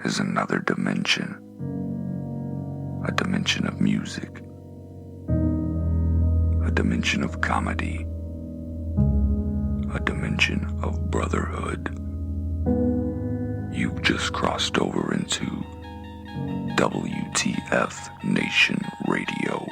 is another dimension. A dimension of music. A dimension of comedy. A dimension of brotherhood. You've just crossed over into WTF Nation Radio.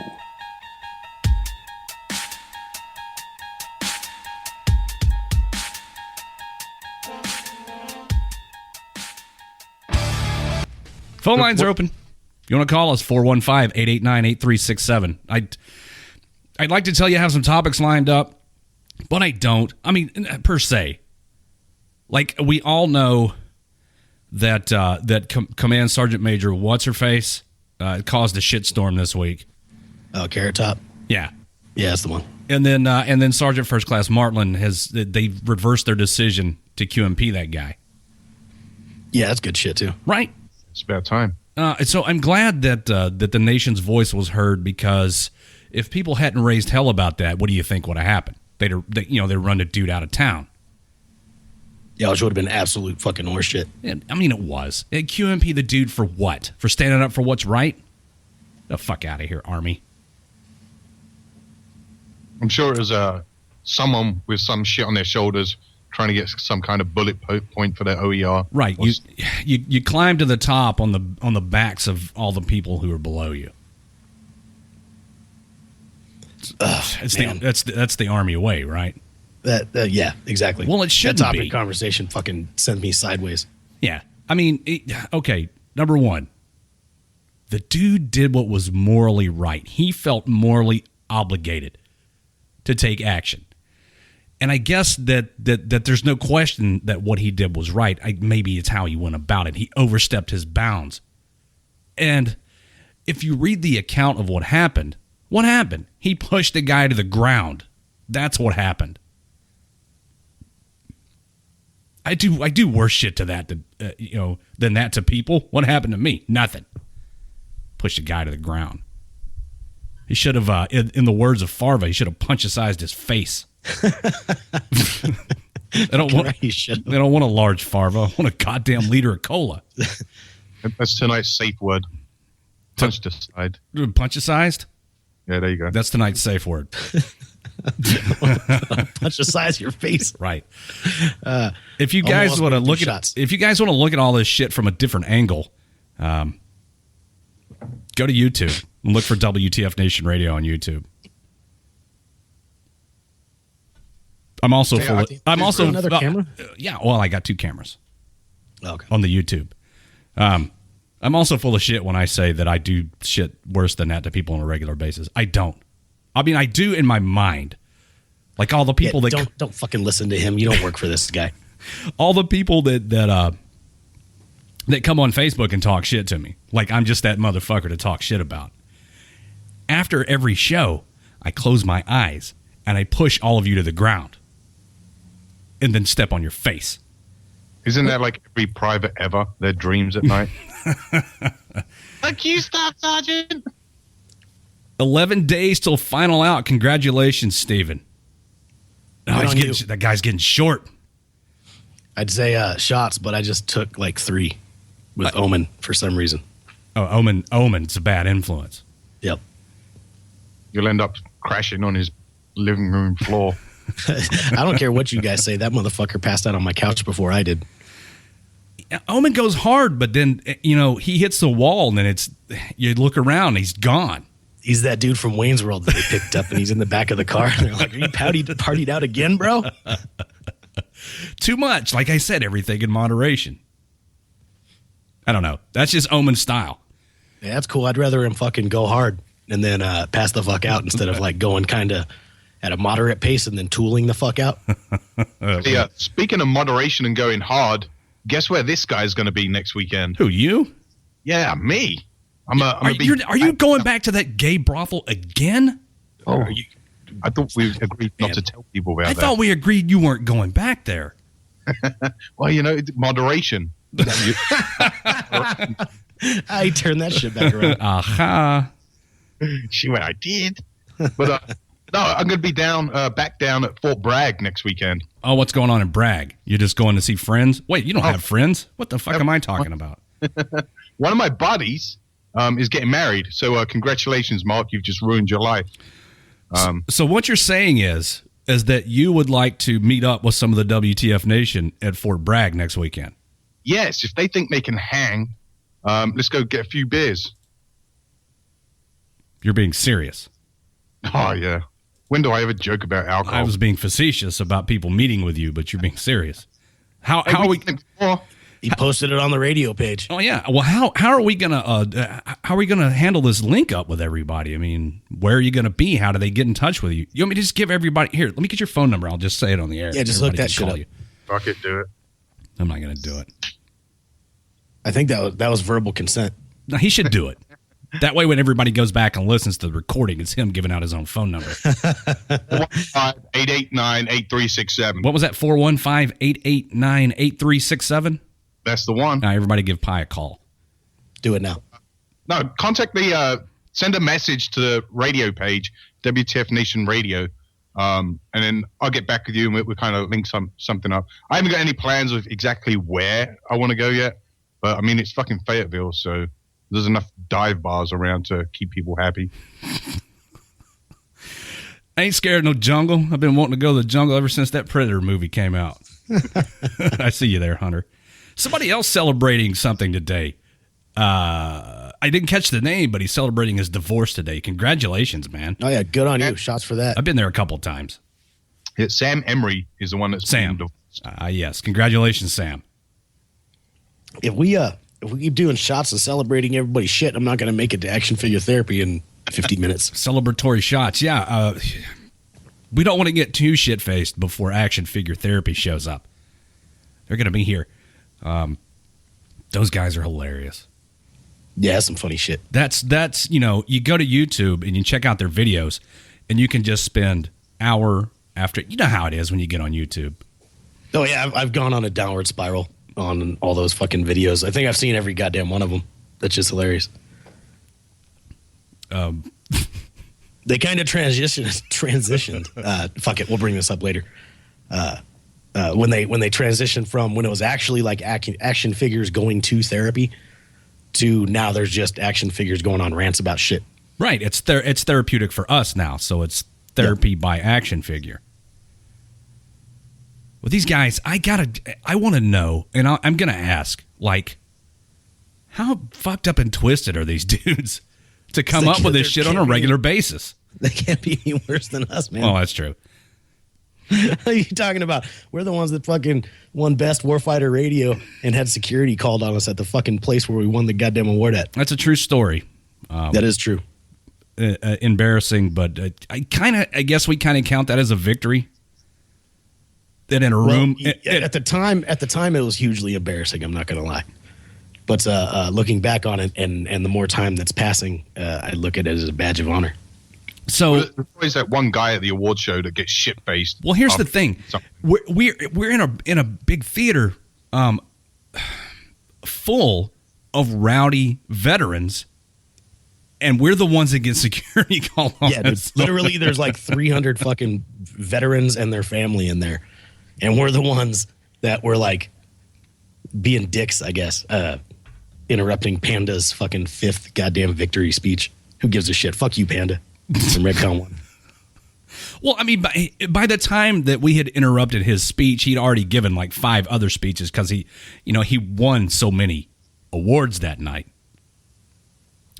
Phone lines are open. You want to call us, 415-889-8367. I'd like to tell you I have some topics lined up, but I don't. I mean, per se. Like, we all know that Command Sergeant Major What's-Her-Face caused a shitstorm this week. Oh, Carrot Top? Yeah. Yeah, that's the one. And then Sergeant First Class Martland they've reversed their decision to QMP that guy. Yeah, that's good shit, too. Right? It's about time. So I'm glad that the nation's voice was heard, because if people hadn't raised hell about that, what do you think would have happened? They'd run the dude out of town. Yeah, which would have been absolute fucking horseshit. I mean, it was. QMP the dude for what? For standing up for what's right? The fuck out of here, Army. I'm sure it was someone with some shit on their shoulders trying to get some kind of bullet point for their OER. Right. You climb to the top on the backs of all the people who are below you. That's the Army way, right? Yeah, exactly. Well, it shouldn't be. That topic conversation fucking sent me sideways. Yeah. I mean, okay, number one, the dude did what was morally right. He felt morally obligated to take action. And I guess that there's no question that what he did was right. Maybe it's how he went about it. He overstepped his bounds. And if you read the account of what happened? He pushed the guy to the ground. That's what happened. I do worse shit to that than that to people. What happened to me? Nothing. Pushed a guy to the ground. He should have, in the words of Farva, he should have punch-sized his face. They don't want a large Farva. I want a goddamn liter of cola. That's tonight's safe word. Punch-sized. Punch-sized? Yeah, there you go. That's tonight's safe word. Punch-size your face. Right. If you guys want to look at all this shit from a different angle, go to YouTube and look for WTF Nation Radio on YouTube. I'm also another camera. Yeah, well, I got two cameras. Okay. On the YouTube. I'm also full of shit when I say that I do shit worse than that to people on a regular basis. I don't. I mean, I do in my mind. Like all the people that don't fucking listen to him. You don't work for this guy. All the people that come on Facebook and talk shit to me. Like I'm just that motherfucker to talk shit about. After every show, I close my eyes and I push all of you to the ground. And then step on your face. Isn't that like every private ever? Their dreams at night? Fuck you, Staff Sergeant! 11 days till final out. Congratulations, Steven. That guy's getting short. I'd say shots, but I just took like 3 with Omen for some reason. Oh, Omen's a bad influence. Yep. You'll end up crashing on his living room floor. I don't care what you guys say. That motherfucker passed out on my couch before I did. Omen goes hard, but then, he hits the wall, and then you look around, and he's gone. He's that dude from Wayne's World that they picked up, and he's in the back of the car. And they're like, are you partied out again, bro? Too much. Like I said, everything in moderation. I don't know. That's just Omen's style. Yeah, that's cool. I'd rather him fucking go hard and then pass the fuck out instead of like going kind of at a moderate pace and then tooling the fuck out. Yeah. Speaking of moderation and going hard, guess where this guy's going to be next weekend? Who, you? Yeah, me. Are you going back to that gay brothel again? Oh, I thought we agreed not to tell people about that. I thought we agreed you weren't going back there. Well, moderation. I turned that shit back around. Aha. See what I did. But no, I'm going to be back down at Fort Bragg next weekend. Oh, what's going on in Bragg? You're just going to see friends? Wait, you don't have friends? What the fuck am I talking about? One of my buddies is getting married. So congratulations, Mark. You've just ruined your life. So what you're saying is that you would like to meet up with some of the WTF Nation at Fort Bragg next weekend. Yes, if they think they can hang, let's go get a few beers. You're being serious. Oh, yeah. When do I ever joke about alcohol? I was being facetious about people meeting with you, but you're being serious. How are we? He posted it on the radio page. Oh yeah. Well, how are we gonna handle this link up with everybody? I mean, where are you gonna be? How do they get in touch with you? You want me to just give everybody here? Let me get your phone number. I'll just say it on the air. Yeah, just look that shit up. Fuck it, do it. I'm not gonna do it. I think that was verbal consent. No, he should do it. That way, when everybody goes back and listens to the recording, it's him giving out his own phone number. 415-889-8367. What was that? 415-889-8367? That's the one. Now, everybody give Pi a call. Do it now. No, contact the, send a message to the radio page, WTF Nation Radio, and then I'll get back with you and we'll kind of link something up. I haven't got any plans of exactly where I want to go yet, but I mean, it's fucking Fayetteville, so there's enough dive bars around to keep people happy. I ain't scared of no jungle. I've been wanting to go to the jungle ever since that Predator movie came out. I see you there, Hunter. Somebody else celebrating something today. I didn't catch the name, but he's celebrating his divorce today. Congratulations, man. Oh, yeah. Good on you. Shots for that. I've been there a couple times. Yeah, Sam Emery is the one that's Sam. Yes. Congratulations, Sam. If we keep doing shots and celebrating everybody's shit, I'm not going to make it to action figure therapy in 15 minutes. Celebratory shots. Yeah. We don't want to get too shit-faced before action figure therapy shows up. They're going to be here. Those guys are hilarious. Yeah, some funny shit. That's you go to YouTube and you check out their videos and you can just spend hour after. You know how it is when you get on YouTube. Oh, yeah. I've gone on a downward spiral on all those fucking videos. I think I've seen every goddamn one of them. That's just hilarious. They kind of transitioned. Fuck it, we'll bring this up later. When they transitioned from when it was actually like action figures going to therapy to now there's just action figures going on rants about shit. Right. It's therapeutic for us now, so it's therapy by action figure. With these guys, I want to know, and I'm going to ask, like, how fucked up and twisted are these dudes to come up with this shit on a regular basis? They can't be any worse than us, man. Oh, that's true. What are you talking about? We're the ones that fucking won Best Warfighter Radio and had security called on us at the fucking place where we won the goddamn award at. That's a true story. That is true. Embarrassing, but I guess we kind of count that as a victory. That in a room at the time it was hugely embarrassing. I'm not going to lie, but looking back on it and the more time that's passing, I look at it as a badge of honor. So there's always that one guy at the award show that gets shit faced. Well, here's the thing: we're in a big theater, full of rowdy veterans, and we're the ones that get security called on. Yeah, literally, there's like 300 fucking veterans and their family in there. And we're the ones that were like being dicks, I guess, interrupting Panda's fucking 5th goddamn victory speech. Who gives a shit? Fuck you, Panda. From Redcon 1. Well, I mean, by the time that we had interrupted his speech, he'd already given like 5 other speeches because he won so many awards that night.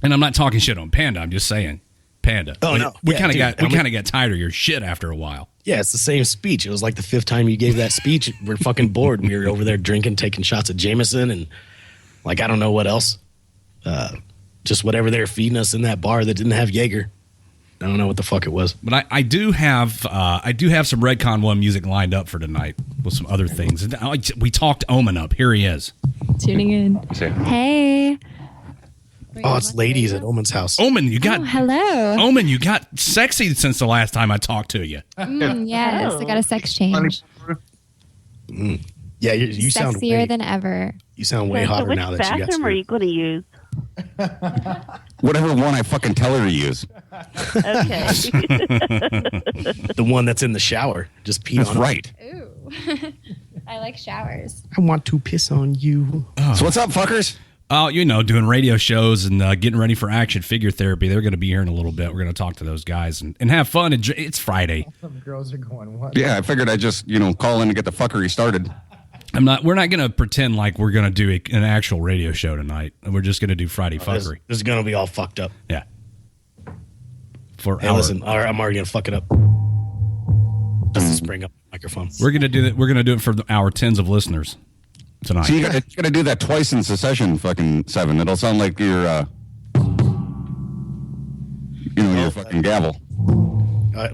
And I'm not talking shit on Panda. I'm just saying, Panda. Oh, no. We kind of got tired of your shit after a while. Yeah, it's the same speech. It was like the 5th time you gave that speech. We're fucking bored. We were over there drinking, taking shots of Jameson, and like I don't know what else. Just whatever they were feeding us in that bar that didn't have Jaeger. I don't know what the fuck it was. But I do have some Redcon 1 music lined up for tonight with some other things. And we talked Omen up. Here he is. Tuning in. Hey. Oh, it's ladies at Omen's house. Omen, you got hello. Omen, you got sexy since the last time I talked to you. Yes, I got a sex change. Yeah, you sound sexier than ever. You sound way hotter now that you got. Which bathroom are you going to use? Whatever one I fucking tell her to use. Okay. The one that's in the shower. Just pee on. Right. Ooh. I like showers. I want to piss on you. So what's up, fuckers? Oh, doing radio shows and getting ready for action figure therapy. They're going to be here in a little bit. We're going to talk to those guys and have fun. It's Friday. Some girls are going, what? Yeah, I figured I'd just, call in and get the fuckery started. We're not going to pretend like we're going to do an actual radio show tonight. We're just going to do Friday fuckery. This is going to be all fucked up. Yeah. Listen, all right, I'm already going to fuck it up. Just to bring up the microphone. We're going to do that. We're going to do it for our tens of listeners tonight. So you got to do that twice in succession, fucking 7. It'll sound like your, your fucking gavel.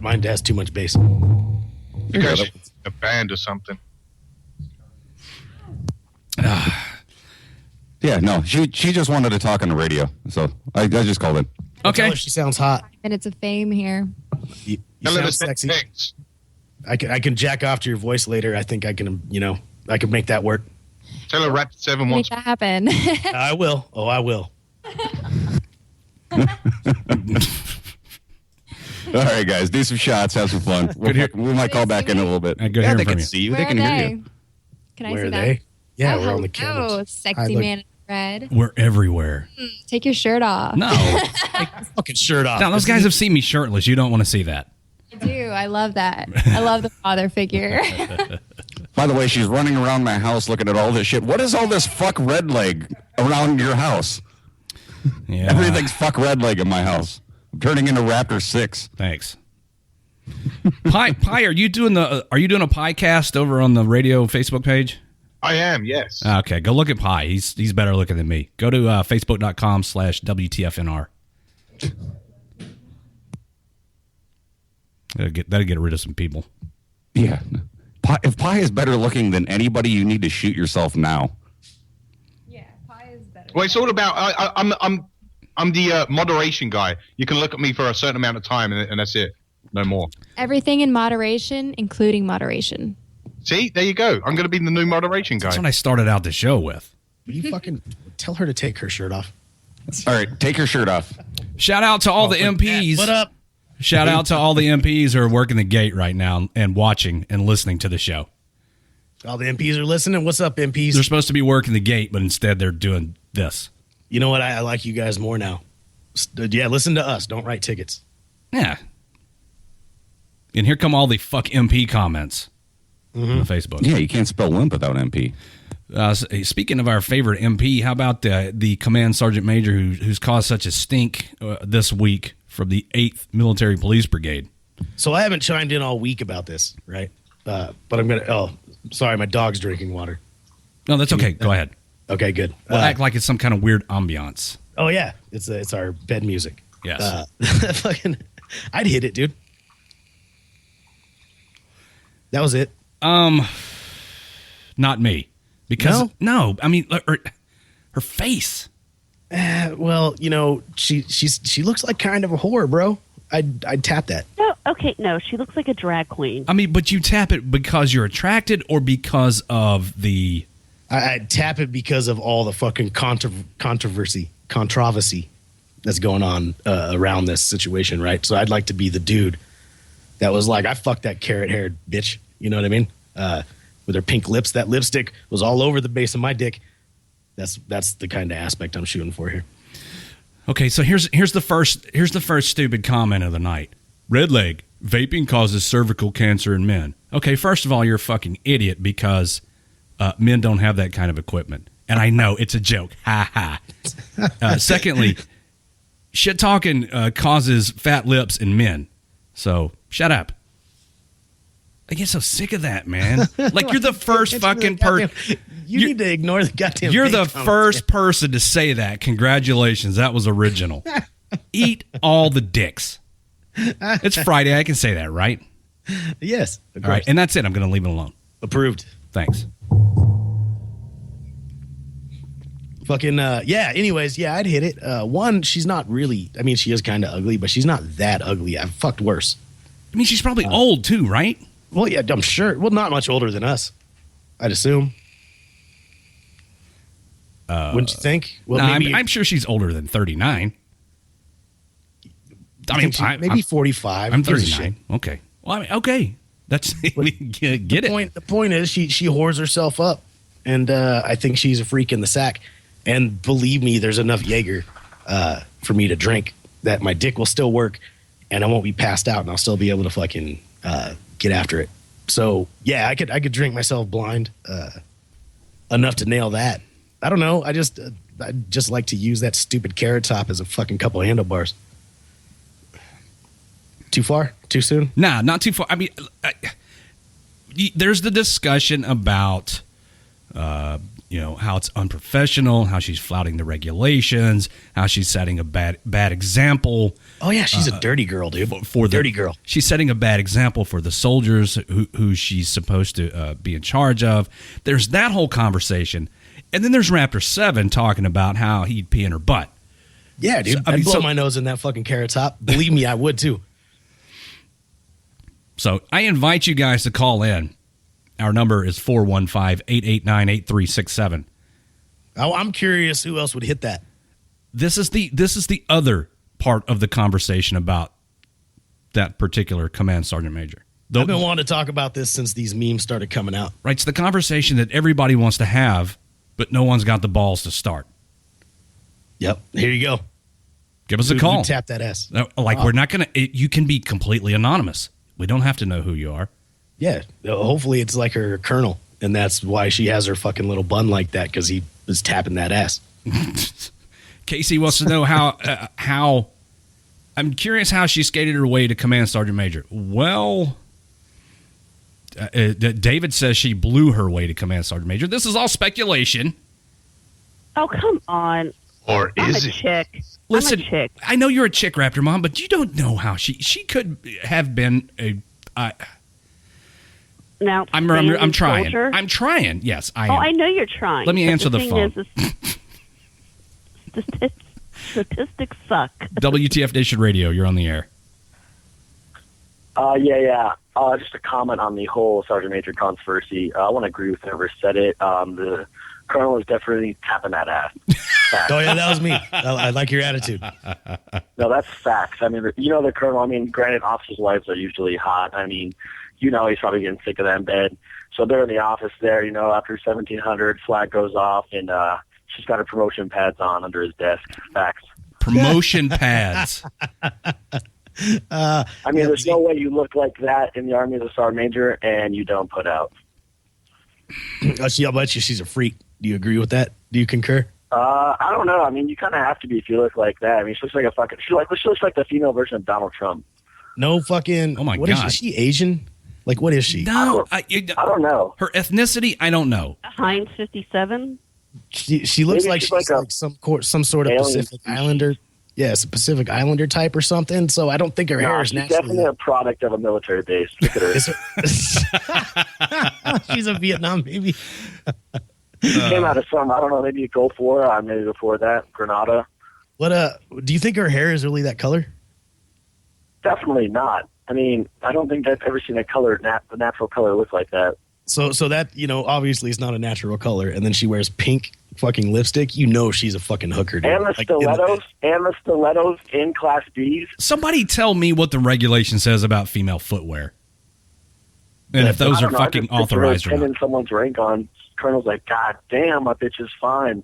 Mine has too much bass. You guys should a band or something. Yeah, no, she just wanted to talk on the radio, so I just called in. Okay. Tell her she sounds hot. Minutes of fame here. You Tell her sound to say sexy. things. I can jack off to your voice later. I think I can, I can make that work. Tell her Rapid 7 Make wants. that happen. I will. Oh, I will. All right, guys, do some shots, have some fun. We might call back in a little bit. Good Yeah, hearing they from can you. see you. Where They are can hear you. Can I Where see are that? they? Yeah, Oh, we're on the hello, cameras. sexy look. man in red. We're everywhere. Take your shirt off. No. Fucking shirt off. Now, those guys have seen me shirtless. You don't want to see that. I do. I love that. I love the father figure. By the way, she's running around my house looking at all this shit. What is all this fuck red leg around your house? Yeah. Everything's fuck red leg in my house. I'm turning into Raptor 6. Thanks. Pie, are you doing a piecast over on the radio Facebook page? I am, yes. Okay, go look at Pie. He's better looking than me. Go to facebook.com/WTFNR. That'll get rid of some people. Yeah. If Pie is better looking than anybody, you need to shoot yourself now. Yeah, pie is better. Well, it's all about. I'm the moderation guy. You can look at me for a certain amount of time, and that's it. No more. Everything in moderation, including moderation. See, there you go. I'm going to be the new moderation guy. That's what I started out the show with. Will you fucking tell her to take her shirt off? All right, take your shirt off. Shout out to all the MPs. What up? Shout out to all the MPs who are working the gate right now and watching and listening to the show. All the MPs are listening. What's up, MPs? They're supposed to be working the gate, but instead they're doing this. You know what? I like you guys more now. Yeah, listen to us. Don't write tickets. Yeah. And here come all the fuck MP comments on Facebook. Yeah, you can't spell limp without MP. Speaking of our favorite MP, how about the command sergeant major who's caused such a stink this week from the 8th Military Police Brigade? So I haven't chimed in all week about this, right? But I'm going to... Oh, sorry, my dog's drinking water. No, that's okay. Go ahead. Okay, good. We'll act like it's some kind of weird ambiance. Oh, yeah. It's our bed music. Yes. Fucking... I'd hit it, dude. That was it. Not me. Because, no I mean, her face. Well, she looks like kind of a whore, bro. I'd tap that. No, okay, no, she looks like a drag queen. I mean, but you tap it because you're attracted or because of the... I'd tap it because of all the fucking controversy that's going on around this situation, right? So I'd like to be the dude that was like, I fucked that carrot-haired bitch. You know what I mean? With her pink lips, that lipstick was all over the base of my dick. That's the kind of aspect I'm shooting for here. Okay, so here's the first stupid comment of the night. Red leg, vaping causes cervical cancer in men. Okay, first of all, you're a fucking idiot because men don't have that kind of equipment. And I know it's a joke. Ha ha. Secondly, shit talking causes fat lips in men. So shut up. I get so sick of that, man. Like, you're the first fucking person. You need to ignore the goddamn. You're the first person to say that. Congratulations. That was original. Eat all the dicks. It's Friday. I can say that, right? Yes. Of course. All right. And that's it. I'm going to leave it alone. Approved. Thanks. Fucking, yeah. Anyways, yeah, I'd hit it. One, she's not really, I mean, she is kind of ugly, but she's not that ugly. I've fucked worse. I mean, she's probably old too, right? Well, yeah, I'm sure. Well, not much older than us, I'd assume. Wouldn't you think? Well, No, maybe, I'm sure she's older than 39. I mean, maybe 45. I'm Gives a shit. 39. Okay. Well, I mean, okay. That's we get it. The point is, she whores herself up, and I think she's a freak in the sack. And believe me, there's enough Jaeger for me to drink that my dick will still work and I won't be passed out and I'll still be able to fucking get after it. So yeah, I could drink myself blind enough to nail that. I don't know. I just like to use that stupid Carrot Top as a fucking couple of handlebars. Too far? Too soon? Nah, not too far. I mean, there's the discussion about, how it's unprofessional, how she's flouting the regulations, how she's setting a bad example. Oh yeah, she's a dirty girl, dude. For the dirty girl. She's setting a bad example for the soldiers who she's supposed to be in charge of. There's that whole conversation. And then there's Raptor 7 talking about how he'd pee in her butt. Yeah, dude. I'd blow my nose in that fucking Carrot Top. Believe me, I would too. So I invite you guys to call in. Our number is 415-889-8367. I'm curious who else would hit that. This is the other part of the conversation about that particular command sergeant major. I've been wanting to talk about this since these memes started coming out. Right, it's the conversation that everybody wants to have, but no one's got the balls to start. Yep, here you go. Give us a call. Who tapped that ass? We're not going to... You can be completely anonymous. We don't have to know who you are. Yeah, hopefully it's like her colonel, and that's why she has her fucking little bun like that, because he was tapping that ass. Casey wants to know how... I'm curious how she skated her way to command sergeant major. Well... David says she blew her way to command sergeant major. This is all speculation. Oh, come on. Or I'm is a it? chick. Listen, I'm a chick. I know you're a chick, Raptor Mom, but you don't know how she could have been a... Now, I'm trying. soldier? I'm trying. Yes, I am. Oh, I know you're trying. Let me but answer the phone. Statistics suck. WTF Nation Radio, you're on the air. Yeah. Just a comment on the whole Sergeant Major controversy. I want to agree with whoever said it. The colonel is definitely tapping that ass. Oh, yeah, that was me. I like your attitude. No, that's facts. I mean, the colonel, granted, officers' wives are usually hot. He's probably getting sick of that in bed. So they're in the office there, after 1700, flag goes off, and she's got her promotion pads on under his desk. Facts. Promotion pads. There's no way you look like that in the Army as a sergeant major and you don't put out. I'll bet you she's a freak. Do you agree with that? Do you concur? I don't know. You kind of have to be if you look like that. She looks like she looks like the female version of Donald Trump. No fucking. Oh my God. Is she Asian? Like, what is she? No, I don't know. Her ethnicity, I don't know. Heinz 57. She looks like she's like some sort of alien Pacific Islander. Yeah, it's a Pacific Islander type or something. So I don't think her hair is she's naturally. definitely a product of a military base. Look at her. She's a Vietnam baby. She came out of some, I don't know, maybe a Gulf War, maybe before that, Grenada. What do you think her hair is really that color? Definitely not. I don't think I've ever seen a natural color look like that. So that, obviously is not a natural color. And then she wears pink fucking lipstick. She's a fucking hooker, dude. And the stilettos in Class Bs. Somebody tell me what the regulation says about female footwear. And if those are fucking authorized or not. Pinning someone's rank on. Colonel's like, God damn, my bitch is fine.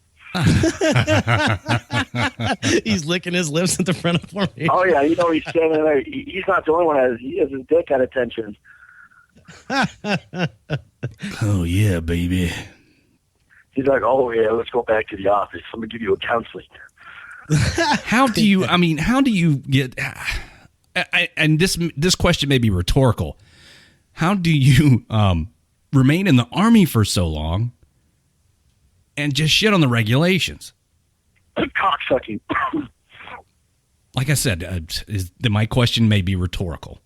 He's licking his lips at the front of formation. Oh, yeah, he's standing there. He's not the only one. He has his dick at attention. Oh, yeah, baby. He's like, oh, yeah, let's go back to the office. Let me give you a counseling. How do you get, and this question may be rhetorical, how do you remain in the Army for so long and just shit on the regulations? Cocksucking. Like I said, my question may be rhetorical.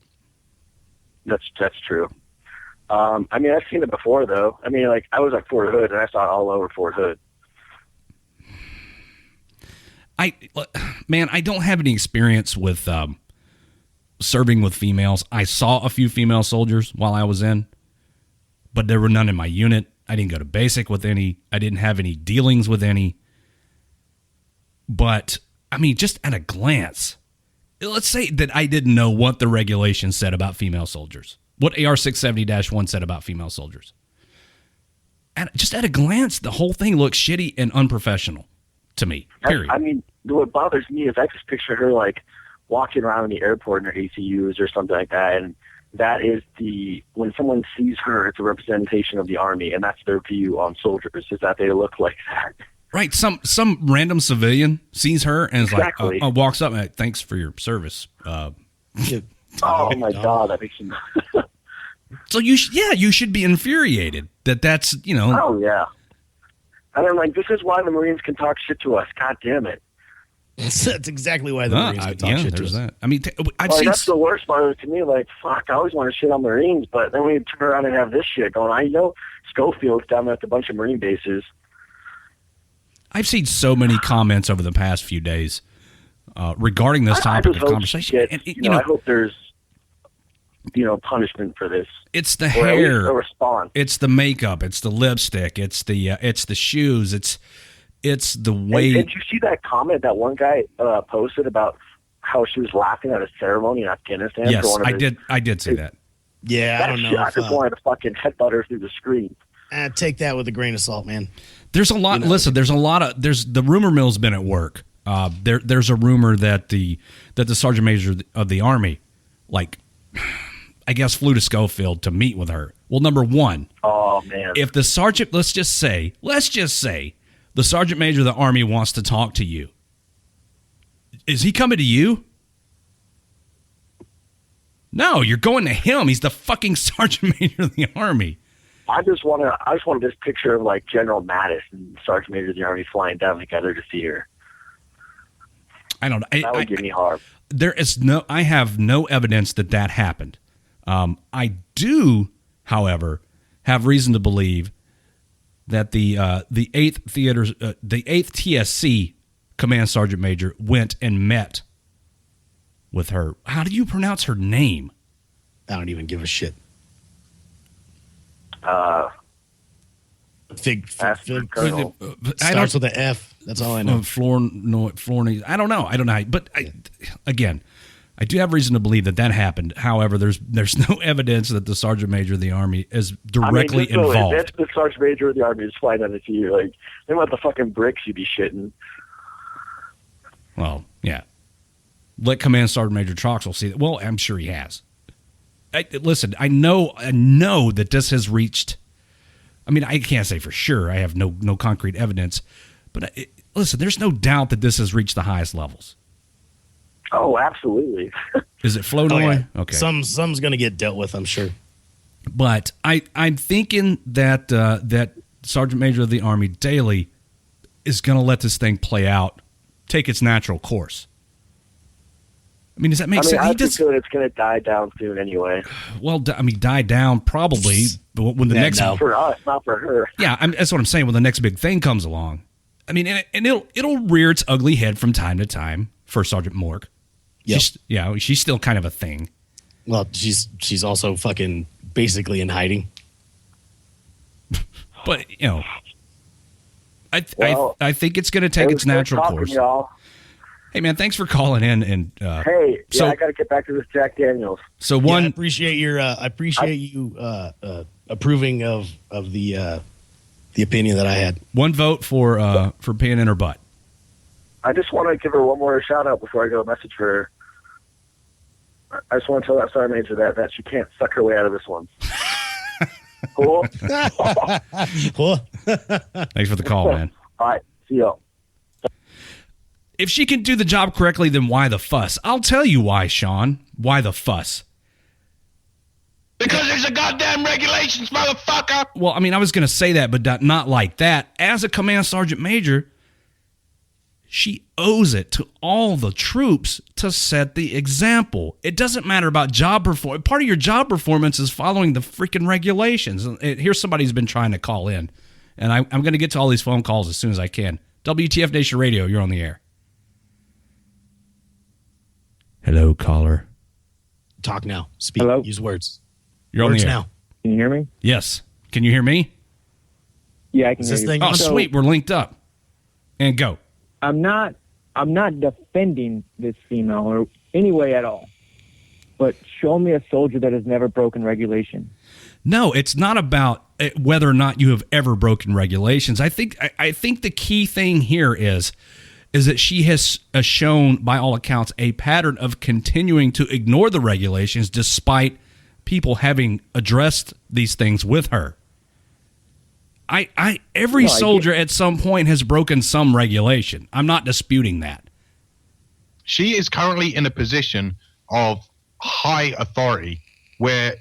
That's true. I've seen it before, though. I was at Fort Hood, and I saw it all over Fort Hood. I don't have any experience with serving with females. I saw a few female soldiers while I was in, but there were none in my unit. I didn't go to basic with any. I didn't have any dealings with any. But, just at a glance, let's say that I didn't know what the regulations said about female soldiers. What AR 670-1 said about female soldiers. And just at a glance, the whole thing looks shitty and unprofessional. to me. Period. I mean, what bothers me is I just picture her like walking around in the airport in her ACUs or something like that, and that is when someone sees her, it's a representation of the Army, and that's their view on soldiers, is that they look like that. Right. Some random civilian sees her and is Exactly. like, walks up and like, thanks for your service. Oh my God, that makes you. So you should be infuriated that's Oh yeah. And I'm like, this is why the Marines can talk shit to us. God damn it. That's exactly why the Marines can talk shit to us. That. I mean, I've Like, seen that's the worst part to me. Like, fuck, I always want to shit on Marines, but then we turn around and have this shit going. I know Schofield's down there at a bunch of Marine bases. I've seen so many comments over the past few days regarding this topic of conversation. I hope there's punishment for this. It's the or at least hair, a response. it's the makeup, it's the lipstick, it's the shoes, it's the way. Did you see that comment that one guy posted about how she was laughing at a ceremony in Afghanistan? Yes, for one of I did see that. Yeah, I don't know. I just wanted to fucking headbutt her through the screen. Take that with a grain of salt, man. There's a lot. Listen, there's the rumor mill's been at work. There's a rumor that the sergeant major of the Army, like, I guess, flew to Schofield to meet with her. Well, number one, oh man, if the sergeant, let's just say, the sergeant major of the Army wants to talk to you, is he coming to you? No, you're going to him. He's the fucking sergeant major of the Army. I just want this picture of like General Mattis and Sergeant Major of the Army flying down together to see her. I don't know. That would give me harm. I have no evidence that happened. I do, however, have reason to believe that the 8th TSC Command Sergeant Major went and met with her. How do you pronounce her name? I don't even give a shit. Fig starts with an F. That's all I know. Florney. I don't know. But again, I do have reason to believe that happened. However, there's no evidence that the sergeant major of the Army is directly involved. If the sergeant major of the Army is flying down to see you, like, think about the fucking bricks you'd be shitting. Well, yeah. Let Command Sergeant Major Troxel see that. Well, I'm sure he has. Listen, I know that this has reached. I mean, I can't say for sure. I have no concrete evidence, but listen, there's no doubt that this has reached the highest levels. Oh, absolutely. Is it Flournoy? Oh, yeah. Okay. Some's going to get dealt with, I'm sure. But I'm thinking that that Sergeant Major of the Army Daly is going to let this thing play out, take its natural course. I mean, does that make sense? It's going to die down soon anyway. Well, die down probably when the next for us, not for her. Yeah, that's what I'm saying. When the next big thing comes along, I mean, and it'll rear its ugly head from time to time for Sergeant Mork. Yep. She's still kind of a thing. Well, she's also fucking basically in hiding. But I think it's going to take its natural course. Y'all. Hey man, thanks for calling in. And I got to get back to this Jack Daniels. So I appreciate you approving of the opinion that I had. One vote for peeing in her butt. I just want to give her one more shout out before I go a message for her. I just want to tell that sergeant major that she can't suck her way out of this one. Cool. Cool. Thanks for the call, man. All right, see y'all. If she can do the job correctly, then why the fuss? I'll tell you why, Sean. Why the fuss? Because there's a goddamn regulations, motherfucker. Well, I mean, I was going to say that, but not like that. As a command sergeant major, she owes it to all the troops to set the example. It doesn't matter about job performance. Part of your job performance is following the freaking regulations. Here's somebody who's been trying to call in, and I'm going to get to all these phone calls as soon as I can. WTF Nation Radio, you're on the air. Hello, caller. Talk now. Speak. Hello? Use words. You're on the air now. Can you hear me? Yes. Can you hear me? Yeah, I can hear you. Oh, sweet. We're linked up. And go. I'm not defending this female or any way at all. but show me a soldier that has never broken regulation. No, it's not about whether or not you have ever broken regulations. I think the key thing here is that she has shown, by all accounts, a pattern of continuing to ignore the regulations despite people having addressed these things with her. Every soldier at some point has broken some regulation. I'm not disputing that. She is currently in a position of high authority where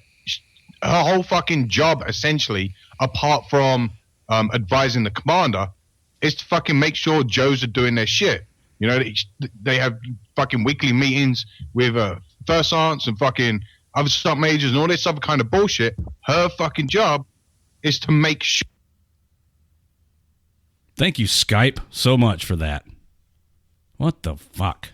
her whole fucking job, essentially, apart from advising the commander, is to fucking make sure Joes are doing their shit. You know, they have fucking weekly meetings with first sergeants and fucking other sergeant majors and all this other kind of bullshit. Her fucking job is to make sure. Thank you, Skype, so much for that. What the fuck?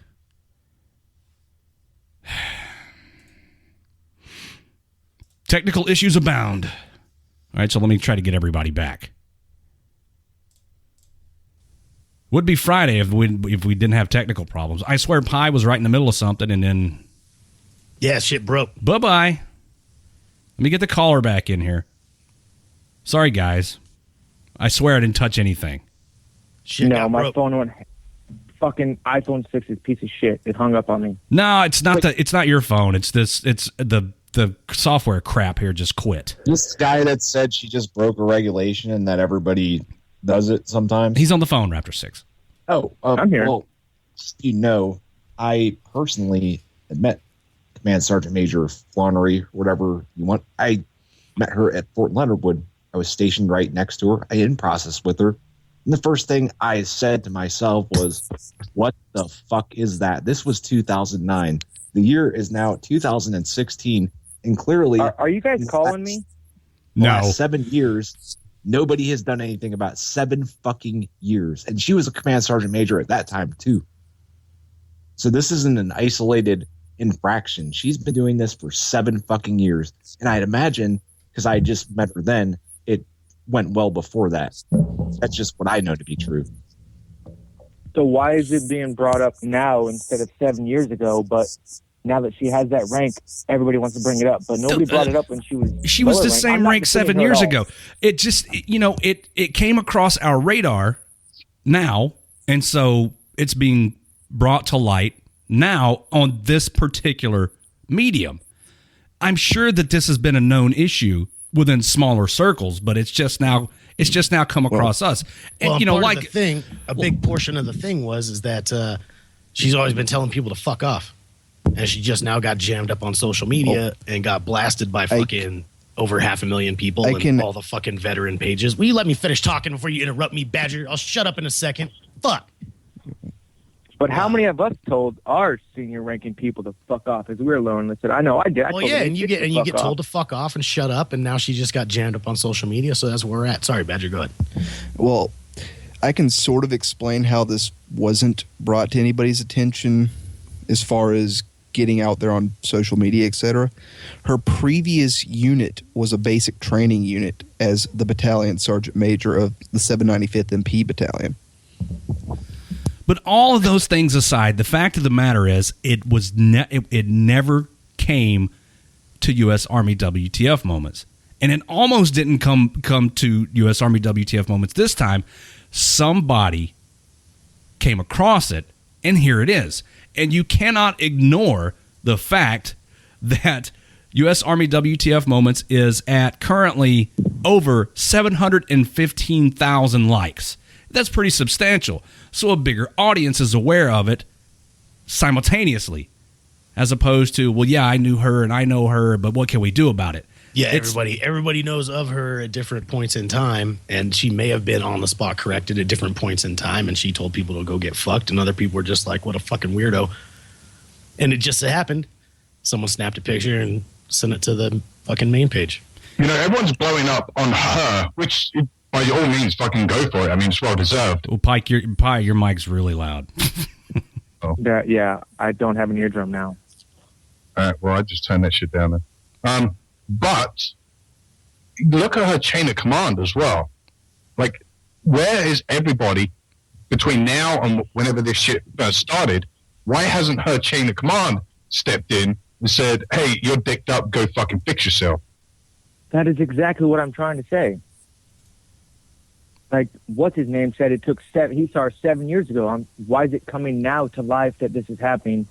Technical issues abound. All right, so let me try to get everybody back. Would be Friday if we didn't have technical problems. I swear Pi was right in the middle of something and then... Yeah, shit broke. Bye-bye. Let me get the caller back in here. Sorry, guys. I swear I didn't touch anything. Shit No, my broke. phone went. Fucking iPhone 6 is a piece of shit. It hung up on me. No, it's not it's not your phone. It's the software crap here just quit. This guy that said she just broke a regulation and that everybody does it sometimes. He's on the phone, Raptor 6. I'm here. Well, you know, I personally met Command Sergeant Major Flannery, whatever you want. I met her at Fort Leonard Wood. I was stationed right next to her. I didn't process with her. And the first thing I said to myself was, what the fuck is that? This was 2009. The year is now 2016. And clearly... Are you guys calling me? No. Last 7 years, nobody has done anything about 7 fucking years. And she was a command sergeant major at that time, too. So this isn't an isolated infraction. She's been doing this for 7 fucking years. And I'd imagine, because I just met her then, it went well before that. That's just what I know to be true. So why is it being brought up now instead of 7 years ago? But now that she has that rank, everybody wants to bring it up. But nobody brought it up when she was. She was the rank. same rank 7 years ago. It just, it came across our radar now, and so it's being brought to light now on this particular medium. I'm sure that this has been a known issue within smaller circles, but it's just now come across us. And Well, part of the thing, a big portion of the thing is that she's always been telling people to fuck off, and she just now got jammed up on social media and got blasted by fucking over 500,000 people and all the fucking veteran pages. Will you let me finish talking before you interrupt me, Badger? I'll shut up in a second. Fuck. But how many of us told our senior ranking people to fuck off as we were alone? They said, "I know, I did." Well, yeah, and you get told to fuck off and shut up, and now she just got jammed up on social media, so that's where we're at. Sorry, Badger, go ahead. Well, I can sort of explain how this wasn't brought to anybody's attention as far as getting out there on social media, etc. Her previous unit was a basic training unit as the battalion sergeant major of the 795th MP Battalion. But all of those things aside, the fact of the matter is, it never came to U.S. Army WTF moments, and it almost didn't come to U.S. Army WTF moments this time. Somebody came across it, and here it is. And you cannot ignore the fact that U.S. Army WTF moments is at currently over 715,000 likes. That's pretty substantial. So a bigger audience is aware of it simultaneously, as opposed to, well, yeah, I knew her and I know her, but what can we do about it? Yeah, everybody knows of her at different points in time, and she may have been on the spot corrected at different points in time, and she told people to go get fucked, and other people were just like, what a fucking weirdo. And it just so happened, someone snapped a picture and sent it to the fucking main page. You know, everyone's blowing up on her, which by all means, fucking go for it. I mean, it's well deserved. Well, Pike, your mic's really loud. Yeah, I don't have an eardrum now. Well, I just turned that shit down then. But look at her chain of command as well. Like, where is everybody between now and whenever this shit started? Why hasn't her chain of command stepped in and said, "Hey, you're dicked up. Go fucking fix yourself." That is exactly what I'm trying to say. Like, what's his name said it took he saw her 7 years ago. Why is it coming now to life that this is happening?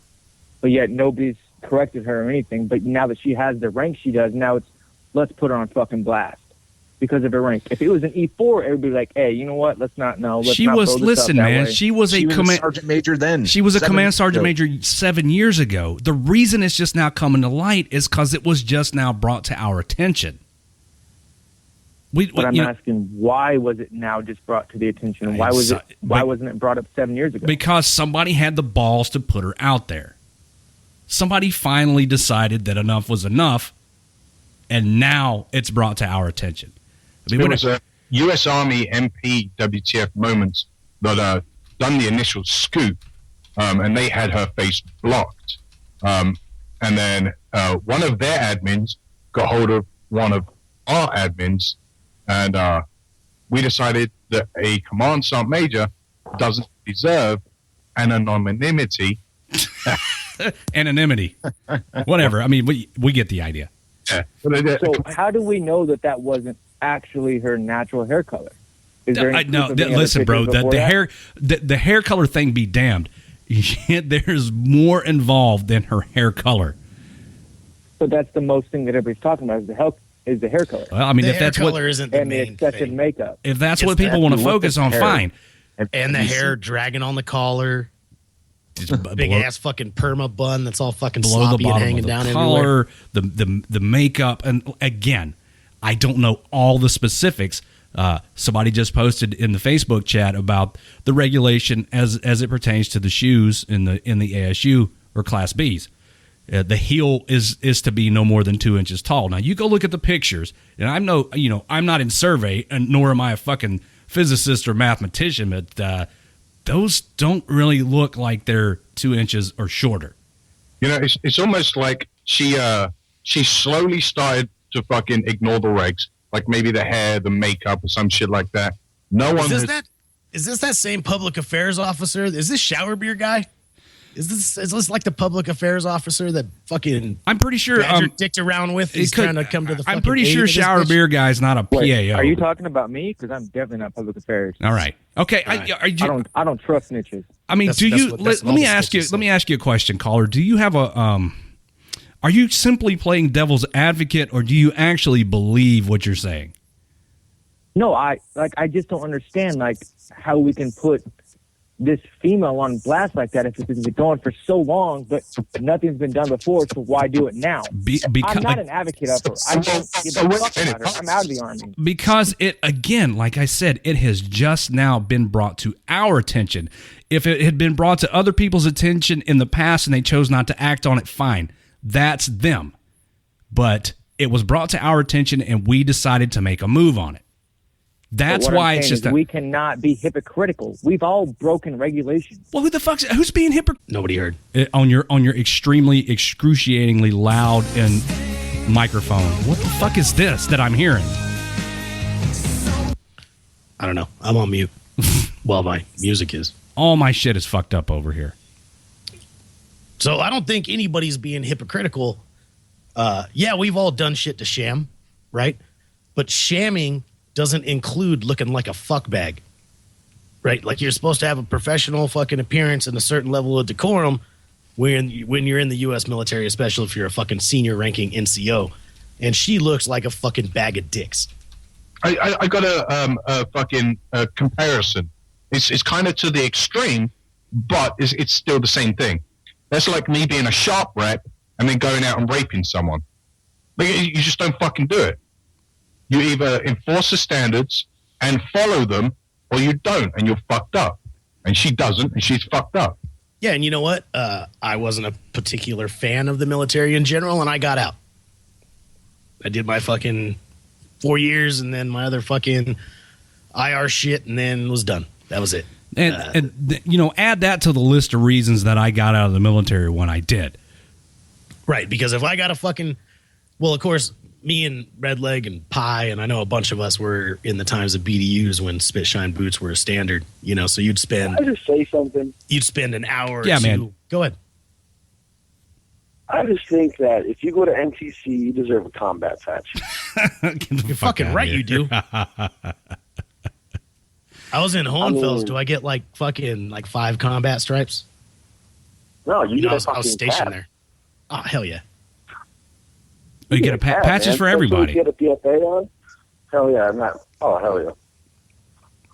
But yet nobody's corrected her or anything. But now that she has the rank she does, now it's, let's put her on fucking blast because of her rank. If it was an E4, everybody would be like, hey, you know what? Let's not blow this listen, up that man, way. she was a sergeant major then. She was a command sergeant major 7 years ago. The reason it's just now coming to light is because it was just now brought to our attention. But I'm asking, why was it now just brought to the attention? Why wasn't it brought up 7 years ago? Because somebody had the balls to put her out there. Somebody finally decided that enough was enough, and now it's brought to our attention. I mean, it was a U.S. Army MP WTF Moments that done the initial scoop, and they had her face blocked. And then one of their admins got hold of one of our admins, and we decided that a command sergeant major doesn't deserve an anonymity. Anonymity. Whatever. I mean, we get the idea. Yeah. So how do we know that that wasn't actually her natural hair color? Is there any proof of any listen, other bro. pictures before that? The hair color thing be damned. There's more involved than her hair color. But that's the most thing that everybody's talking about is the hair color. Well, I mean, The if hair that's color what isn't the And the main excessive thing. makeup. if that's It's what people that want to look focus at on, hair. fine. And the hair dragging on the collar, big ass fucking perma bun that's all fucking below the sloppy and bottom hanging of the down everywhere. collar, the makeup, and again, I don't know all the specifics. Somebody just posted in the Facebook chat about the regulation as it pertains to the shoes in the ASU or Class Bs. The heel is to be no more than 2 inches tall. Now you go look at the pictures, and I'm not in survey, and nor am I a fucking physicist or mathematician, but those don't really look like they're 2 inches or shorter. You know, it's almost like she slowly started to fucking ignore the regs, like maybe the hair, the makeup, or some shit like that. Is this that same public affairs officer? Is this shower beer guy? Is this like the public affairs officer that fucking I'm pretty sure Badger dicked around with? He's trying to come to the. I'm fucking pretty aid sure of this shower bitch? beer guy's not a PAO. Wait, are you talking about me? Because I'm definitely not public affairs. All right. Okay. I don't trust snitches. I mean, That's let me ask you. Let me ask you a question, caller. Do you have a Are you simply playing devil's advocate, or do you actually believe what you're saying? No, I just don't understand how we can put this female on blast like that if it's been going for so long, but nothing's been done before. So why do it now? I'm not an advocate of her. I don't give a fuck about her. I'm out of the Army. Because it, again, like I said, it has just now been brought to our attention. If it had been brought to other people's attention in the past and they chose not to act on it, fine. That's them. But it was brought to our attention and we decided to make a move on it. That's why it's just we cannot be hypocritical. We've all broken regulations. Well, who's being hypocritical? Nobody heard. On your extremely excruciatingly loud and microphone. What the fuck is this that I'm hearing? I don't know. I'm on mute. Well, my music is. All my shit is fucked up over here. So I don't think anybody's being hypocritical. Yeah, we've all done shit to sham, right? But shamming doesn't include looking like a fuck bag, right? Like you're supposed to have a professional fucking appearance and a certain level of decorum when you're in the U.S. military, especially if you're a fucking senior ranking NCO. And she looks like a fucking bag of dicks. I got a fucking comparison. It's kind of to the extreme, but it's still the same thing. That's like me being a sharp rat and then going out and raping someone. Like, you just don't fucking do it. You either enforce the standards and follow them, or you don't, and you're fucked up. And she doesn't, and she's fucked up. Yeah, and you know what? I wasn't a particular fan of the military in general, and I got out. I did my fucking 4 years, and then my other fucking IR shit, and then was done. That was it. And add that to the list of reasons that I got out of the military when I did. Right, because if I got a fucking... Well, of course, me and Redleg and Pie, and I know a bunch of us were in the times of BDUs when spit shine boots were a standard, so you'd spend... Can I just say something? You'd spend an hour or Yeah, two... man. Go ahead. I just think that if you go to NTC, you deserve a combat patch. You're fucking right, you do. I was in Hohenfels. Do I get like fucking like 5 combat stripes? No, you get I a was fucking stationed patch. there. Oh, hell yeah. You get a patches man. for everybody. You get a PFA on? Hell yeah. Hell yeah.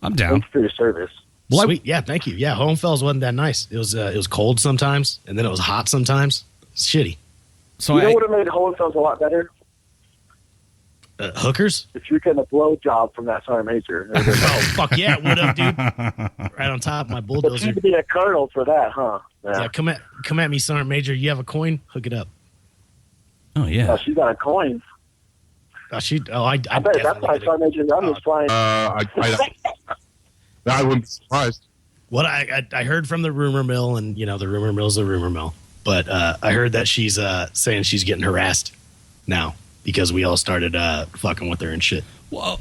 I'm down. Thanks for your service. Well, Sweet. Yeah, thank you. Yeah, Hohenfels wasn't that nice. It was cold sometimes, and then it was hot sometimes. It's shitty. So You know what would have made Hohenfels a lot better? Hookers? If you're getting a blow job from that sergeant major. Oh, fuck yeah, it would have, dude. Right on top of my But bulldozer. you'd be a colonel for that, huh? Yeah, come at me, Sergeant Major. You have a coin? Hook it up. Oh yeah. Oh, she got a coin. I I bet that's definitely why get a- Sergeant Major Gunn was flying. I wouldn't be surprised. What I heard from the rumor mill, and you know the rumor mill's the rumor mill, but I heard that she's saying she's getting harassed now because we all started fucking with her and shit. Well,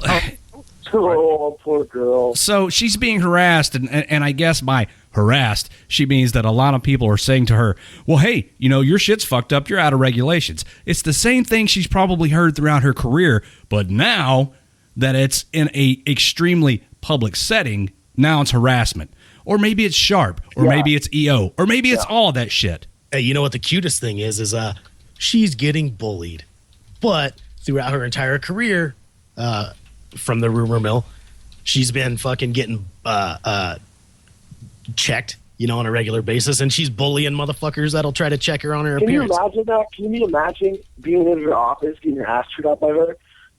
Oh, poor girl. so she's being harassed, and I guess by harassed, she means that a lot of people are saying to her, well, hey, you know, your shit's fucked up. You're out of regulations. It's the same thing she's probably heard throughout her career, but now that it's in a extremely public setting, now it's harassment. Or maybe it's sharp, or maybe it's EO, or maybe it's all that shit. Hey, you know what the cutest thing is she's getting bullied, but throughout her entire career, from the rumor mill, she's been fucking getting checked, you know, on a regular basis, and she's bullying motherfuckers that'll try to check her on her Can you appearance. imagine that? Can you imagine being in her office, getting your ass chewed up by her,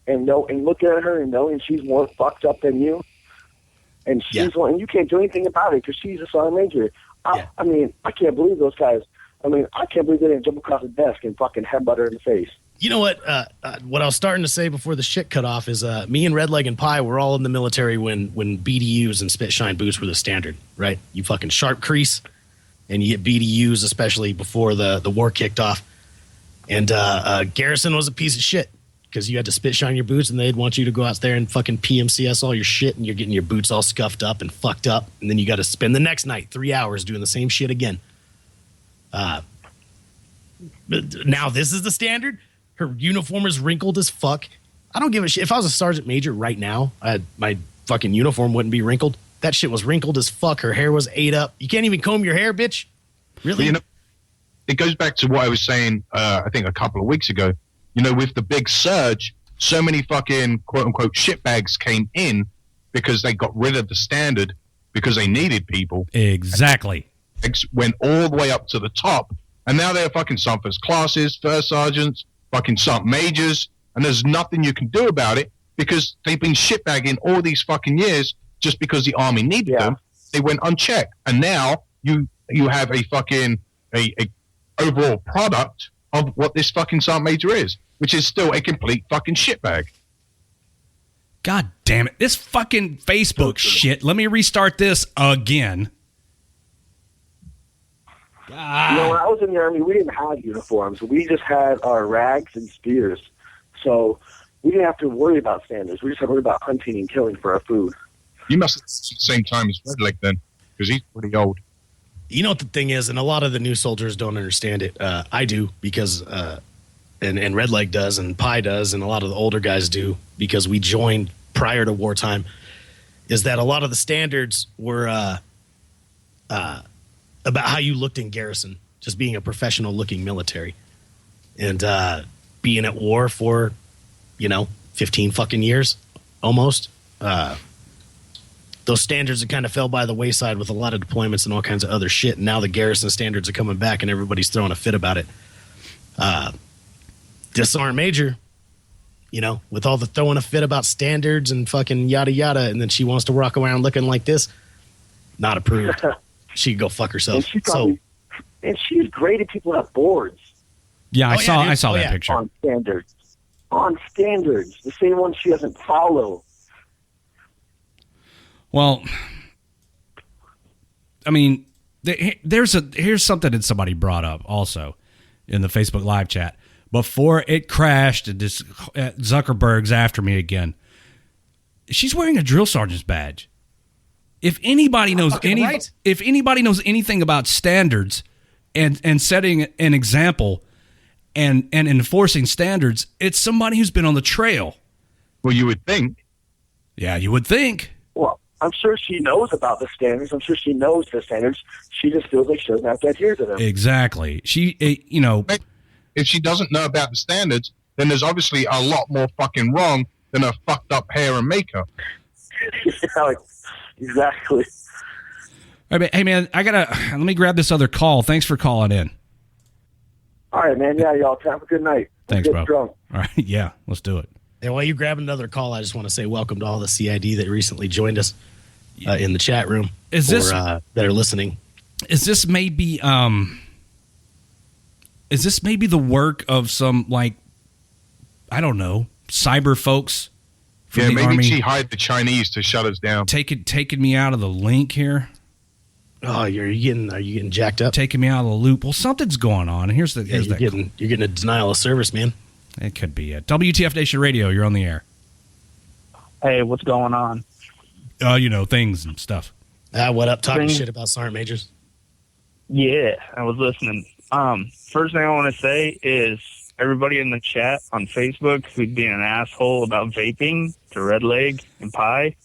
and looking at her and knowing she's more fucked up than you, and she's and you can't do anything about it because she's a sergeant major. I mean, I can't believe those guys. I mean, I can't believe they didn't jump across the desk and fucking headbutt her in the face. You know what? What I was starting to say before the shit cut off is me and Red Leg and Pie were all in the military when BDUs and spit shine boots were the standard, right? You fucking sharp crease, and you get BDUs, especially before the war kicked off. And Garrison was a piece of shit because you had to spit shine your boots, and they'd want you to go out there and fucking PMCS all your shit, and you're getting your boots all scuffed up and fucked up, and then you got to spend the next night 3 hours doing the same shit again. But now this is the standard. Her uniform is wrinkled as fuck. I don't give a shit. If I was a sergeant major right now, my fucking uniform wouldn't be wrinkled. That shit was wrinkled as fuck. Her hair was ate up. You can't even comb your hair, bitch. Really? But, you know, it goes back to what I was saying, I think a couple of weeks ago. You know, with the big surge, so many fucking quote-unquote shitbags came in because they got rid of the standard because they needed people. Exactly. Went all the way up to the top, and now they're fucking some first classes, first sergeants, fucking sergeant majors, and there's nothing you can do about it because they've been shitbagging all these fucking years just because the army needed them. They went unchecked, and now you have a fucking a overall product of what this fucking sergeant major is, which is still a complete fucking shitbag. God damn it. This fucking Facebook shit. Let me restart this again. You know, when I was in the Army, we didn't have uniforms. We just had our rags and spears. So we didn't have to worry about standards. We just had to worry about hunting and killing for our food. You must have at the same time as Red Leg then, because he's pretty old. You know what the thing is, and a lot of the new soldiers don't understand it. I do because, and Red Leg does, and Pie does, and a lot of the older guys do because we joined prior to wartime. Is that a lot of the standards were about how you looked in garrison, just being a professional-looking military, and being at war for, 15 fucking years, almost. Those standards have kind of fell by the wayside with a lot of deployments and all kinds of other shit. And now the garrison standards are coming back and everybody's throwing a fit about it. This sergeant major, with all the throwing a fit about standards and fucking yada yada, and then she wants to walk around looking like this, not approved. She could go fuck herself. And she's graded people at boards. Yeah, I saw that picture. On standards. The same ones she doesn't follow. Well, I mean, here's something that somebody brought up also in the Facebook live chat before it crashed. And this Zuckerberg's after me again. She's wearing a drill sergeant's badge. If anybody knows anything about standards and setting an example and enforcing standards, it's somebody who's been on the trail. Well, you would think. Yeah, you would think. Well, I'm sure she knows about the standards. I'm sure she knows the standards. She just feels like she doesn't have to adhere to them. Exactly. She, If she doesn't know about the standards, then there's obviously a lot more fucking wrong than her fucked up hair and makeup. Yeah, exactly. Hey, man, let me grab this other call. Thanks for calling in. All right, man. Yeah, y'all have a good night. Thanks, Get bro. drunk. All right, yeah, let's do it. And while you grab another call, I just want to say welcome to all the CID that recently joined us in the chat room. That are listening? Is this maybe the work of some, like, I don't know, cyber folks from the maybe Army? she hired the Chinese to shut us down. Taking me out of the link here. Oh, are you getting jacked up? Taking me out of the loop. Well, something's going on. And here's you're getting a denial of service, man. It could be it. WTF Nation Radio, you're on the air. Hey, what's going on? Things and stuff. What up? Talking shit about Sergeant Majors. Yeah, I was listening. First thing I want to say is everybody in the chat on Facebook who's being an asshole about vaping to Red Leg and Pie,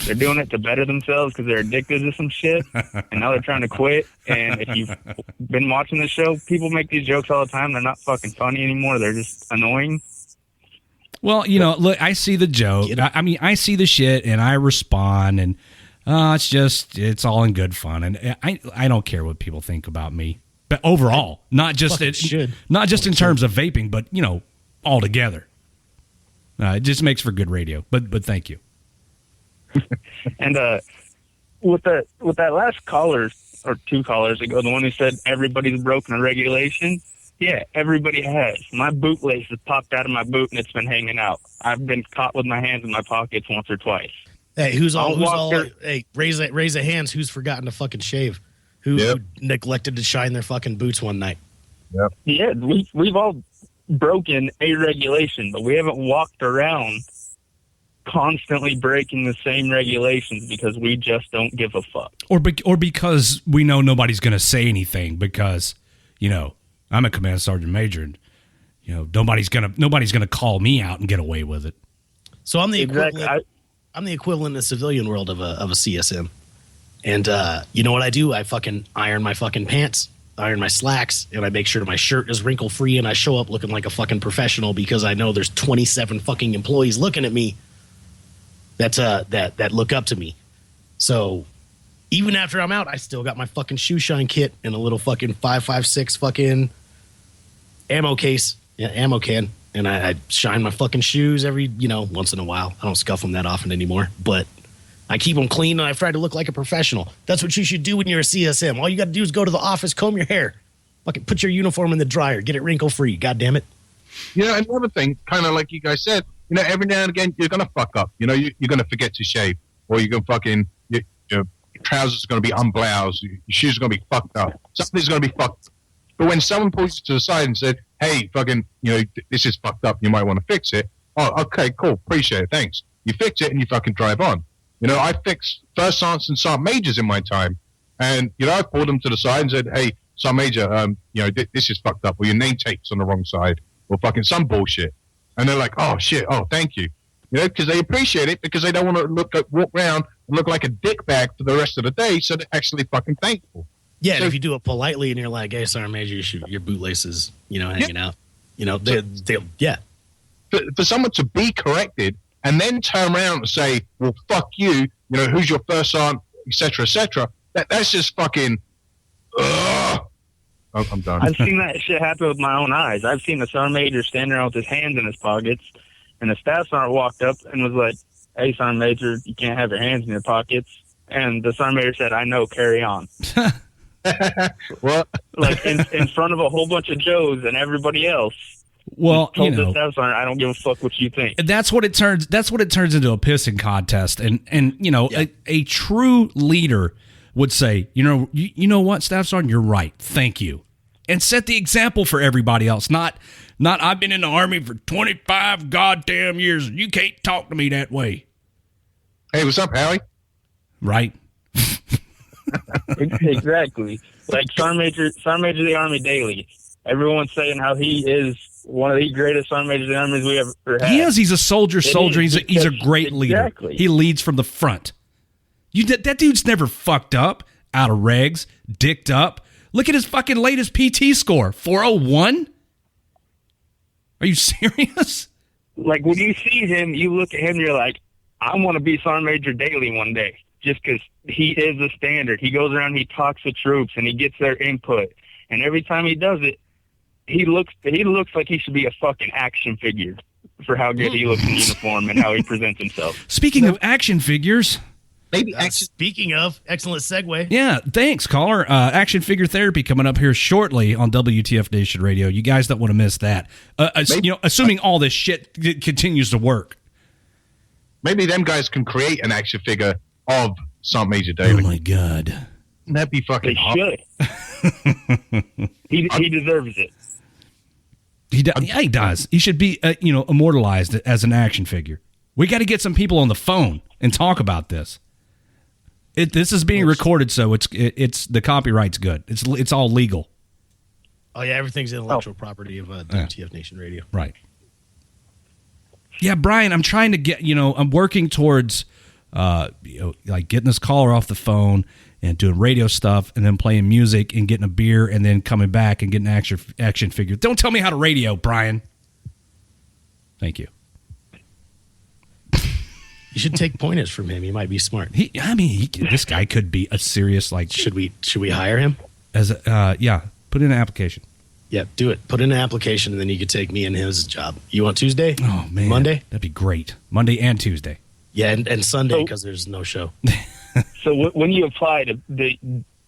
they're doing it to better themselves because they're addicted to some shit, and now they're trying to quit. And if you've been watching the show, people make these jokes all the time. They're not fucking funny anymore. They're just annoying. Well, look, I see the joke. I see the shit, and I respond, and it's all in good fun. And I don't care what people think about me, but overall, not just in terms of vaping, but all together. It just makes for good radio. But thank you. And with that last caller or two callers ago, the one who said everybody's broken a regulation. Yeah, everybody has. My bootlace has popped out of my boot and it's been hanging out. I've been caught with my hands in my pockets once or twice. Hey, hey, raise a hands. Who's forgotten to fucking shave? Who neglected to shine their fucking boots one night? Yep. Yeah, we've all broken a regulation, but we haven't walked around constantly breaking the same regulations because we just don't give a fuck. Or because we know nobody's going to say anything because, I'm a command sergeant major and, nobody's going to call me out and get away with it. So I'm the equivalent. I'm the equivalent in the civilian world of a CSM. And you know what I do? I fucking iron my fucking pants, iron my slacks, and I make sure my shirt is wrinkle free and I show up looking like a fucking professional because I know there's 27 fucking employees looking at me that look up to me. So even after I'm out, I still got my fucking shoe shine kit and a little fucking 5.56 fucking ammo case, ammo can. And I shine my fucking shoes every, once in a while. I don't scuff them that often anymore, but I keep them clean and I try to look like a professional. That's what you should do when you're a CSM. All you got to do is go to the office, comb your hair, fucking put your uniform in the dryer, get it wrinkle free. God damn it. Another thing, kind of like you guys said, every now and again, you're going to fuck up. You're going to forget to shave, or you're going to fucking, your trousers are going to be unbloused, your shoes are going to be fucked up. Something's going to be fucked. But when someone pulls you to the side and said, hey, fucking, this is fucked up, you might want to fix it. Oh, okay, cool, appreciate it, thanks. You fix it and you fucking drive on. I fixed first sergeants and sergeant majors in my time. And, I pulled them to the side and said, hey, sergeant major, this is fucked up, or your name tape's on the wrong side, or fucking some bullshit. And they're like, oh, shit, oh, thank you. Because they appreciate it because they don't want to walk around and look like a dickbag for the rest of the day, so they're actually fucking thankful. Yeah, and if you do it politely and you're like, hey, Sergeant Major, your bootlaces, hanging out. For someone to be corrected and then turn around and say, well, fuck you, who's your first sergeant, et cetera, that's just fucking, I'm done. I've seen that shit happen with my own eyes. I've seen the sergeant major standing around with his hands in his pockets, and the staff sergeant walked up and was like, hey, sergeant major, you can't have your hands in your pockets. And the sergeant major said, I know, carry on. What? Like in front of a whole bunch of Joes and everybody else. Well, told the staff sergeant, I don't give a fuck what you think. That's what it turns into, a pissing contest. And a true leader would say, you know what, staff sergeant, you're right. Thank you. And set the example for everybody else. Not I've been in the Army for 25 goddamn years. You can't talk to me that way. Hey, what's up, Howie? Right. Exactly. Like Sergeant Major of the Army Daily. Everyone's saying how he is one of the greatest sergeant majors and armies we ever had. He is. He's a soldier. It He's is, a great leader. exactly. He leads from the front. That dude's never fucked up, out of regs, dicked up. Look at his fucking latest PT score, 401. Are you serious? Like, when you see him, you look at him, you're like, I want to be Sergeant Major Daly one day, just because he is the standard. He goes around, he talks to troops, and he gets their input. And every time he does it, he looks like he should be a fucking action figure for how good he looks in uniform and how he presents himself. Speaking of action figures. Maybe speaking of, excellent segue. Yeah, thanks, caller. Action figure therapy coming up here shortly on WTF Nation Radio. You guys don't want to miss that. Assuming all this shit continues to work. Maybe them guys can create an action figure of Sergeant Major Daly. Oh my god, that'd be fucking. They should. he deserves it. He does. He should be, immortalized as an action figure. We got to get some people on the phone and talk about this. This is being recorded, so it's the copyright's good. It's all legal. Oh yeah, everything's intellectual property of WTF Nation Radio. Right. Yeah, Brian, I'm trying to get. I'm working towards, like getting this caller off the phone and doing radio stuff, and then playing music and getting a beer, and then coming back and getting an action figure. Don't tell me how to radio, Brian. Thank you. You should take pointers from him. He might be smart. This guy could be a serious Should we hire him? Put in an application. Yeah, do it. Put in an application, and then you could take me and his job. You want Tuesday? Oh man, Monday? That'd be great. Monday and Tuesday. Yeah, and Sunday because there's no show. So when you apply, do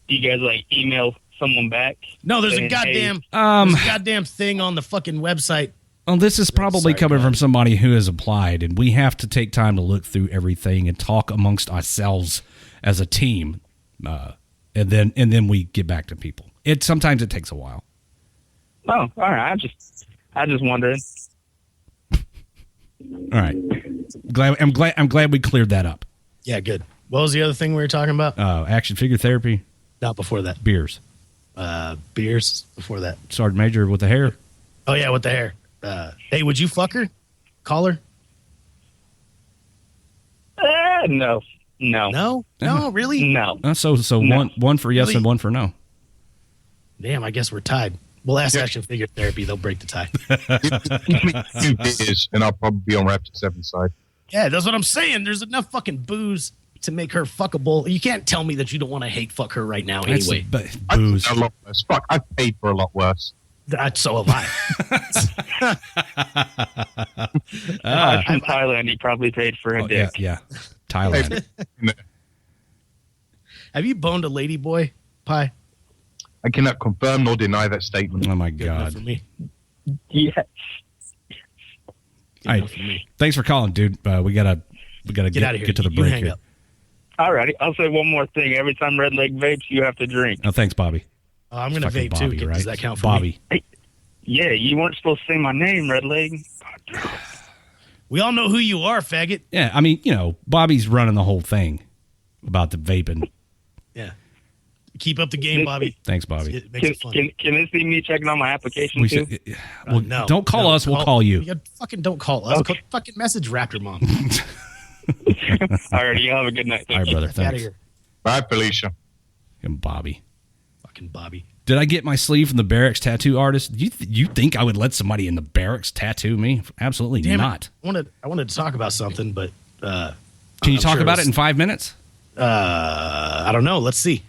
you guys email someone back? No, there's a goddamn thing on the fucking website. Well, this is probably coming from somebody who has applied, and we have to take time to look through everything and talk amongst ourselves as a team, and then we get back to people. Sometimes it takes a while. Oh, all right. I just wondered. All right. I'm glad we cleared that up. Yeah, good. What was the other thing we were talking about? Action figure therapy. Not before that. Beers. Beers before that. Sergeant Major with the hair. Oh yeah, with the hair. Hey, would you fuck her? Call her? No. No, really? No. So no. One for yes, really? And one for no. Damn, I guess we're tied. We'll ask Action Figure Therapy. They'll break the tie. Give me 2 beers, and I'll probably be on Raptor 7's side. Yeah, that's what I'm saying. There's enough fucking booze to make her fuckable. You can't tell me that you don't want to hate fuck her right now anyway. Booze. A lot worse. Fuck, I've paid for a lot worse. So have I. In Thailand, he probably paid for a dick. Yeah. Thailand. Have you boned a lady boy, Pie? I cannot confirm nor deny that statement. Oh my Good enough god. for me. Yes. All right. Thanks for calling, dude. We gotta Get out of here. get to the You break hang here. up. All righty. I'll say one more thing. Every time Red Leg vapes, you have to drink. Oh, thanks, Bobby. I'm going to Fucking vape Bobby, too. right? Does that count for Bobby? me? Yeah, you weren't supposed to say my name, Red Leg. We all know who you are, faggot. Yeah, I mean, Bobby's running the whole thing about the vaping. Yeah. Keep up the game, Bobby. Thanks, Bobby. It makes it fun. Can this be me checking on my application too? No. Don't call us. We'll call you. Fucking don't call us. Okay. Fucking message Raptor Mom. All right, you have a good night. All right, brother. Get out of Thanks. here. Bye, Felicia. And Bobby. Fucking Bobby. Did I get my sleeve from the barracks tattoo artist? You think I would let somebody in the barracks tattoo me? Absolutely Damn not. It. I wanted to talk about something, but Can you talk about it in 5 minutes? I don't know. Let's see.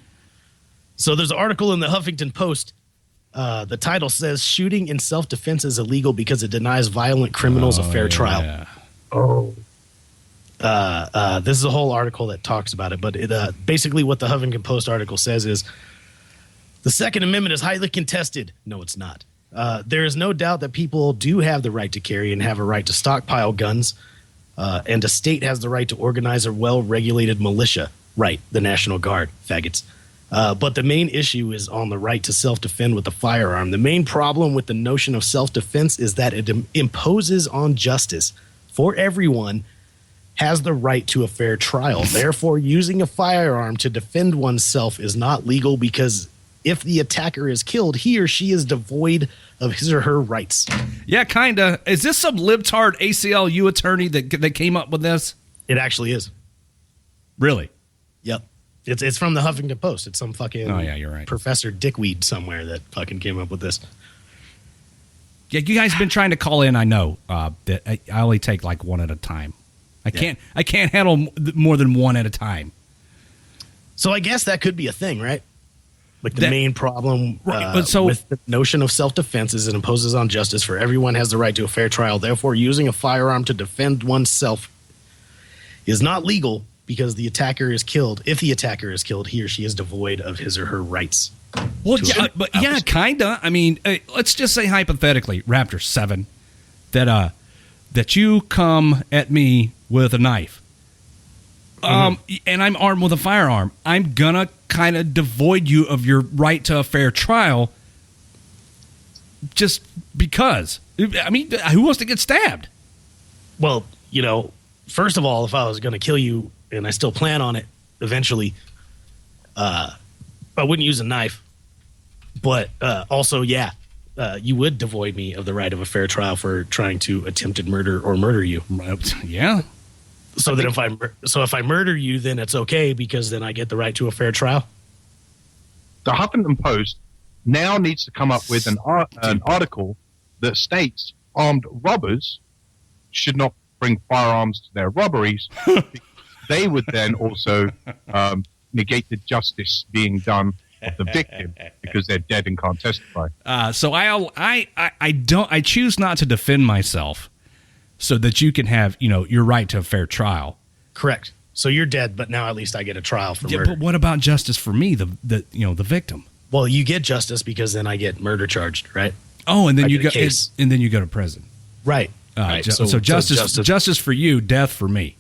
So there's an article in the Huffington Post. The title says shooting in self-defense is illegal because it denies violent criminals a fair trial. Yeah. This is a whole article that talks about it, but basically what the Huffington Post article says is the Second Amendment is highly contested. No, it's not. There is no doubt that people do have the right to carry and have a right to stockpile guns, and a state has the right to organize a well-regulated militia. Right, the National Guard, faggots. But the main issue is on the right to self-defend with a firearm. The main problem with the notion of self-defense is that it imposes on justice for everyone has the right to a fair trial. Therefore, using a firearm to defend oneself is not legal because If the attacker is killed, he or she is devoid of his or her rights. Yeah, kinda. Is this some libtard ACLU attorney that came up with this? It actually is. Really? Yep. It's from the Huffington Post. It's some fucking you're right. Professor Dickweed somewhere that fucking came up with this. Yeah, you guys have been trying to call in. I know that I only take like one at a time. I can't handle more than one at a time. So I guess that could be a thing, right? Like the main problem with the notion of self-defense is it imposes on justice for everyone has the right to a fair trial. Therefore, using a firearm to defend oneself is not legal because the attacker is killed. If the attacker is killed, he or she is devoid of his or her rights. Well, yeah, kinda. I mean, let's just say hypothetically, Raptor 7, that you come at me with a knife. And I'm armed with a firearm. I'm gonna kind of devoid you of your right to a fair trial just because. I mean, who wants to get stabbed? Well, first of all, if I was going to kill you, and I still plan on it eventually, I wouldn't use a knife. But also, you would devoid me of the right of a fair trial for trying to attempted murder or murder you. Yeah. So if I murder you, then it's okay because then I get the right to a fair trial. The Huffington Post now needs to come up with an article that states armed robbers should not bring firearms to their robberies. They would then also negate the justice being done of the victim because they're dead and can't testify. So I choose not to defend myself so that you can have your right to a fair trial. Correct. So you're dead, but now at least I get a trial for murder. But what about justice for me, the victim? Well, you get justice because then I get murder charged, right? Oh, and then you go to prison. Right. Right. So justice for you, death for me.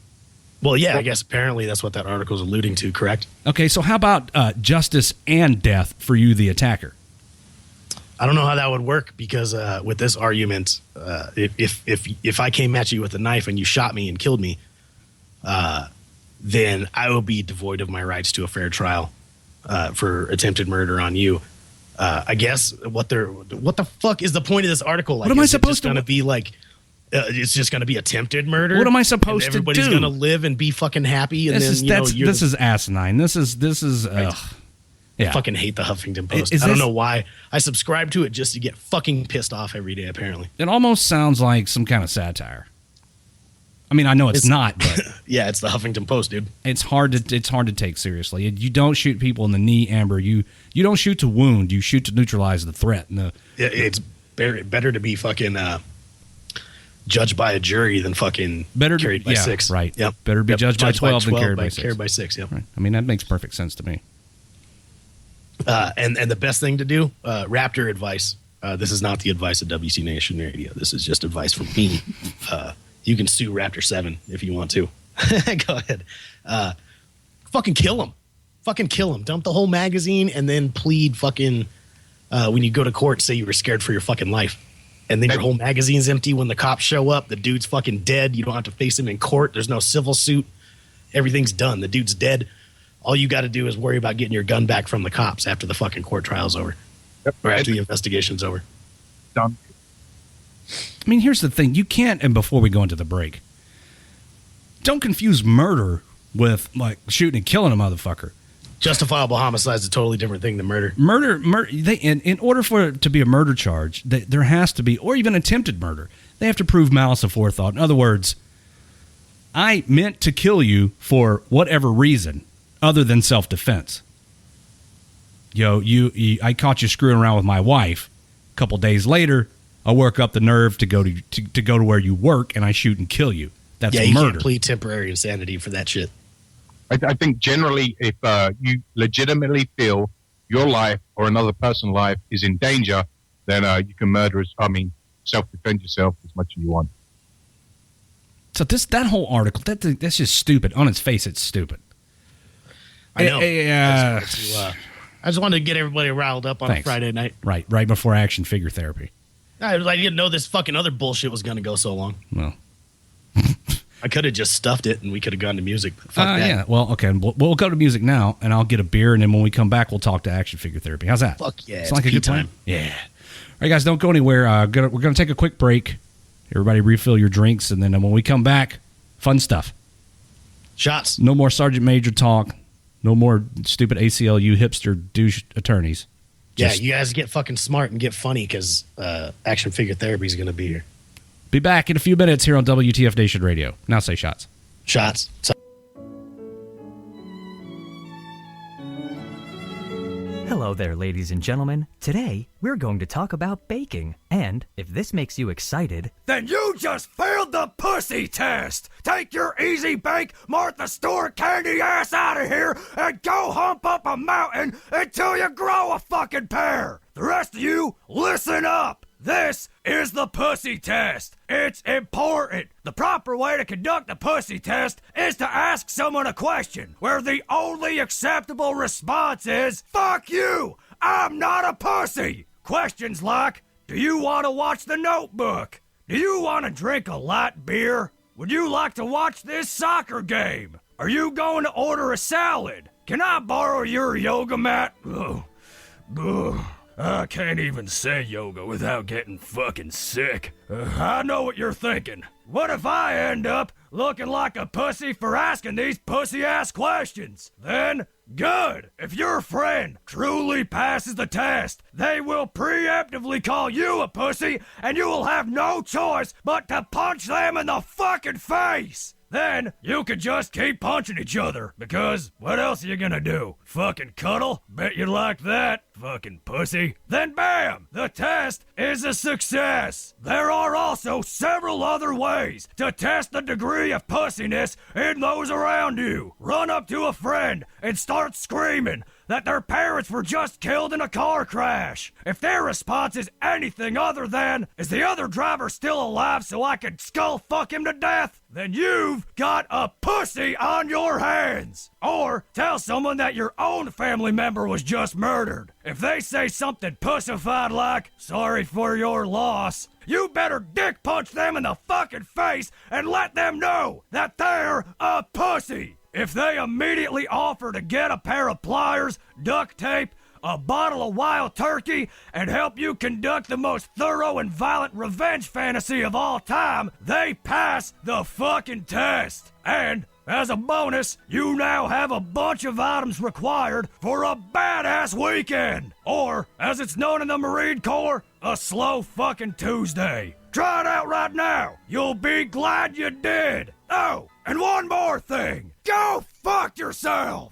Well, yeah, I guess apparently that's what that article is alluding to, correct? Okay, so how about justice and death for you, the attacker? I don't know how that would work because with this argument, if I came at you with a knife and you shot me and killed me, then I will be devoid of my rights to a fair trial for attempted murder on you. I guess what the fuck is the point of this article? Like, what am I supposed to? Going to be like? It's just going to be attempted murder. What am I supposed to do? Everybody's going to live and be fucking happy. And this is asinine. This is. Right. Yeah. I fucking hate the Huffington Post. I don't know why. I subscribe to it just to get fucking pissed off every day, apparently. It almost sounds like some kind of satire. I mean, I know it's not, but yeah, it's the Huffington Post, dude. It's hard to take seriously. You don't shoot people in the knee, Amber. You don't shoot to wound. You shoot to neutralize the threat. It's better to be fucking judged by a jury than fucking carried by 6. Right. Yep. Better be judged by 12 than carried by 6. Carried by 6. Yep. Right. I mean, that makes perfect sense to me. And the best thing to do, Raptor advice. This is not the advice of WC Nation Radio. This is just advice from me. You can sue Raptor 7 if you want to. Go ahead. Fucking kill him. Fucking kill him. Dump the whole magazine and then plead fucking when you go to court, say you were scared for your fucking life. And then your whole magazine's empty when the cops show up. The dude's fucking dead. You don't have to face him in court. There's no civil suit. Everything's done. The dude's dead. All you got to do is worry about getting your gun back from the cops after the fucking court trial's over. Yep. Or after the investigation's over. Done. I mean, here's the thing. You can't, and before we go into the break, don't confuse murder with, like, shooting and killing a motherfucker. Justifiable homicide is a totally different thing than murder. In order for it to be a murder charge, there has to be, or even attempted murder, they have to prove malice aforethought. In other words, I meant to kill you for whatever reason other than self-defense. I caught you screwing around with my wife. A couple days later, I work up the nerve to go to where you work, and I shoot and kill you. That's you murder. Can't plead temporary insanity for that shit. I think generally, if you legitimately feel your life or another person's life is in danger, then you can self-defend yourself as much as you want. So that whole article, that's just stupid. On its face, it's stupid. I know. I just wanted to get everybody riled up on a Friday night. Right before action figure therapy. I didn't know this fucking other bullshit was going to go so long. Well. I could have just stuffed it and we could have gone to music. But fuck that. Yeah. Well, okay. We'll go to music now, and I'll get a beer, and then when we come back, we'll talk to action figure therapy. How's that? Fuck yeah. It's like a good time. Yeah. All right, guys, don't go anywhere. We're gonna take a quick break. Everybody refill your drinks, and then when we come back, fun stuff. Shots. No more Sergeant Major talk. No more stupid ACLU hipster douche attorneys. Yeah, you guys get fucking smart and get funny because action figure therapy is going to be here. Be back in a few minutes here on WTF Nation Radio. Now say shots. Shots. Hello there, ladies and gentlemen. Today, we're going to talk about baking. And if this makes you excited, then you just failed the pussy test. Take your easy bake Martha Stewart candy ass out of here and go hump up a mountain until you grow a fucking pair. The rest of you, listen up. This is the pussy test. It's important. The proper way to conduct the pussy test is to ask someone a question where the only acceptable response is, fuck you, I'm not a pussy. Questions like, do you want to watch The Notebook? Do you want to drink a light beer? Would you like to watch this soccer game? Are you going to order a salad? Can I borrow your yoga mat? Ugh. I can't even say yoga without getting fucking sick. I know what you're thinking. What if I end up looking like a pussy for asking these pussy-ass questions? Then, good. If your friend truly passes the test, they will preemptively call you a pussy, and you will have no choice but to punch them in the fucking face. Then, you could just keep punching each other, because what else are you gonna do? Fucking cuddle? Bet you like that, fucking pussy. Then bam! The test is a success! There are also several other ways to test the degree of pussiness in those around you. Run up to a friend and start screaming that their parents were just killed in a car crash. If their response is anything other than, is the other driver still alive so I can skull fuck him to death? Then you've got a pussy on your hands. Or tell someone that your own family member was just murdered. If they say something pussified like, sorry for your loss, you better dick punch them in the fucking face and let them know that they're a pussy. If they immediately offer to get a pair of pliers, duct tape, a bottle of wild turkey, and help you conduct the most thorough and violent revenge fantasy of all time, they pass the fucking test. And as a bonus, you now have a bunch of items required for a badass weekend. Or, as it's known in the Marine Corps, a slow fucking Tuesday. Try it out right now. You'll be glad you did. Oh, and one more thing. Go fuck yourself.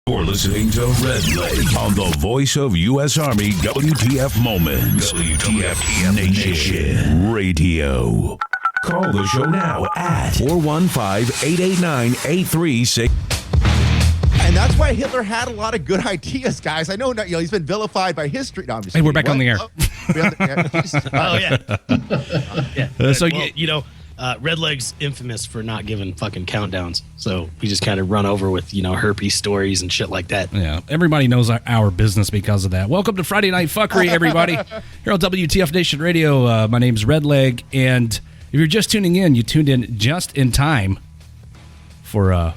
You're listening to Red Leg on the voice of U.S. Army WTF Moments. WTF Nation Radio. Call the show now at 415-889-836. And that's why Hitler had a lot of good ideas, guys. I know, he's been vilified by history. No, I'm just Hey, we're back on the air. Redleg's infamous for not giving fucking countdowns. So we just kind of run over with, herpes stories and shit like that. Yeah, everybody knows our business because of that. Welcome to Friday Night Fuckery, everybody. Here on WTF Nation Radio, my name's Redleg, and if you're just tuning in, you tuned in just in time for,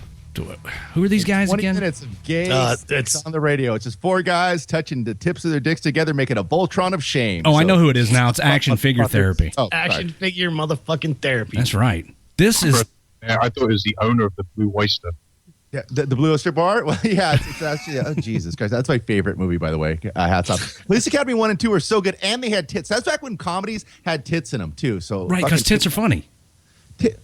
who are these guys 20 again? 20 minutes of gay sex on the radio. It's just four guys touching the tips of their dicks together, making a Voltron of shame. Oh, I know who it is now. It's action figure therapy. Oh, action figure motherfucking therapy. That's right. This is... Yeah, I thought it was the owner of the Blue Oyster. Yeah, the Blue Oyster Bar? Well, yeah, it's actually, oh, Jesus Christ. That's my favorite movie, by the way. Hats off. Police Academy 1 and 2 were so good, and they had tits. That's back when comedies had tits in them, too. So right, because tits are funny.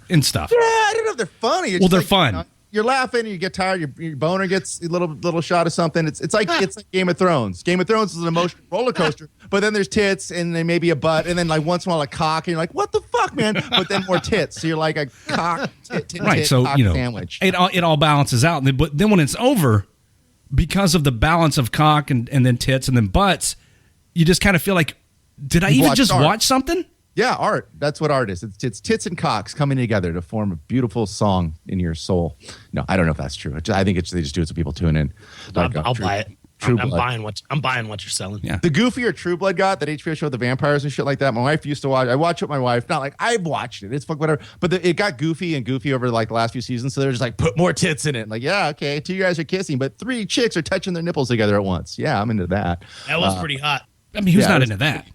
And stuff. Yeah, I don't know if they're funny. It's they're like, fun. You're laughing, you get tired, your boner gets a little shot of something. It's like Game of Thrones. Game of Thrones is an emotional roller coaster, but then there's tits and then maybe a butt, and then like once in a while a cock, and you're like, what the fuck, man? But then more tits, so you're like a cock tit right. So cock sandwich. It all balances out, but then when it's over, because of the balance of cock and then tits and then butts, you just kind of feel like, did I even just watch something? Yeah, art. That's what art is. It's tits and cocks coming together to form a beautiful song in your soul. No, I don't know if that's true. I think they just do it so people tune in. I'll buy it. I'm buying what you're selling. Yeah. The goofier True Blood got, that HBO show, the vampires and shit like that. My wife used to watch. I watch it with my wife. Not like I've watched it. It's fuck whatever. But it got goofy and goofy over like the last few seasons. So they're just like, put more tits in it. Like, yeah, okay, 2 guys are kissing, but 3 chicks are touching their nipples together at once. Yeah, I'm into that. That was pretty hot. I mean, who's not into that?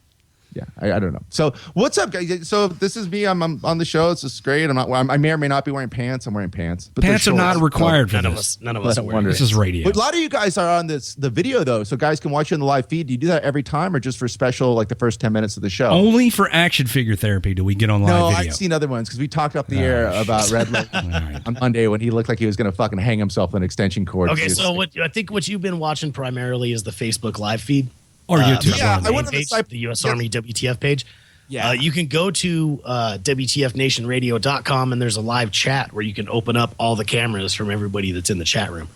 Yeah, I don't know. So what's up, guys? So this is me. I'm on the show. It's just great. I may or may not be wearing pants. I'm wearing pants. But pants are not required for this. None of us are wearing. This is radio. But a lot of you guys are on the video though, so guys can watch you on the live feed. Do you do that every time, or just for special like the first 10 minutes of the show? Only for action figure therapy do we get on live video. No, I've seen other ones because we talked up the air about Red Leg on Monday when he looked like he was going to fucking hang himself with an extension cord. Okay, so I think what you've been watching primarily is the Facebook live feed. Or YouTube. Yeah, I went to the U.S. Army WTF page. Yeah. You can go to WTFNationRadio.com and there's a live chat where you can open up all the cameras from everybody that's in the chat room.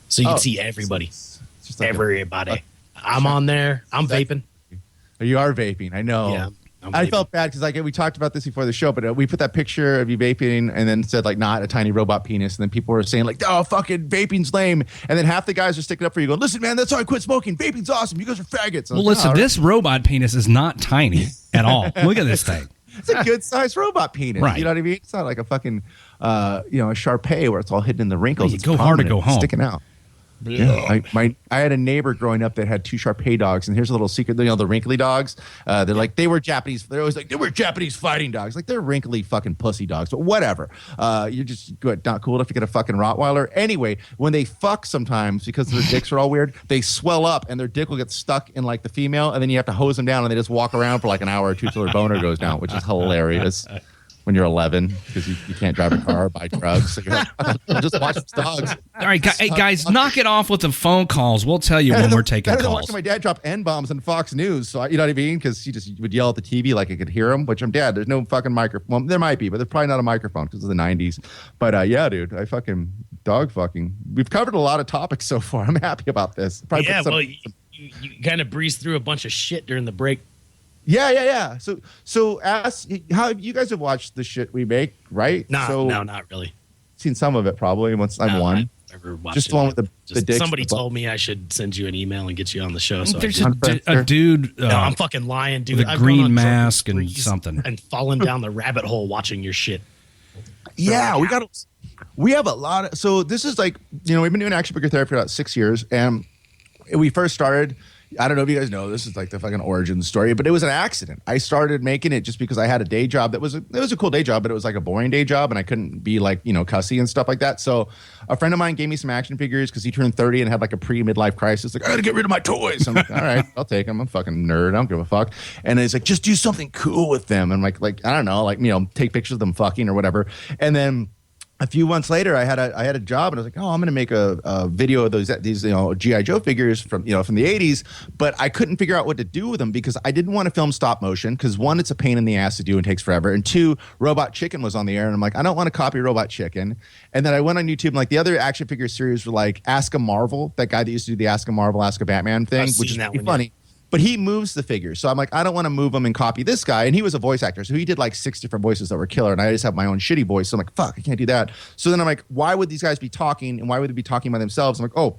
So you can see everybody. Just like everybody. I'm on there. I'm vaping. You are vaping. I know. Yeah. I felt bad because like we talked about this before the show, but we put that picture of you vaping and then said like not a tiny robot penis, and then people were saying like, oh, fucking vaping's lame, and then half the guys are sticking up for you, going, listen, man, that's how I quit smoking. Vaping's awesome. You guys are faggots. Well, listen, this robot penis is not tiny at all. Look at this thing. It's a good sized robot penis. Right. You know what I mean? It's not like a fucking a Shar-Pei where it's all hidden in the wrinkles. You It's go hard to go home. sticking out. Yeah, I had a neighbor growing up that had 2 Shar-Pei dogs, and here's a little secret: the wrinkly dogs. They were Japanese. They're always like they were Japanese fighting dogs. Like they're wrinkly fucking pussy dogs, but whatever. You're just good, not cool enough to get a fucking Rottweiler. Anyway, when they fuck sometimes because their dicks are all weird, they swell up and their dick will get stuck in like the female, and then you have to hose them down, and they just walk around for like an hour or two till their boner goes down, which is hilarious. When you're 11 because you can't drive a car or buy drugs. So you're like, just watch these dogs. All right, hey, guys, knock it off with the phone calls. We'll tell you when we're taking better than calls. watching my dad drop N-bombs on Fox News. So you know what I mean? Because he just would yell at the TV like I could hear him, which I'm dad. There's no fucking microphone. Well, there might be, but there's probably not a microphone because of the 90s. But yeah, dude, I fucking dog fucking. We've covered a lot of topics so far. I'm happy about this. Probably you kind of breezed through a bunch of shit during the break. Yeah. So ask how you guys have watched the shit we make, right? No, not really. Seen some of it probably. Once I'm one. Never watched just the one with the dicks. Somebody told me I should send you an email and get you on the show. So there's a dude. No, I'm fucking lying, dude. With a green mask and something, and falling down the rabbit hole watching your shit. Yeah, we have a lot of. So this is like we've been doing action figure therapy for about 6 years, and we first started. I don't know if you guys know, this is like the fucking origin story, but it was an accident. I started making it just because I had a day job it was a cool day job, but it was like a boring day job, and I couldn't be like, cussy and stuff like that. So a friend of mine gave me some action figures because he turned 30 and had like a pre-midlife crisis. Like, I gotta get rid of my toys. I'm like, all right, I'll take them. I'm a fucking nerd. I don't give a fuck. And he's like, just do something cool with them. And like I don't know, take pictures of them fucking or whatever. And then a few months later, I had a job, and I was like, oh, I'm going to make a video of these GI Joe figures from the 80s, but I couldn't figure out what to do with them because I didn't want to film stop motion because one, it's a pain in the ass to do and takes forever, and two, Robot Chicken was on the air, and I'm like, I don't want to copy Robot Chicken. And then I went on YouTube, and like the other action figure series were like Ask a Marvel, that guy that used to do the Ask a Marvel, Ask a Batman thing, which is pretty funny. But he moves the figures. So I'm like, I don't want to move them and copy this guy. And he was a voice actor. So he did like 6 different voices that were killer. And I just have my own shitty voice. So I'm like, fuck, I can't do that. So then I'm like, why would these guys be talking? And why would they be talking by themselves? I'm like, oh,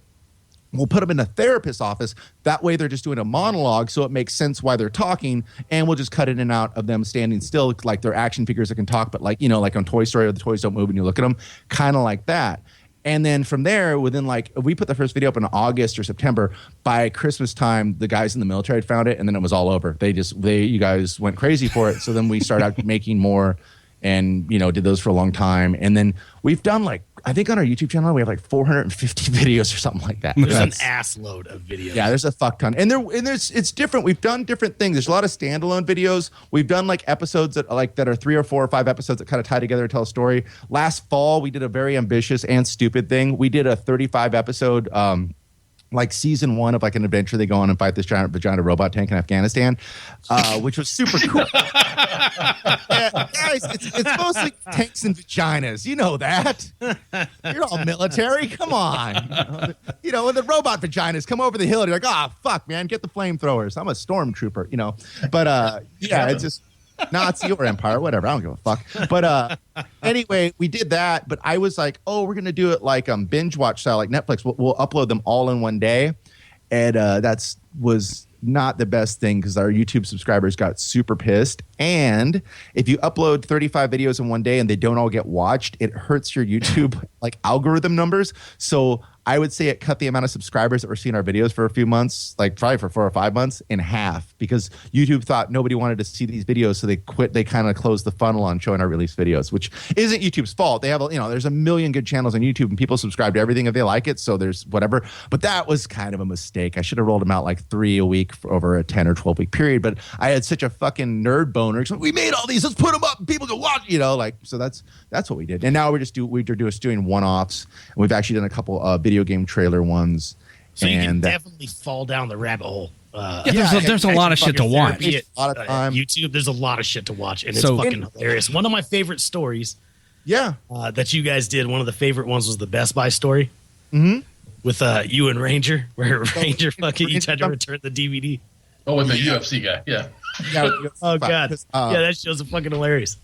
we'll put them in a therapist's office. That way they're just doing a monologue. So it makes sense why they're talking. And we'll just cut in and out of them standing still, like they're action figures that can talk. But like, like on Toy Story, where the toys don't move and you look at them, kind of like that. And then from there, within we put the first video up in August or September. By Christmas time, the guys in the military had found it, and then it was all over. You guys went crazy for it. So then we started out making more, and did those for a long time. And then we've done I think on our YouTube channel we have 450 videos or something like that. There's an ass load of videos. Yeah, there's a fuck ton, and it's different. We've done different things. There's a lot of standalone videos. We've done episodes that are 3 or 4 or 5 episodes that kind of tie together and tell a story. Last fall we did a very ambitious and stupid thing. We did a 35 episode. Season 1 of an adventure they go on and fight this giant vagina robot tank in Afghanistan, which was super cool. Guys, it's mostly tanks and vaginas. You know that. You're all military. Come on. When the robot vaginas come over the hill, you're like, oh, fuck, man, get the flamethrowers. I'm a stormtrooper, But, it's just Nazi or Empire, whatever. I don't give a fuck. But anyway, we did that. But I was like, oh, we're gonna do it binge watch style, like Netflix. We'll upload them all in one day, and was not the best thing because our YouTube subscribers got super pissed. And if you upload 35 videos in one day and they don't all get watched, it hurts your YouTube algorithm numbers. So I would say it cut the amount of subscribers that were seeing our videos for a few months, probably for 4 or 5 months, in half because YouTube thought nobody wanted to see these videos. So they quit. They kind of closed the funnel on showing our released videos, which isn't YouTube's fault. They have, there's a million good channels on YouTube and people subscribe to everything if they like it. So there's whatever. But that was kind of a mistake. I should have rolled them out 3 a week for over a 10 or 12 week period. But I had such a fucking nerd boner. So we made all these. Let's put them up and people can watch, So that's what we did. And now we're just doing one-offs. And we've actually done a couple video game trailer ones. So you can definitely fall down the rabbit hole. There's a lot of shit to watch. A lot of time. YouTube, there's a lot of shit to watch, and it's fucking hilarious. One of my favorite stories, that you guys did. One of the favorite ones was the Best Buy story, with you and Ranger, where Ranger you tried to return the DVD. Oh, with the UFC guy, yeah. Oh god, that show's fucking hilarious.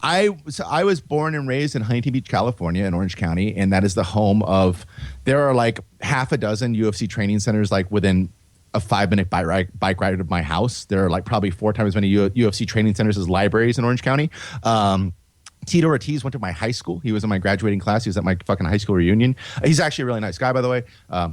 I was born and raised in Huntington Beach, California, in Orange County, and that is the home of. There are half a dozen UFC training centers within a 5-minute bike ride of my house. There are probably 4 times as many UFC training centers as libraries in Orange County. Tito Ortiz went to my high school. He was in my graduating class. He was at my fucking high school reunion. He's actually a really nice guy, by the way.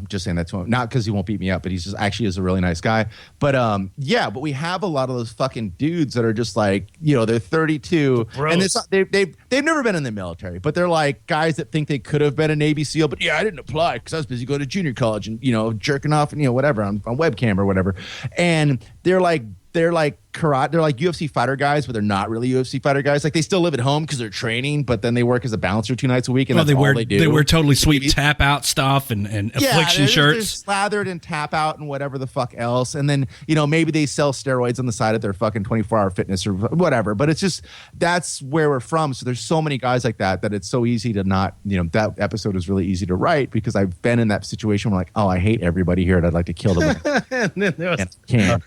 Just saying that to him. Not because he won't beat me up, but he's just actually is a really nice guy. But but we have a lot of those fucking dudes that are just they're 32. And they've never been in the military, but they're guys that think they could have been a Navy SEAL, but I didn't apply because I was busy going to junior college and, jerking off and, whatever on webcam or whatever. And they're karate. They're UFC fighter guys, but they're not really UFC fighter guys. They still live at home because they're training, but then they work as a bouncer 2 nights a week, and that's all they do. They wear totally sweet tap out stuff and affliction shirts. They're slathered in tap out and whatever the fuck else. And then maybe they sell steroids on the side of their fucking 24-hour fitness or whatever. But it's just that's where we're from. So there's so many guys like that it's so easy to not. That episode is really easy to write because I've been in that situation where I hate everybody here and I'd like to kill them. And then there was, and I can't.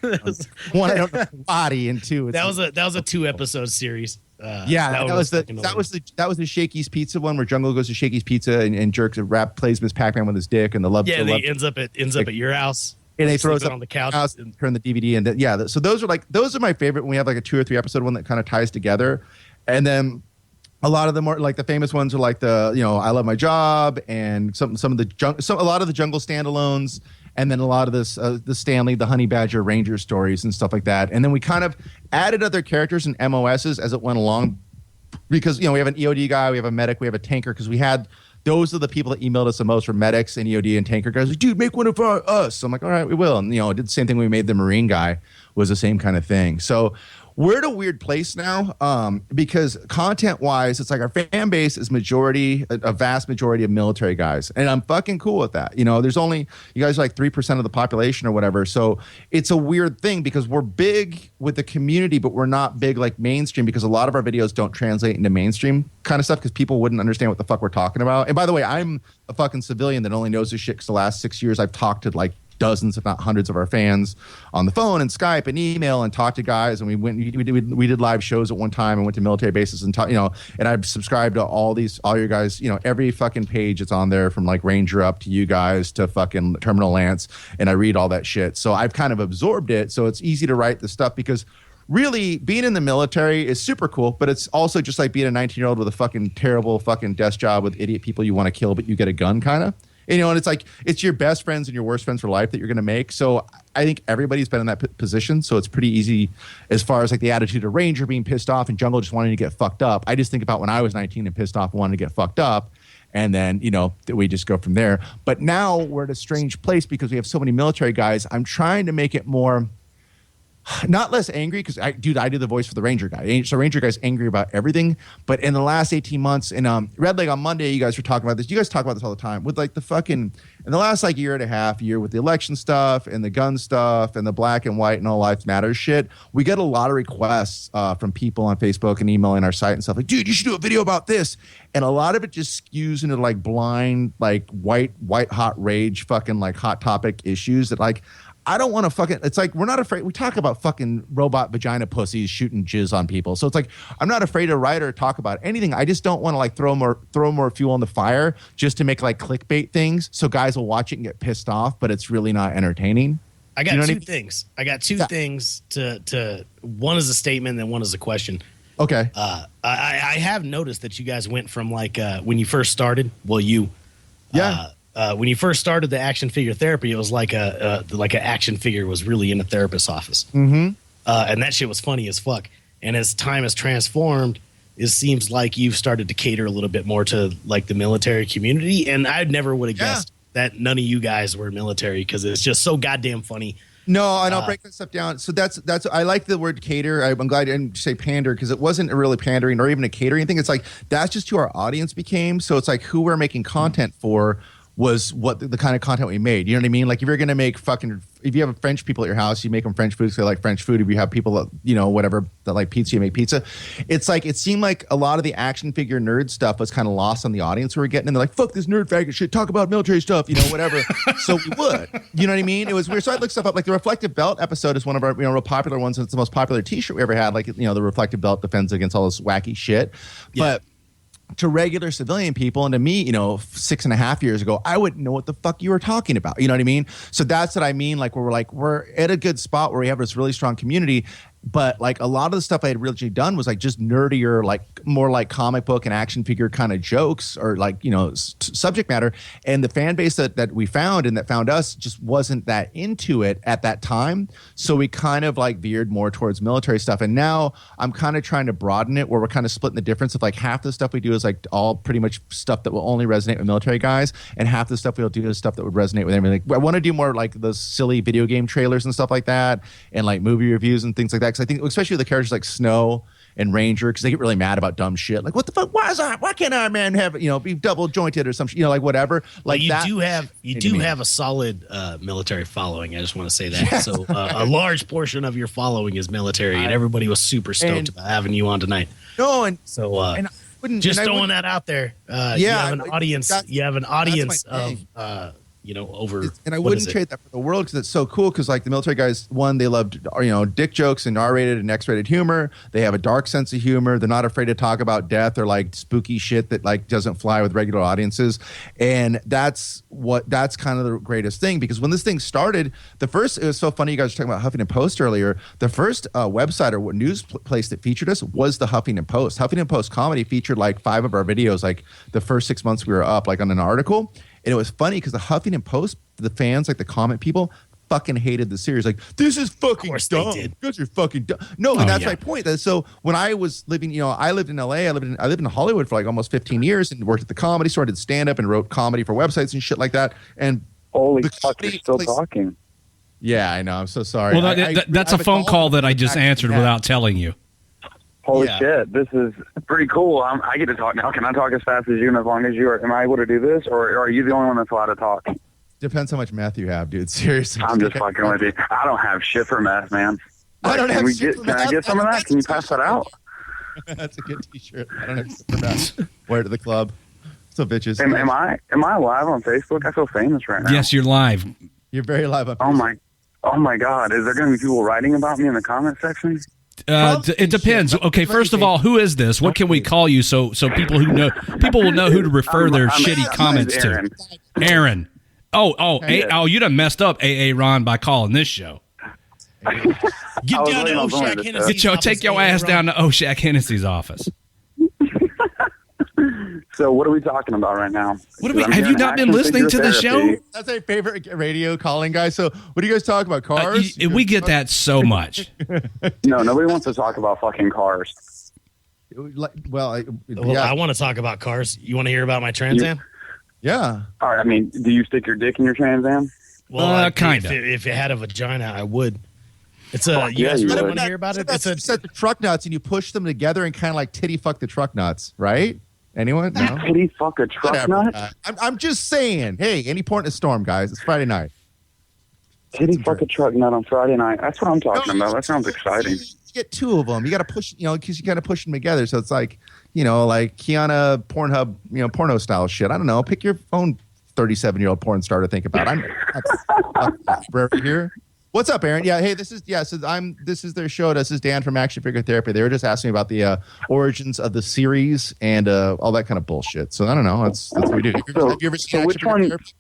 One, I don't know body, and two, that was a 2-episode series. That was the Shakey's Pizza one where Jungle goes to Shakey's Pizza and jerks a rap plays Miss Pac-Man with his dick and the love. Yeah, he ends up at your house. And he throws up on the couch and turn the DVD and so those are my favorite when we have a 2 or 3 episode one that kind of ties together. And then a lot of them are the famous ones are the I Love My Job and a lot of the Jungle standalones. And then a lot of this, the Stanley, the Honey Badger Ranger stories and stuff like that. And then we kind of added other characters and MOSs as it went along because, we have an EOD guy, we have a medic, we have a tanker because those are the people that emailed us the most were medics and EOD and tanker guys. Dude, make one of us. So I'm like, all right, we will. And, I did the same thing when we made the Marine guy was the same kind of thing. So we're at a weird place now because content-wise, it's like our fan base is a vast majority of military guys, and I'm fucking cool with that. You know, there's only you guys are like 3% of the population or whatever, so it's a weird thing because we're big with the community, but we're not big like mainstream because a lot of our videos don't translate into mainstream kind of stuff because people wouldn't understand what the fuck we're talking about. And by the way, I'm a fucking civilian that only knows this shit because the last 6 years I've talked to like dozens, if not hundreds, of our fans on the phone and Skype and email and talked to guys. And we did live shows at one time and went to military bases and talk, you know, and I've subscribed to all your guys, you know, every fucking page it's on there from like Ranger up to you guys to fucking Terminal Lance. And I read all that shit. So I've kind of absorbed it. So it's easy to write the stuff because really being in the military is super cool, but it's also just like being a 19-year-old with a fucking terrible fucking desk job with idiot people you want to kill, but you get a gun kind of. You know, and it's like it's your best friends and your worst friends for life that you're going to make. So I think everybody's been in that position. So it's pretty easy as far as like the attitude of Ranger being pissed off and Jungle just wanting to get fucked up. I just think about when I was 19 and pissed off and wanted to get fucked up. And then, you know, we just go from there. But now we're at a strange place because we have so many military guys. I'm trying to make it more... not less angry because I do the voice for the Ranger guy. So Ranger guy's angry about everything. But in the last 18 months, and Red Leg on Monday, you guys were talking about this. You guys talk about this all the time with like the fucking in the last like year with the election stuff and the gun stuff and the black and white and all lives matter shit. We get a lot of requests from people on Facebook and emailing our site and stuff like, dude, you should do a video about this. And a lot of it just skews into like blind, like white hot rage, fucking like hot topic issues that like. I don't want to fucking, it's like, we're not afraid. We talk about fucking robot vagina pussies shooting jizz on people. So it's like, I'm not afraid to write or talk about anything. I just don't want to like throw more fuel on the fire just to make like clickbait things. So guys will watch it and get pissed off, but it's really not entertaining. I got two things. I got two things to, one is a statement and one is a question. Okay. I have noticed that you guys went from like, when you first started, when you first started the action figure therapy, it was like an action figure was really in a therapist's office. Mm-hmm. And that shit was funny as fuck. And as time has transformed, it seems like you've started to cater a little bit more to like the military community. And I never would have guessed that none of you guys were military because it's just so goddamn funny. No, and I'll break that stuff down. So that's I like the word cater. I'm glad I didn't say pander because it wasn't really pandering or even a catering thing. It's like that's just who our audience became. So it's like who we're making content for was what the kind of content we made. You know what I mean? Like if you're going to make if you have French people at your house, you make them French food because they like French food. If you have people that, you know, whatever, that like pizza, you make pizza. It's like, it seemed like a lot of the action figure nerd stuff was kind of lost on the audience we were getting. And they're like, fuck this nerd faggot shit, talk about military stuff, you know, whatever. So we would, you know what I mean? It was weird. So I looked stuff up. Like the reflective belt episode is one of our, you know, real popular ones. It's the most popular t-shirt we ever had. Like, you know, the reflective belt defends against all this wacky shit. Yeah. But to regular civilian people and to me, you know, 6.5 years ago, I wouldn't know what the fuck you were talking about. You know what I mean? So that's what I mean. Like we're at a good spot where we have this really strong community. But like a lot of the stuff I had really done was like just nerdier, like more like comic book and action figure kind of jokes or like, you know, subject matter. And the fan base that we found and that found us just wasn't that into it at that time. So we kind of like veered more towards military stuff. And now I'm kind of trying to broaden it where we're kind of splitting the difference of like half the stuff we do is like all pretty much stuff that will only resonate with military guys. And half the stuff we'll do is stuff that would resonate with everything. Like, I want to do more like those silly video game trailers and stuff like that and like movie reviews and things like that. Because I think, especially with the characters like Snow and Ranger, because they get really mad about dumb shit. Like, what the fuck? Why can't Iron Man have, you know, be double jointed or some, you know, like whatever. Like you that, do have a solid military following. I just want to say that. Yeah. So a large portion of your following is military, and everybody was super stoked about having you on tonight. No, and so and just throwing that out there. You have an audience. You have an audience of. You know, and I wouldn't trade that for the world because it's so cool. Because like the military guys, one, they loved, you know, dick jokes and R-rated and X-rated humor. They have a dark sense of humor. They're not afraid to talk about death or like spooky shit that like doesn't fly with regular audiences. And that's kind of the greatest thing, because when this thing started, it was so funny. You guys were talking about Huffington Post earlier. The first website or news place that featured us was the Huffington Post. Huffington Post Comedy featured like 5 of our videos, like the first 6 months we were up, like on an article. And it was funny because the Huffington Post, the fans, like the comment people, fucking hated the series. Like, this is fucking dumb. You guys are fucking dumb. No, and that's my point. So when I was living, you know, I lived in LA. I lived in Hollywood for like almost 15 years and worked at the Comedy Store, did stand up and wrote comedy for websites and shit like that. And holy fuck, you're still talking. Yeah, I know. I'm so sorry. Well, that's a phone call that I just answered without telling you. Holy shit, this is pretty cool. I get to talk now. Can I talk as fast as you and as long as you are? Am I able to do this, or are you the only one that's allowed to talk? Depends how much meth you have, dude. Seriously. I'm just fucking with you. I don't have shit for meth, man. I don't have shit for Can I meth. get some of that? Can you pass that out? That's a good T-shirt. I don't have shit for meth. Wear it to the club. So bitches. Am I live on Facebook? I feel famous right now. Yes, you're live. You're very live on Facebook. Oh my God! Is there going to be people writing about me in the comment section? It depends. Okay, first of all, who is this? What can we call you so people will know who to refer their shitty comments to? Aaron. Oh, you done messed up, AA Ron, by calling this show. Get down to Oshak Hennessy's Take your ass down to Oshak Hennessy's office. So what are we talking about right now? Have you not been listening to the show? That's my favorite radio calling guy. So what do you guys talk about? Cars? We get that so much. No, nobody wants to talk about fucking cars. I want to talk about cars. You want to hear about my Trans Am? Yeah. All right. I mean, do you stick your dick in your Trans Am? Well, kind of. If it had a vagina, I would. It's a. You guys really want to hear about it? It's a set the truck nuts and you push them together and kind of like titty fuck the truck nuts, right? Anyone? No. Titty fuck a truck nut? I'm just saying. Hey, any point in a storm, guys. It's Friday night. Titty fuck a truck nut on Friday night. That's what I'm talking about. That sounds exciting. You get two of them. You got to push, because you got to push them together. So it's like, like Kiana Pornhub, porno style shit. I don't know. Pick your own 37-year-old porn star to think about. I'm here. What's up, Aaron? Yeah, hey, this is their show. This is Dan from Action Figure Therapy. They were just asking me about the origins of the series and all that kind of bullshit. So I don't know. That's what we do. Have you ever seen which one? Therapy?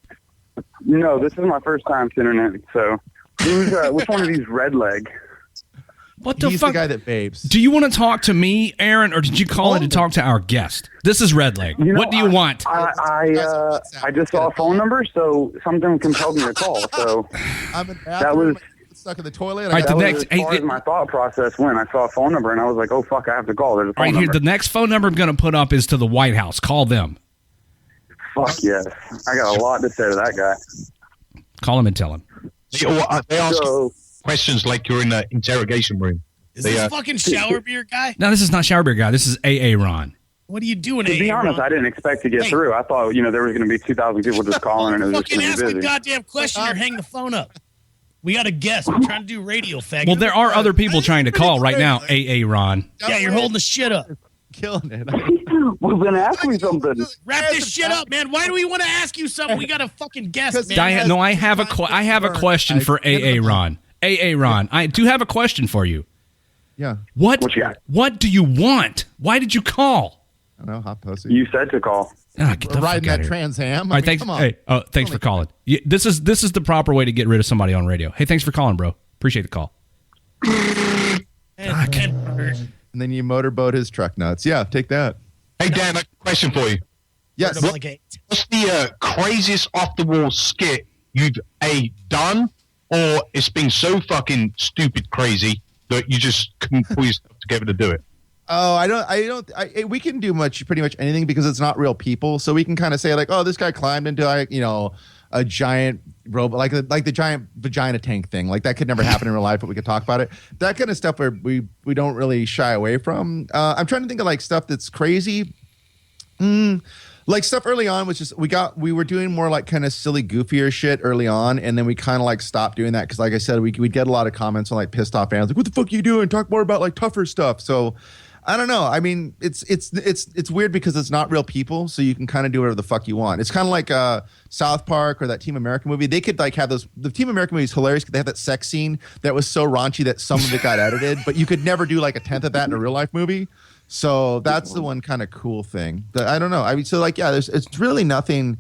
No, this is my first time to internet. So which one of these red leg? What the He's fuck? The guy that babes. Do you want to talk to me, Aaron, or did you call in to talk to our guest? This is Redleg. What do you want? I just saw a phone number, so something compelled me to call. So that was stuck in the toilet. All right, that was as far as my thought process went. I saw a phone number and I was like, "Oh fuck, I have to call." There's a phone number. Here, the next phone number I'm going to put up is to the White House. Call them. Fuck yes, I got a lot to say to that guy. Call him and tell him. They ask questions like you're in an interrogation room. Is this fucking shower beer guy? No, this is not shower beer guy. This is AA Ron. What are you doing, To be AA honest, Ron? I didn't expect to get through. I thought, there was going to be 2,000 people just calling and it was just Fucking going to ask be a busy. goddamn question or hang the phone up. We got a guest. We're trying to do radio, faggot. Well, there are other people trying to call right now, AA Ron. Yeah, you're holding the shit up. Killing it. Well, then ask me something. Wrap this shit up, man. Why do we want to ask you something? We got a fucking guest, man. Diane, no, I have a question for AA Ron. AA Ron, I do have a question for you. Yeah. What do you want? Why did you call? I don't know, hot pussy. You said to call. Get the riding fuck that outta here. Trans Am. All right, thanks. Come on. Hey, thanks for calling. This is the proper way to get rid of somebody on radio. Hey, thanks for calling, bro. Appreciate the call. And then you motorboat his truck nuts. Yeah, take that. Hey, Dan, I have a question for you. Yes. What's the craziest off-the-wall skit you've, done, or it's been so fucking stupid crazy that you just couldn't pull yourself together to do it? Oh, we can do pretty much anything because it's not real people. So we can kind of say like, oh, this guy climbed into a giant robot, like the giant vagina tank thing. Like that could never happen in real life, but we could talk about it. That kind of stuff where we don't really shy away from. I'm trying to think of like stuff that's crazy. Like stuff early on was just we were doing more like kind of silly, goofier shit early on, and then we kind of like stopped doing that because, like I said, we'd get a lot of comments on like pissed off fans like, "What the fuck are you doing? Talk more about like tougher stuff." So I don't know. I mean, it's weird because it's not real people, so you can kind of do whatever the fuck you want. It's kind of like South Park or that Team America movie. They could like have those. The Team America movie is hilarious because they have that sex scene that was so raunchy that some of it got edited, but you could never do like a tenth of that in a real life movie. So that's the one kind of cool thing. But I don't know. I mean, so like, yeah, it's really nothing.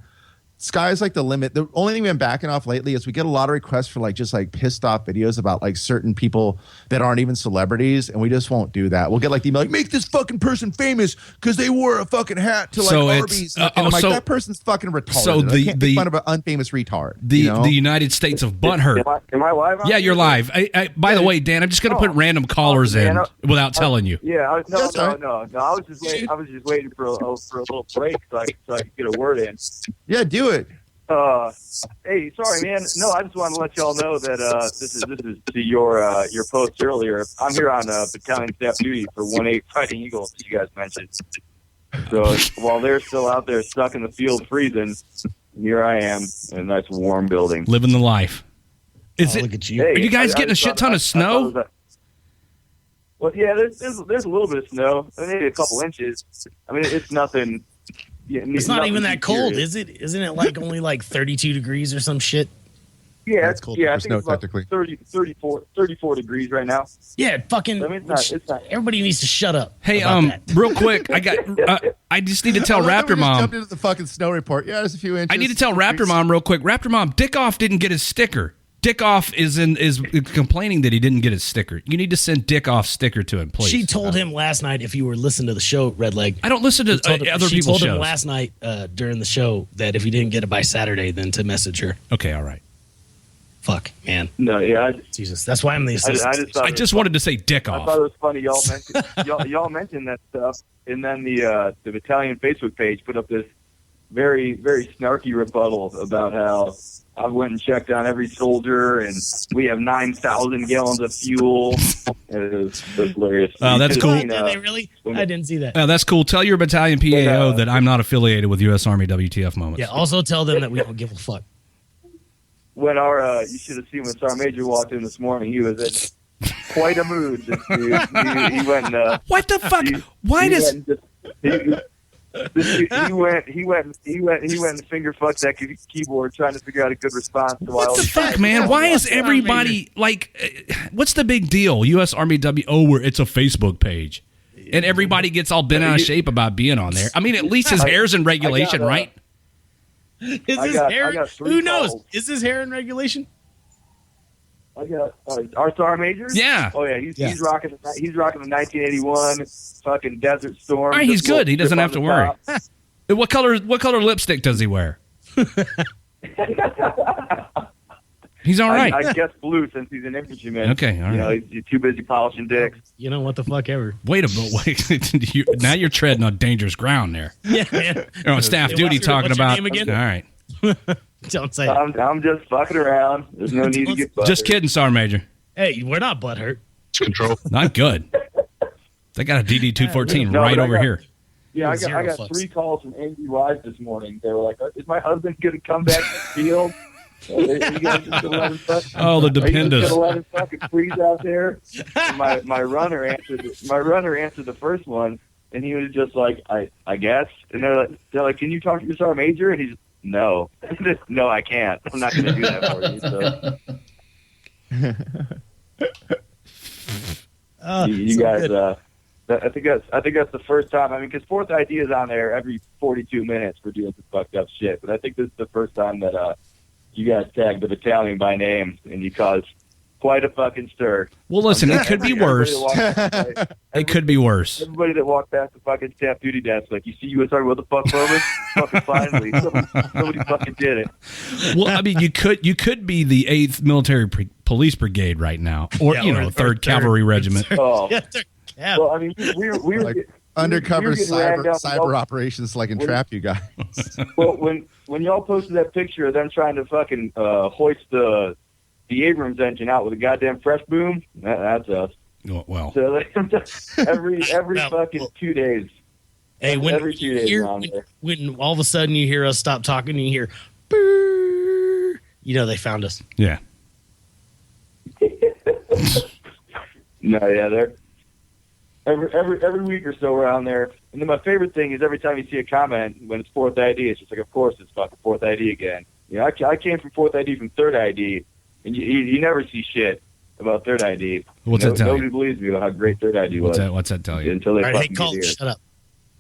Sky's like the limit. The only thing we've been backing off lately is we get a lot of requests for like just like pissed off videos about like certain people that aren't even celebrities, and we just won't do that. We'll get like the email like, make this fucking person famous because they wore a fucking hat to like Arby's. And I'm like, that person's fucking retarded. So I can't make fun of an unfamous retard. The United States of Butthurt. Am I live? Yeah, you're live. By the way, Dan, I'm just going to put random callers in without telling you. Yeah, I was just waiting for a little break so I could get a word in. Yeah, do it. Hey, sorry, man. No, I just want to let y'all know that this is to your post earlier. I'm here on battalion staff duty for 1-8 Fighting Eagle, as you guys mentioned. So while they're still out there stuck in the field freezing, here I am in a nice warm building. Living the life. Look at you. Are you guys getting a shit ton of snow? Well, yeah, there's a little bit of snow, maybe a couple inches. I mean, it's nothing. Yeah, It's not even that cold, serious. is it? Isn't it like only like 32 degrees or some shit? Yeah, That's cold yeah, I for think snow, it's about technically. 34 degrees right now. Yeah, fucking. I mean, it's not. Everybody needs to shut up. Hey, about that. real quick, I just need to tell Raptor Mom. Jumped into the fucking snow report. Yeah, there's a few inches. I need to tell Raptor Mom real quick. Raptor Mom, Dickoff didn't get his sticker. Dickoff is complaining that he didn't get his sticker. You need to send Dickoff's sticker to him, please. She told him last night, if you were listening to the show, Redleg. I don't listen to other people's She told him shows. last night during the show that if he didn't get it by Saturday, then to message her. Okay, all right. Fuck, man. No, yeah. Jesus, that's why I'm the assistant. I just wanted to say dick I off. thought it was funny y'all mentioned that stuff, and then the battalion Facebook page put up this very, very snarky rebuttal about how I went and checked on every soldier, and we have 9,000 gallons of fuel. It was hilarious. Oh, that's You cool. could've seen, Did they really? I didn't see that. That's cool. Tell your battalion PAO that I'm not affiliated with U.S. Army WTF Moments. Yeah, also tell them that we don't give a fuck. when our you should have seen when Sergeant Major walked in this morning. He was in quite a mood. This dude. He went. What the fuck? Why does? He went and finger fucked that keyboard trying to figure out a good response to What the fuck, man? Why is everybody like? What's the big deal? U.S. Army where it's a Facebook page, and everybody gets all bent out of shape about being on there. I mean, at least his hair's in regulation, right? Is his hair? Who knows? Is his hair in regulation? I got our Sergeant Major. Yeah. Oh yeah, he's rocking. He's rocking the 1981 fucking Desert Storm. All right, he's good. He doesn't have to worry. What color lipstick does he wear? He's all right. I guess blue since he's an infantryman. Okay, all right. You know, he's too busy polishing dicks. You know what the fuck ever. Wait a minute. Now you're treading on dangerous ground there. Yeah, man. You're on staff duty talking what's your about. name again? All right. Don't say it. I'm just fucking around. There's no need to get butthurt. Just kidding, Sergeant Major. Hey, we're not butthurt. Control. Not good. They got a DD-214 No, right but I over got- here. Yeah, I Zero got fucks. 3 calls from angry wives this morning. They were like, "Is my husband going to come back to the field? Are you guys just gonna let him Oh, the Are you just dependas. gonna let him fucking freeze out there?" And my runner answered the first one, and he was just like, "I guess." And they're like, "Can you talk to your Sergeant Major?" And he's no, no, I can't. I'm not going to do that for you. So. You guys, I think that's the first time. I mean, because Fourth ID is on there every 42 minutes for doing some fucked up shit. But I think this is the first time that you guys tagged the battalion by name and you caused quite a fucking stir. Well, listen, it could be worse. It could be worse. Everybody that walked past the fucking staff duty desk, like, you see U.S. Army, what the fuck, Bowman? Fucking finally, somebody fucking did it. Well, I mean, you could be the 8th Military Police Brigade right now, or Yeah, you or know, 3rd Cavalry Regiment. Oh, Yeah. well, I mean, we were Like we undercover were getting ragged out. cyber operations, like entrap you guys. Well, when y'all posted that picture of them trying to fucking hoist the Abrams engine out with a goddamn fresh boom, that's us. Well, So like, every Well, fucking 2 days. Hey, when every 2 days you're- around there. when all of a sudden you hear us stop talking and you hear, "Brrr," you know they found us. yeah. No, yeah, they're every week or so around there. And then my favorite thing is every time you see a comment when it's Fourth ID, it's just like, of course it's fucking Fourth ID again. You know, I came from Fourth ID from Third ID, and you never see shit about Third ID. What's that tell you? Nobody believes me about how great Third ID was. What's that tell you? Until they All right, hey, fucking call, get here. shut up.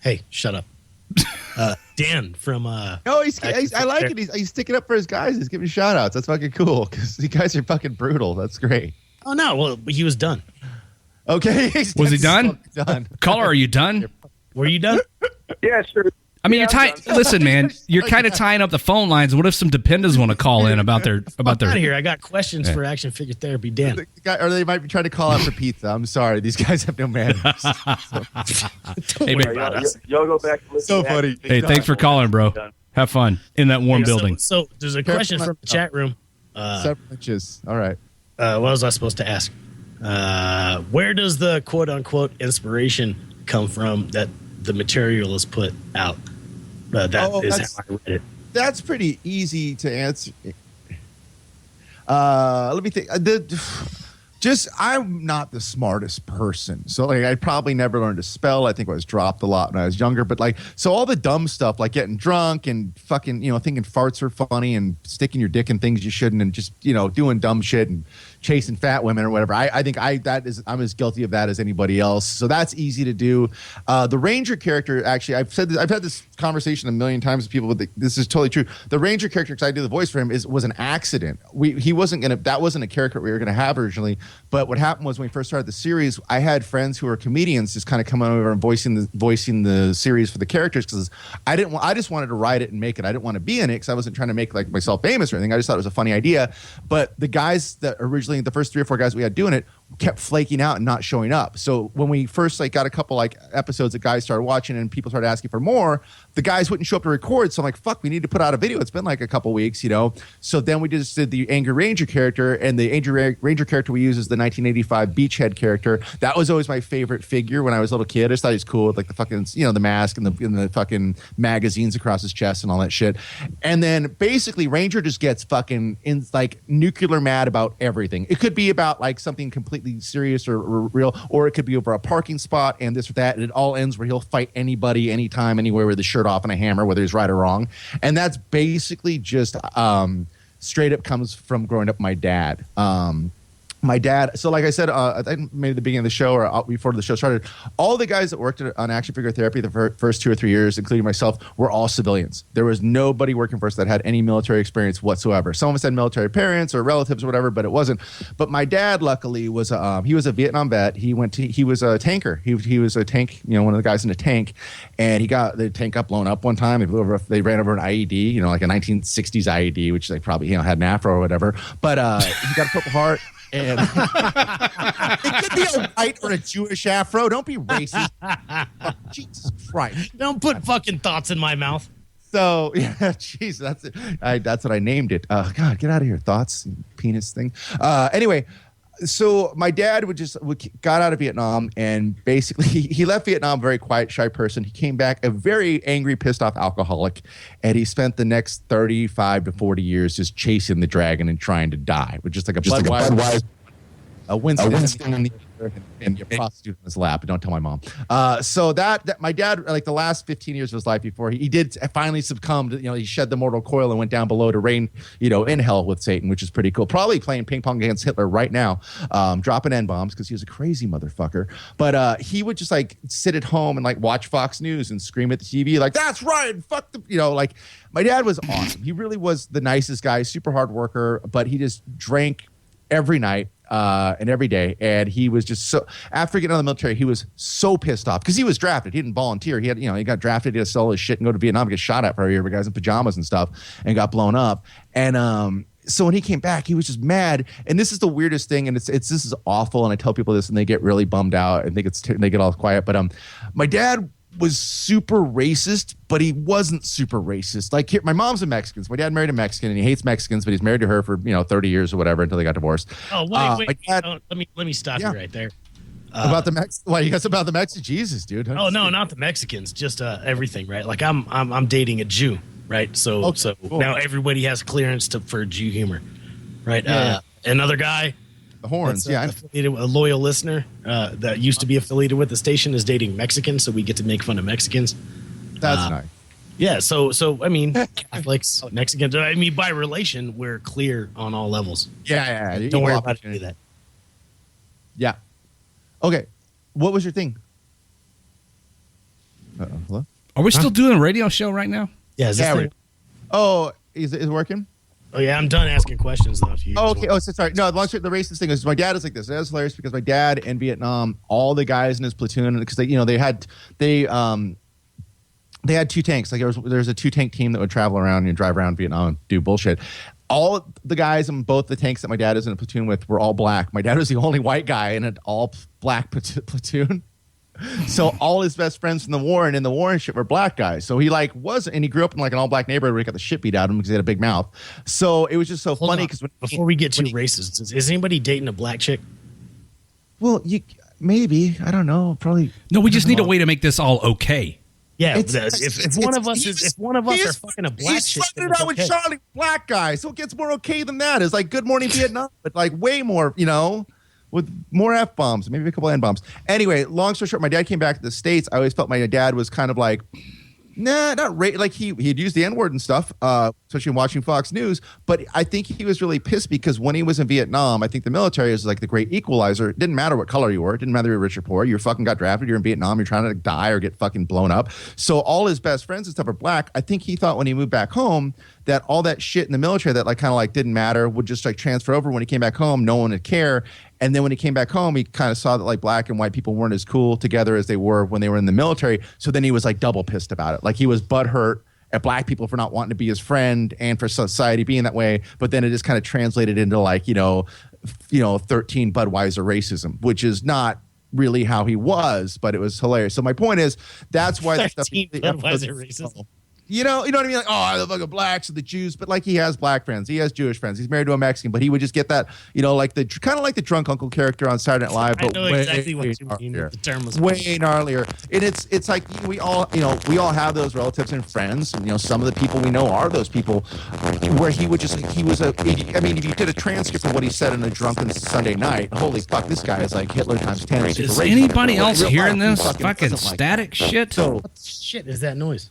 Hey, shut up. Dan from No, I like it. He's sticking up for his guys. He's giving shout outs. That's fucking cool because you guys are fucking brutal. That's great. Oh no, well he was done. Okay. Was he done? Done. Caller, are you done? Were you done? Yeah, sure. I mean, you're tying. Listen, man, you're kind of tying up the phone lines. What if some dependas want to call in about their Out of here. I got questions for action figure therapy, Dan. The guy, or they might be trying to call out for pizza. I'm sorry. These guys have no manners. Hey, worry man. about us. Y'all go back to listen So to funny. that. Hey, thanks for calling, bro. Have Have fun in that warm building. So there's a question from the chat room. 7 inches. All right. What was I supposed to ask? Where does the quote unquote inspiration come from that the material is put out? That is how I read it. That's pretty easy to answer. Let me think. I'm not the smartest person. So like I probably never learned to spell. I think I was dropped a lot when I was younger. But like, so all the dumb stuff like getting drunk and fucking, thinking farts are funny and sticking your dick in things you shouldn't and just, doing dumb shit and chasing fat women or whatever. I think I'm as guilty of that as anybody else. So that's easy to do. The Ranger character, actually, I've had this conversation a million times with people, but this is totally true. The Ranger character, because I do the voice for him, was an accident. That wasn't a character we were gonna have originally. But what happened was when we first started the series, I had friends who were comedians just kind of coming over and voicing the series for the characters because I just wanted to write it and make it. I didn't want to be in it because I wasn't trying to make like myself famous or anything. I just thought it was a funny idea. But the guys that originally, the first 3 or 4 guys we had doing it, kept flaking out and not showing up. So when we first got a couple episodes that guys started watching and people started asking for more, the guys wouldn't show up to record. So I'm like, fuck, we need to put out a video. It's been like a couple weeks, So then we just did the Angry Ranger character, and the Angry Ranger character we use is the 1985 Beachhead character. That was always my favorite figure when I was a little kid. I just thought he was cool with like the fucking, the mask and the fucking magazines across his chest and all that shit. And then basically Ranger just gets fucking nuclear mad about everything. It could be about like something completely serious or real, or it could be over a parking spot and this or that, and it all ends where he'll fight anybody, anytime, anywhere with a shirt off and a hammer, whether he's right or wrong. And that's basically just straight up comes from growing up with my dad. My dad, so like I said, I think maybe at the beginning of the show or before the show started, all the guys that worked on action figure therapy the first 2 or 3 years, including myself, were all civilians. There was nobody working for us that had any military experience whatsoever. Some of us had military parents or relatives or whatever, but it wasn't. But my dad, luckily, was he was a Vietnam vet. He was a tanker. He was a tank, one of the guys in a tank, and the tank got blown up one time. They ran over an IED, like a 1960s IED, which they probably had an afro or whatever. But he got a Purple Heart. And it could be a white or a Jewish afro. Don't be racist. Oh, Jesus Christ. Don't put fucking thoughts in my mouth. So, yeah, jeez, that's it. That's what I named it. God, get out of here. Thoughts, penis thing. Anyway, so my dad got out of Vietnam, and basically he left Vietnam a very quiet, shy person. He came back a very angry, pissed off alcoholic, and he spent the next 35 to 40 years just chasing the dragon and trying to die with just like a Budweiser, a Winston in the and your prostitute in his lap. Don't tell my mom. So that my dad, like the last 15 years of his life before he did finally succumbed, he shed the mortal coil and went down below to reign, in hell with Satan, which is pretty cool. Probably playing ping pong against Hitler right now, dropping N-bombs because he was a crazy motherfucker. But he would just like sit at home and like watch Fox News and scream at the TV like, that's right, fuck the, like my dad was awesome. He really was the nicest guy, super hard worker, but he just drank every night. And every day, and he was just so. After getting out of the military, he was so pissed off because he was drafted. He didn't volunteer. He had, he got drafted. He had to sell his shit and go to Vietnam, get shot at for a year by guys in pajamas and stuff, and got blown up. And so when he came back, he was just mad. And this is the weirdest thing, and this is awful. And I tell people this, and they get really bummed out, and they get all quiet. But my dad was super racist, but he wasn't super racist. Like my mom's a Mexican. So my dad married a Mexican, and he hates Mexicans, but he's married to her for 30 years or whatever until they got divorced. Oh wait, let me stop you right there. About the you guys about the Mexicans? Jesus, dude. Oh no, not the Mexicans, just everything, right? Like I'm dating a Jew, right? So cool. Now everybody has clearance for Jew humor, right? Yeah. Another guy. The horns, a loyal listener that used to be affiliated with the station is dating Mexicans, so we get to make fun of Mexicans. That's nice. Yeah, so I mean, Catholics, Mexicans. I mean, by relation, we're clear on all levels. Yeah. Don't worry about any of that. Yeah. Okay. What was your thing? Hello? Are we still doing a radio show right now? Yeah. Is it working? Oh yeah, I'm done asking questions though. Okay. Oh, so sorry. No, the racist thing is my dad is like this. That's hilarious because my dad in Vietnam, all the guys in his platoon, because they had 2 tanks. Like there's a 2-tank team that would travel around and drive around Vietnam and do bullshit. All the guys in both the tanks that my dad is in a platoon with were all black. My dad was the only white guy in an all black platoon. So all his best friends from the war and in the war and shit were black guys. So he like wasn't, and he grew up in like an all black neighborhood where he got the shit beat out of him because he had a big mouth. So it was just so funny because before we get too racist, is anybody dating a black chick? Well, maybe, I don't know, probably. No, we just need a way to make this all okay. Yeah, if one of us are fucking a black chick, he's fucking it out with Charlie, black guy. So it gets more okay than that. It's like Good Morning Vietnam, but like way more, with more F bombs, maybe a couple N bombs. Anyway, long story short, my dad came back to the States. I always felt my dad was kind of like, nah, not like he'd use the N-word and stuff, especially watching Fox News. But I think he was really pissed because when he was in Vietnam, I think the military is like the great equalizer. It didn't matter what color you were. It didn't matter if you were rich or poor. You fucking got drafted. You're in Vietnam. You're trying to die or get fucking blown up. So all his best friends and stuff are black. I think he thought when he moved back home that all that shit in the military that like kind of like didn't matter would just like transfer over. When he came back home, no one would care. And then when he came back home, he kind of saw that like black and white people weren't as cool together as they were when they were in the military. So then he was like double pissed about it. Like he was butthurt at black people for not wanting to be his friend and for society being that way. But then it just kind of translated into like, 13 Budweiser racism, which is not really how he was, but it was hilarious. So my point is that's why that stuff. Budweiser racism. You know what I mean? Like, oh, the fucking blacks and the Jews, but like he has black friends, he has Jewish friends, he's married to a Mexican, but he would just get that, like the kind of like the drunk uncle character on Saturday Night Live, but I know exactly what you mean. The term was way gnarlier. And it's like we all have those relatives and friends, and some of the people we know are those people where he would just if you did a transcript of what he said on a drunken Sunday night, holy fuck, this guy is like Hitler times 10. Is anybody else hearing this fucking static shit? So what the shit is that noise?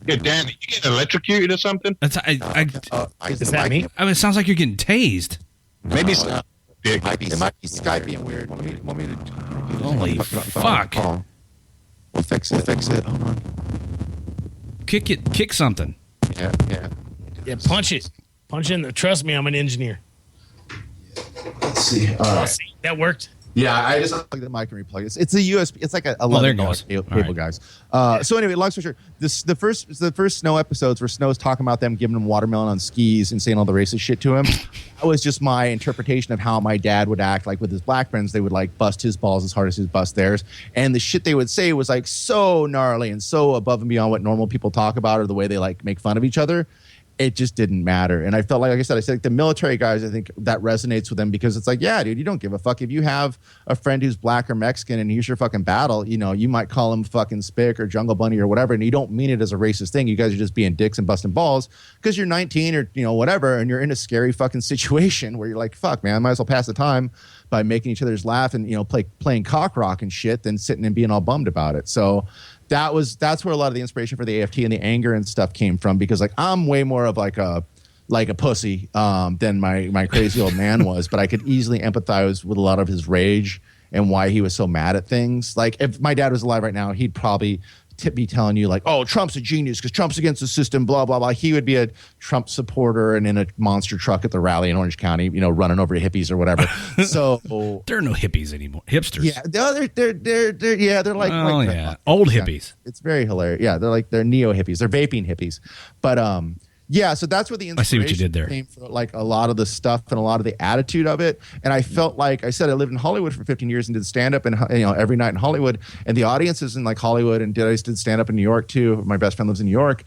Yeah, Dan, you getting electrocuted or something? Is that me? I mean, it sounds like you're getting tased. Maybe it's not. It might be Skype being weird. Want me to Holy fuck. We'll fix it. Hold on. Kick something. Yeah. Yeah, punch it. Punch in. Trust me, I'm an engineer. Let's see. All right. That worked. Yeah, I just plug the mic and replug it. It's a USB. It's like a $11 cable, right. guys. So anyway, long story short, the first Snow episodes where Snow's talking about them giving him watermelon on skis and saying all the racist shit to him. That was just my interpretation of how my dad would act. Like with his black friends, they would like bust his balls as hard as he'd bust theirs, and the shit they would say was like so gnarly and so above and beyond what normal people talk about or the way they like make fun of each other. It just didn't matter. And I felt like I said, like the military guys, I think that resonates with them because it's like, yeah, dude, you don't give a fuck. If you have a friend who's black or Mexican and here's your fucking battle, you might call him fucking Spick or Jungle Bunny or whatever. And you don't mean it as a racist thing. You guys are just being dicks and busting balls because you're 19 or, whatever. And you're in a scary fucking situation where you're like, fuck, man, I might as well pass the time by making each other's laugh and, playing cock rock and shit than sitting and being all bummed about it. So that's where a lot of the inspiration for the AFT and the anger and stuff came from, because like I'm way more of like a pussy than my crazy old man was, but I could easily empathize with a lot of his rage and why he was so mad at things. Like if my dad was alive right now, he'd probably be telling you like, oh, Trump's a genius because Trump's against the system, blah, blah, blah. He would be a Trump supporter and in a monster truck at the rally in Orange County, running over hippies or whatever. So there are no hippies anymore. Hipsters. Yeah. They're like, old hippies. It's very hilarious. Yeah. They're neo hippies. They're vaping hippies. But, yeah, so that's where the inspiration I see what you did there. came from, like a lot of the stuff and a lot of the attitude of it. And I felt like I said, I lived in Hollywood for 15 years and did stand up and every night in Hollywood, and the audiences in like Hollywood and I did stand up in New York too. My best friend lives in New York.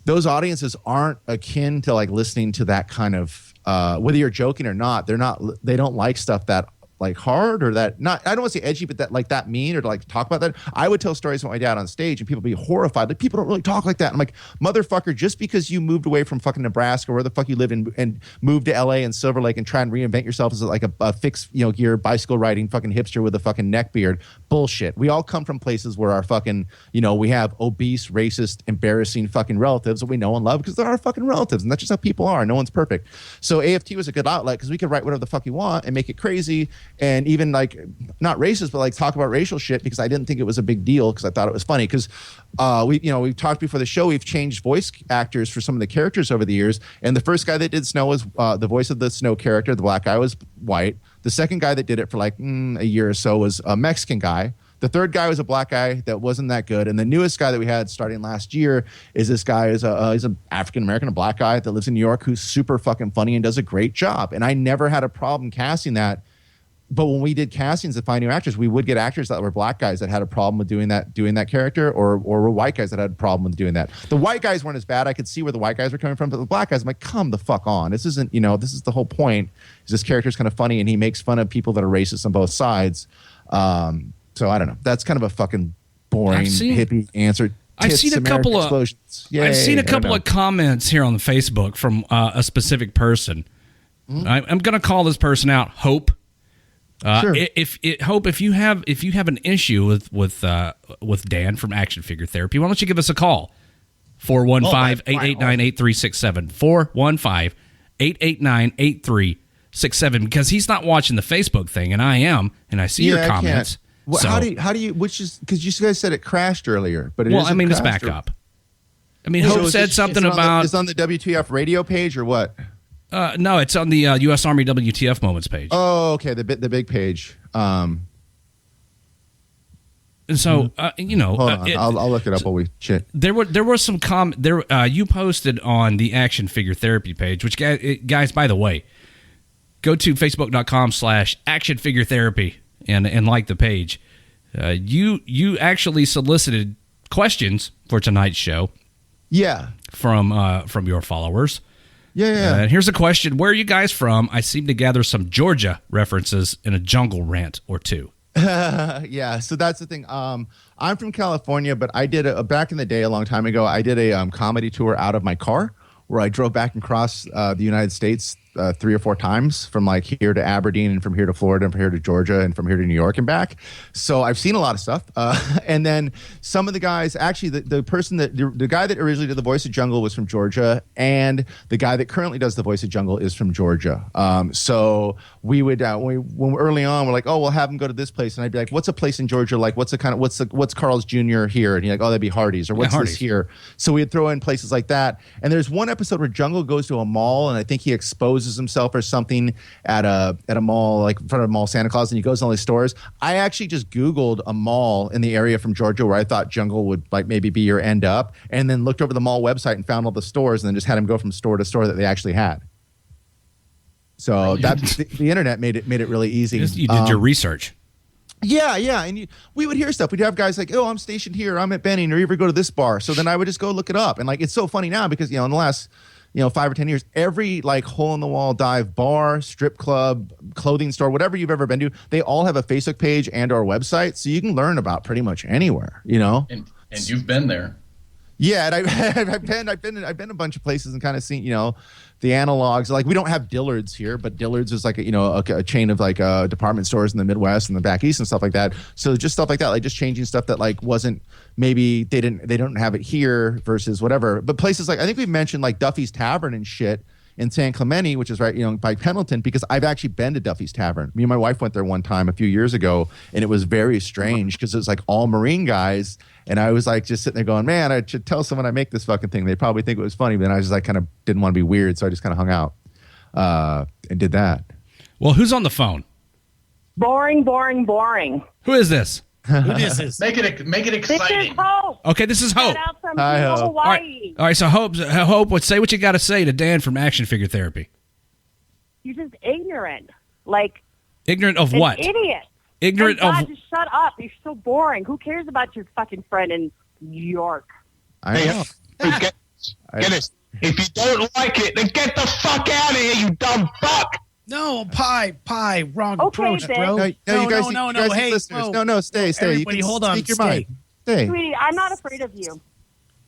Those audiences aren't akin to like listening to that kind of whether you're joking or not. They don't like stuff that like hard or that not, I don't want to say edgy, but that like that mean or to like talk about that. I would tell stories about my dad on stage and people would be horrified. Like, people don't really talk like that. I'm like, motherfucker, just because you moved away from fucking Nebraska or where the fuck you live in and moved to LA and Silver Lake and try and reinvent yourself as like a fixed, gear bicycle riding fucking hipster with a fucking neck beard. Bullshit. We all come from places where our fucking, we have obese, racist, embarrassing fucking relatives that we know and love because they're our fucking relatives. And that's just how people are. No one's perfect. So AFT was a good outlet because we could write whatever the fuck you want and make it crazy. And even like not racist, but like talk about racial shit because I didn't think it was a big deal because I thought it was funny because we've talked before the show. We've changed voice actors for some of the characters over the years. And the first guy that did Snow was the voice of the Snow character. The black guy was white. The second guy that did it for like a year or so was a Mexican guy. The third guy was a black guy that wasn't that good. And the newest guy that we had starting last year is this guy he's an African-American, a black guy that lives in New York who's super fucking funny and does a great job. And I never had a problem casting that but when we did castings to find new actors, we would get actors that were black guys that had a problem with doing that character, or were white guys that had a problem with doing that. The white guys weren't as bad. I could see where the white guys were coming from, but the black guys, I'm like, come the fuck on. This isn't, this is the whole point. Is this character's kind of funny, and he makes fun of people that are racist on both sides. So I don't know. That's kind of a fucking boring hippie answer. I've seen a couple of comments here on the Facebook from a specific person. Mm-hmm. I'm going to call this person out. Hope. Sure. Hope, if you have an issue with Dan from Action Figure Therapy, why don't you give us a call? 415-889-8367. 415-889-8367, because he's not watching the Facebook thing, and I am, and I see your comments. Well, so, how do you? Which is because you guys said it crashed earlier, but it's back up. I mean, Hope said something about it's on the WTF radio page or what? No, it's on the U.S. Army WTF Moments page. Oh, okay, the big page. And so hold on, I'll look it up while we chat. There was some you posted on the Action Figure Therapy page, which guys, by the way, go to facebook.com/Action Figure Therapy and like the page. You actually solicited questions for tonight's show. Yeah, from your followers. Yeah. And here's a question: where are you guys from? I seem to gather some Georgia references in a jungle rant or two. Yeah, so that's the thing. I'm from California, but I did back in the day, a long time ago, I did a comedy tour out of my car where I drove back and across the United States 3 or 4 times, from like here to Aberdeen, and from here to Florida, and from here to Georgia, and from here to New York and back. So I've seen a lot of stuff. And then some of the guys, actually the person the guy that originally did the voice of Jungle was from Georgia, and the guy that currently does the voice of Jungle is from Georgia. So we would when early on we're like, oh, we'll have him go to this place, and I'd be like, what's a place in Georgia like? What's Carl's Jr. here? And he's like, oh, that'd be Hardee's, or what's this here? So we'd throw in places like that. And there's one episode where Jungle goes to a mall, and I think he exposes himself or something at a mall, like in front of a mall Santa Claus, and he goes to all these stores. I actually just Googled a mall in the area from Georgia where I thought Jungle would like maybe be or end up, and then looked over the mall website and found all the stores, and then just had him go from store to store that they actually had. So the internet made it really easy. You did your research. Yeah, and we would hear stuff. We'd have guys like, oh, I'm stationed here, I'm at Benning, or you ever go to this bar. So then I would just go look it up. And like, it's so funny now because, in the last 5 or 10 years, every like hole in the wall dive bar, strip club, clothing store, whatever you've ever been to, they all have a Facebook page and or website. So you can learn about pretty much anywhere, And you've been there. Yeah, and I've been a bunch of places and kind of seen, the analogs. Like, we don't have Dillard's here, but Dillard's is like a chain of like department stores in the Midwest and the back east and stuff like that. So just stuff like that, like just changing stuff that like wasn't, maybe they don't have it here versus whatever. But places like, I think we've mentioned like Duffy's Tavern and shit in San Clemente, which is right, by Pendleton, because I've actually been to Duffy's Tavern. Me and my wife went there one time a few years ago, and it was very strange because it was like all Marine guys. And I was like just sitting there going, man, I should tell someone I make this fucking thing. They probably think it was funny, but then I was just like kind of didn't want to be weird. So I just kind of hung out and did that. Well, who's on the phone? Boring. Who is this? Who is this? Make it exciting. This is Hope. Okay, this is Hope. Shout out from Hi, Hope. Hawaii. All right, so Hope, say what you got to say to Dan from Action Figure Therapy. You're just ignorant. Like, ignorant of what? An idiot. Ignorant God, of... just shut up. You're so boring. Who cares about your fucking friend in New York? I know. Get this. If you don't like it, then get the fuck out of here, you dumb fuck. No, pie, wrong Okay, approach, Ben. bro. No, you guys, no, you guys hey, listeners. whoa. No, stay. Everybody, you can hold on, speak your stay. mind. Stay. Sweetie, I'm not afraid of you.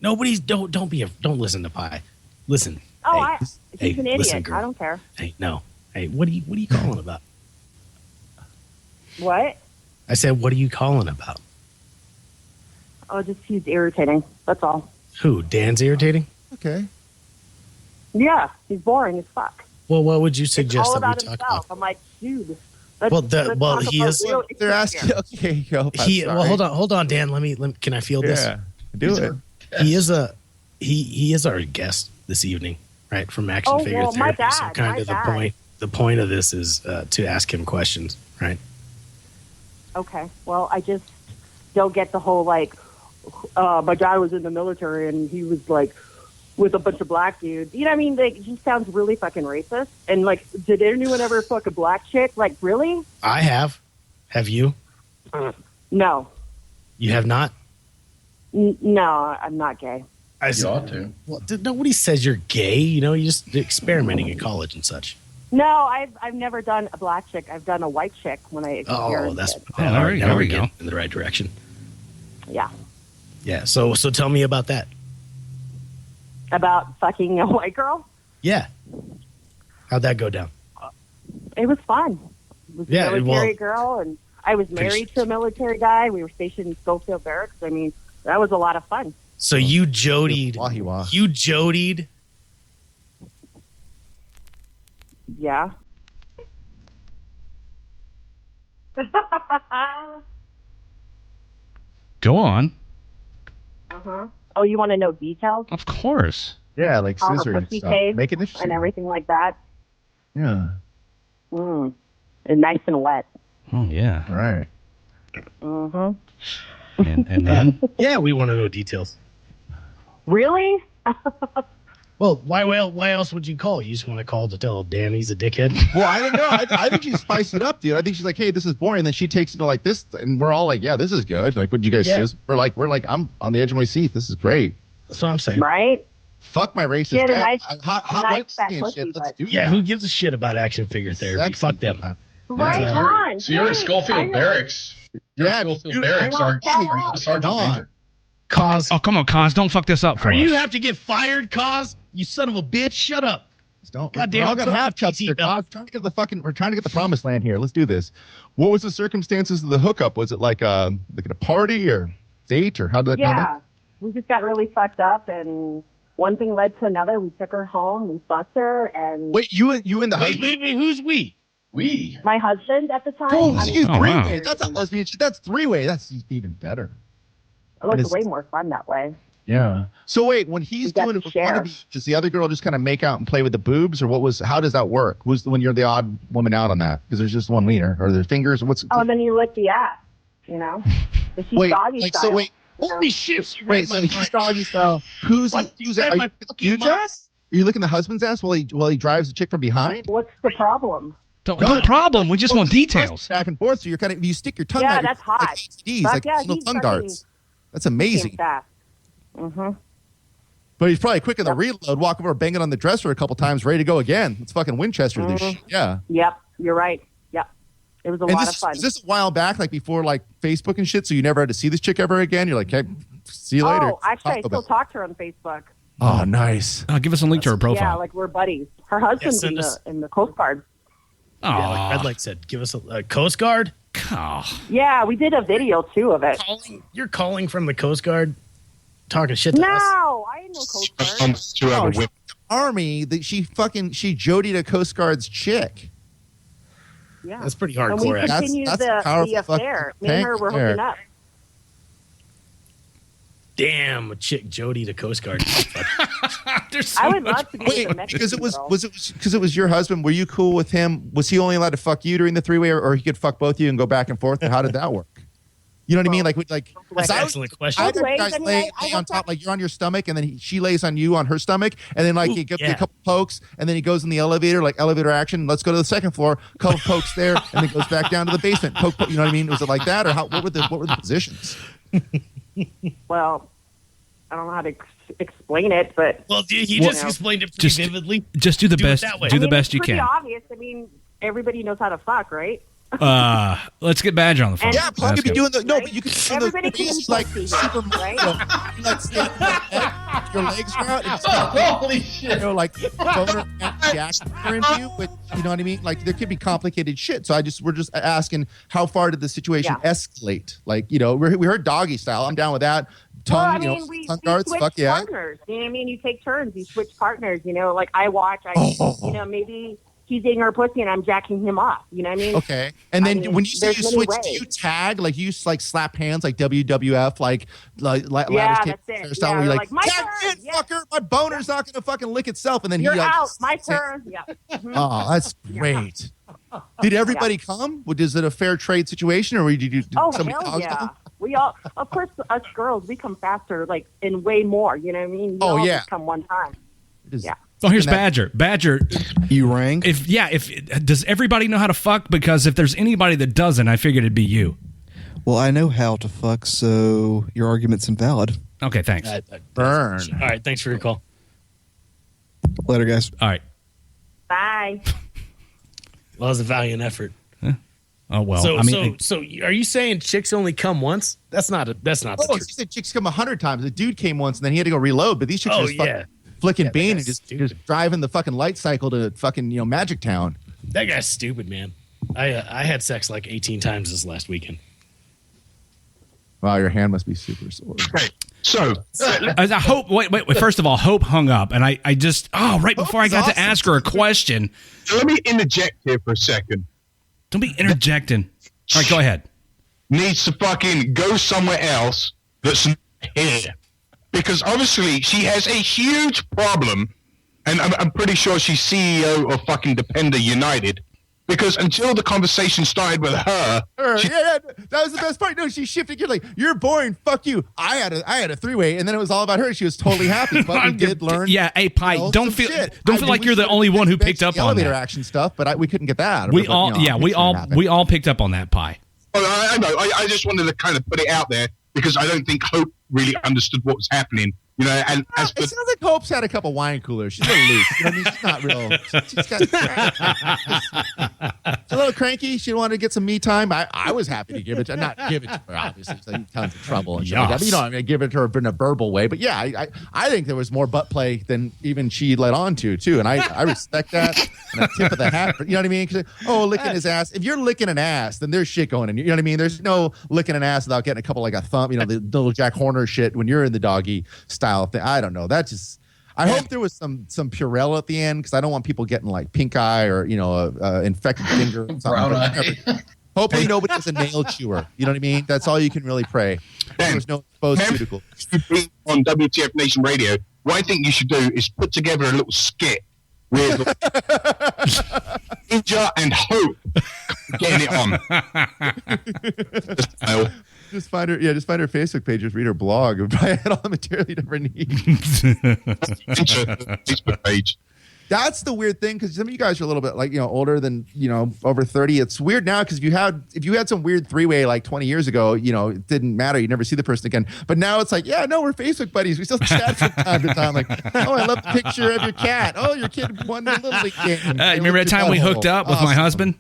Nobody's don't listen to pie. Listen. Oh, hey, he's an idiot. listen, girl. I don't care. Hey, no. Hey, what are you calling about? What? I said, what are you calling about? Oh, just he's irritating. That's all. Who? Dan's irritating? Okay. Yeah, he's boring as fuck. Well, what would you It's suggest all that we about talk himself. about? I'm like, dude. Well, let's he talk is. about real They're issues asking. here. Okay, go. Hold on, Dan. Let me. Can I field this? Yeah, do it. He is our guest this evening, right? From Action Figure well, my Therapy. So bad, kind my of bad. the point of this is to ask him questions, right? Okay. Well, I just don't get the whole like, my dad was in the military and he was like, with a bunch of black dudes. You know what I mean? Like, it just sounds really fucking racist. And like, did anyone ever fuck a black chick? Like, really? I have. Have you? No. You have not? No, I'm not gay. You ought to. Well, nobody says you're gay. You know, you're just experimenting in college and such. No, I've never done a black chick. I've done a white chick when I experienced it. There we go. In the right direction. Yeah. Yeah. So tell me about that. About fucking a white girl? Yeah. How'd that go down? It was fun. It was Yeah, a military girl, and I was married to a military guy. We were stationed in Schofield Barracks. I mean, that was a lot of fun. So you jodied. You jodied. Yeah. Go on. Uh-huh. Oh, you want to know details? Of course. Yeah, like How scissor her and pussy stuff. tastes Make it interesting. and everything like that. Yeah. Mm. And nice and wet. Oh, yeah. All right. Mm-hmm. And then? Yeah, we want to know details. Really? Well, why else would you call? You just want to call to tell Dan he's a dickhead? Well, I don't know. I think she spiced it up, dude. I think she's like, hey, this is boring. And then she takes it to like this, and we're all like, yeah, this is good. Like, what you guys choose? We're like, I'm on the edge of my seat. This is great. That's what I'm saying. Right? Fuck my racist. She had a dad. nice, hot nice white fat skin pussy, shit. Let's but... do Yeah, that. who gives a shit about action figure therapy? Fuck them. Right on. So you're at Schofield I know. Barracks. You're at Schofield Barracks. Sergeant Major. Cause. Oh, come on, Cons. Don't fuck this up for us. You have to get fired, Cause? You son of a bitch. Shut up. Don't. God We're all damn, gonna have chucks here. We're trying to get the promised land here. Let's do this. What was the circumstances of the hookup? Was it like a party or date or how did that? Yeah. We just got really fucked up, and one thing led to another. We took her home. We fucked her, and... Wait, you and the husband? Wait, who's we? We. My husband at the time. Oh, excuse me. wow. That's a lesbian. That's three-way. That's even better. It looks way more fun that way. Yeah. So wait, when he's We got doing it to with one share. of you, does the other girl just kind of make out and play with the boobs, or how does that work? Who's when you're the odd woman out on that? Because there's just one wiener, or their fingers. What's? Oh, then you lick the ass, you know? But she's Wait, doggy like, style. so wait. Holy shit. Wait, so he's doggy style. Who's that? Are you ass? Are you licking the husband's ass while he drives the chick from behind? What's the problem? No problem. We just want details. Back and forth, so you're you stick your tongue Yeah, out. that's hot. Like ATDs, Fuck like yeah, little he's tongue fucking- darts. That's amazing. Mm-hmm. But he's probably quick in the reload, walk over, bang it on the dresser a couple times, ready to go again. It's fucking Winchester. This shit. Yeah. Yep, you're right. Yep. It was a lot of fun. Is this a while back, like before like Facebook and shit, so you never had to see this chick ever again? You're like, hey, see you later. Oh, actually, I still talk to her on Facebook. Oh, nice. Give us a link to her profile. Yeah, like we're buddies. Her husband's send in, us- in the Coast Guard. Yeah, like Red Light said, give us a Coast Guard. Yeah, we did a video, too, of it. You're calling from the Coast Guard, talking shit to No, us. I ain't no Coast Guard. No, Army, that she jodied a Coast Guard's chick. Yeah. That's pretty And we hardcore. continued That's the powerful affair. fucking Me and her were affair. hooking up. Damn, a chick Jody to Coast Guard. I would love to be with a Mexican Because it was girl. it was your husband. Were you cool with him? Was he only allowed to fuck you during the three-way, or he could fuck both of you and go back and forth? Or how did that work? You know what I mean? That's an excellent question. I had you guys lay on top, like you're on your stomach, and then she lays on you on her stomach, and then you give me a couple pokes, and then he goes in the elevator, like elevator action. Let's go to the second floor. Couple pokes there, and then goes back down to the basement. Poke, you know what I mean? Was it like that, or what were the positions? Well, I don't know how to explain it, but... Well, he just explained it pretty vividly. Just do the Do it best. that way. Do the I mean, best you it's pretty can. obvious. I mean, everybody knows how to fuck, right? Let's get Badger on the phone. And- Yeah, but you could be doing the but you could be doing Everybody the can crazy, be like pussy, super right? like stand up, your legs are out, and it's Holy shit! you know, like boner jacks are into you, but you know what I mean. Like there could be complicated shit. So we're just asking, how far did the situation escalate? Like we heard doggy style. I'm down with that. Tongue, well, I mean, we tongue darts. switch Fuck yeah. partners. You know what I mean? You take turns. You switch partners. Like I watch. Maybe he's eating her pussy and I'm jacking him off. You know what I mean? Okay. And then when you say there's you many switch, ways. do you tag? Like you like slap hands like WWF, like Yeah, ladder that's it. style, Yeah, where you're you're like, like, my tag turn. in, fucker. My boner's not gonna fucking lick itself. And then You're he like, out. My turn. Yeah. Mhm. oh, that's great. Did everybody come? Is it a fair trade situation, or did Oh somebody hell dog yeah! style? We all, of course, us girls, we come faster, like in way more. You know what I mean? We all just come one time. Yeah. Oh, here's Badger. Badger, you rang? If does everybody know how to fuck? Because if there's anybody that doesn't, I figured it'd be you. Well, I know how to fuck, so your argument's invalid. Okay, thanks. Burn. All right, thanks for your call. Later, guys. All right. Bye. Well, it's a valiant effort. Oh well. So, I mean, so are you saying chicks only come once? That's not the Oh, truth. she said chicks come 100 times. The dude came once, and then he had to go reload. But these chicks are just fucking flicking bean and just driving the fucking light cycle to fucking Magic Town. That guy's stupid, man. I had sex like 18 times this last weekend. Wow, your hand must be super sore. So, I hope. Wait. First of all, Hope hung up, and I just right before I got to ask her a question. Let me interject here for a second. Don't be interjecting. All right, go ahead. Needs to fucking go somewhere else that's not here, because obviously she has a huge problem, and I'm pretty sure she's CEO of fucking Depender United. Because until the conversation started with her, that was the best part. No, she shifted. You're like, you're boring. Fuck you. I had a 3-way, and then it was all about her. She was totally happy. But we did learn. Yeah, hey, Pie, don't feel like you're the only one who picked up on elevator that. action stuff, but we couldn't get that. We all picked up on that, Pie. Oh, I know. I just wanted to kind of put it out there because I don't think Hope really understood what was happening. You know, and it sounds like Hope's had a couple wine coolers. She's a little loose. You know what I mean? She's not real. She's a little cranky. She wanted to get some me time. I was happy to give it to her. Not give it to her, obviously. It's like tons of trouble and shit like that. But, I'm going to give it to her in a verbal way. But yeah, I think there was more butt play than even she led on to, too. And I respect that. And a tip of the hat. You know what I mean? Licking his ass. If you're licking an ass, then there's shit going in. You know what I mean? There's no licking an ass without getting a couple like a thumb. You know, the little Jack Horner shit when you're in the doggy style thing. I don't know. That just. I hope there was some Purell at the end because I don't want people getting like pink eye or infected finger. Or Brown eye. Hopefully nobody has a nail chewer. You know what I mean? That's all you can really pray. There's no exposed cuticle. On WTF Nation Radio, what I think you should do is put together a little skit with Ninja and Hope getting it on. Just find her Facebook page. Just read her blog and buy all the material you never need. Facebook page. That's the weird thing because some of you guys are a little bit like older than over 30. It's weird now because if you had some weird 3-way like 20 years ago, it didn't matter. You never see the person again. But now it's like, yeah, no, we're Facebook buddies. We still chat from time to time. Like, oh, I love the picture of your cat. Oh, your kid won the little league game. Remember that time we hooked up with my husband?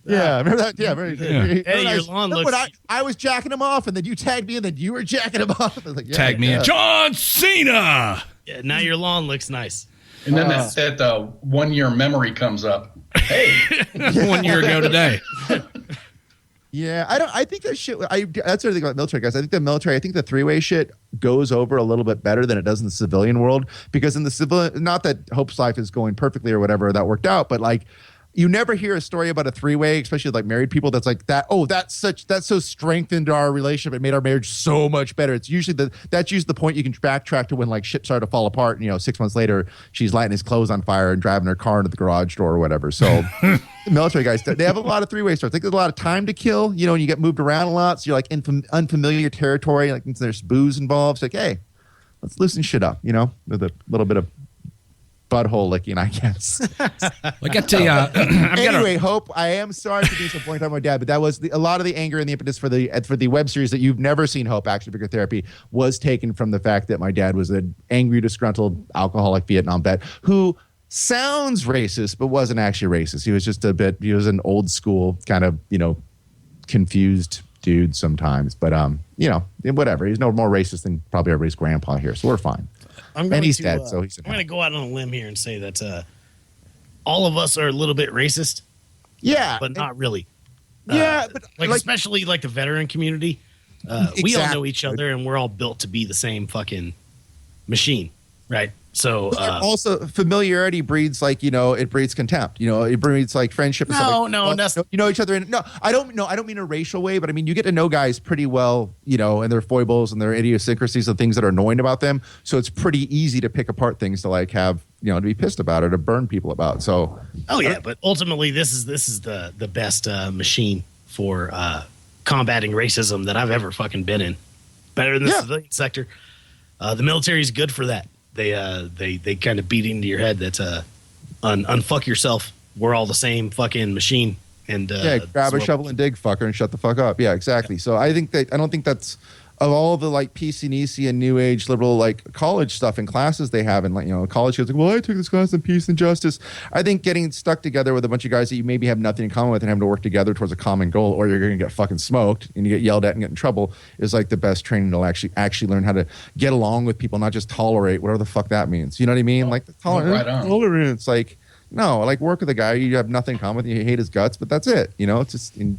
Yeah, remember that? Yeah, very good. Hey, your lawn looks. I was jacking him off, and then you tagged me, and then you were jacking him off. I was like, Tag me in. John Cena. Yeah, now your lawn looks nice. And then that 1 year memory comes up. Hey, 1 year ago today. Yeah, I think that shit. That's the thing about military guys. I think the 3-way shit goes over a little bit better than it does in the civilian world because in the civilian, not that Hope's life is going perfectly or whatever that worked out, but like. You never hear a story about a 3-way, especially like married people. That's like that. Oh, that's so strengthened our relationship. It made our marriage so much better. It's usually that's usually the point you can backtrack to when like shit started to fall apart. And 6 months later, she's lighting his clothes on fire and driving her car into the garage door or whatever. So, the military guys, they have a lot of 3-way stories. I think there's a lot of time to kill. And you get moved around a lot, so you're like in unfamiliar territory. Like there's booze involved. It's like, hey, let's loosen shit up. With a little bit of butthole licking, I guess. I got to. Anyway, Hope, I am sorry for being so boring talking about my dad, but that was a lot of the anger and the impetus for the web series that you've never seen. Hope Action Figure Therapy was taken from the fact that my dad was an angry, disgruntled, alcoholic Vietnam vet who sounds racist but wasn't actually racist. He was just he was an old school kind of confused dude sometimes, but whatever. He's no more racist than probably everybody's grandpa here, so we're fine. And he's dead, so he's. I'm going to go out on a limb here and say that all of us are a little bit racist. Yeah, but not really. But especially like the veteran community, we all know each other, and we're all built to be the same fucking machine, right? So also familiarity breeds it breeds contempt. It breeds like friendship. And stuff like, you know each other. I don't mean a racial way, but I mean you get to know guys pretty well, and their foibles and their idiosyncrasies and things that are annoying about them. So it's pretty easy to pick apart things to like have to be pissed about or to burn people about. So but ultimately this is the best machine for combating racism that I've ever fucking been in. Better than the civilian sector. The military is good for that. They kind of beat into your head that unfuck yourself. We're all the same fucking machine. And grab a shovel and dig, fucker, and shut the fuck up. Yeah, exactly. So I don't think that's of all the like PC and new age liberal like college stuff and classes they have, and like, you know, college kids like, well, I took this class in peace and justice. I think getting stuck together with a bunch of guys that you maybe have nothing in common with and having to work together towards a common goal, or you're going to get fucking smoked and you get yelled at and get in trouble, is like the best training to actually learn how to get along with people, not just tolerate whatever the fuck that means. You know what I mean? Like tolerance, like. No, like work with a guy you have nothing in common with, you hate his guts, but that's it. You know, it's just, and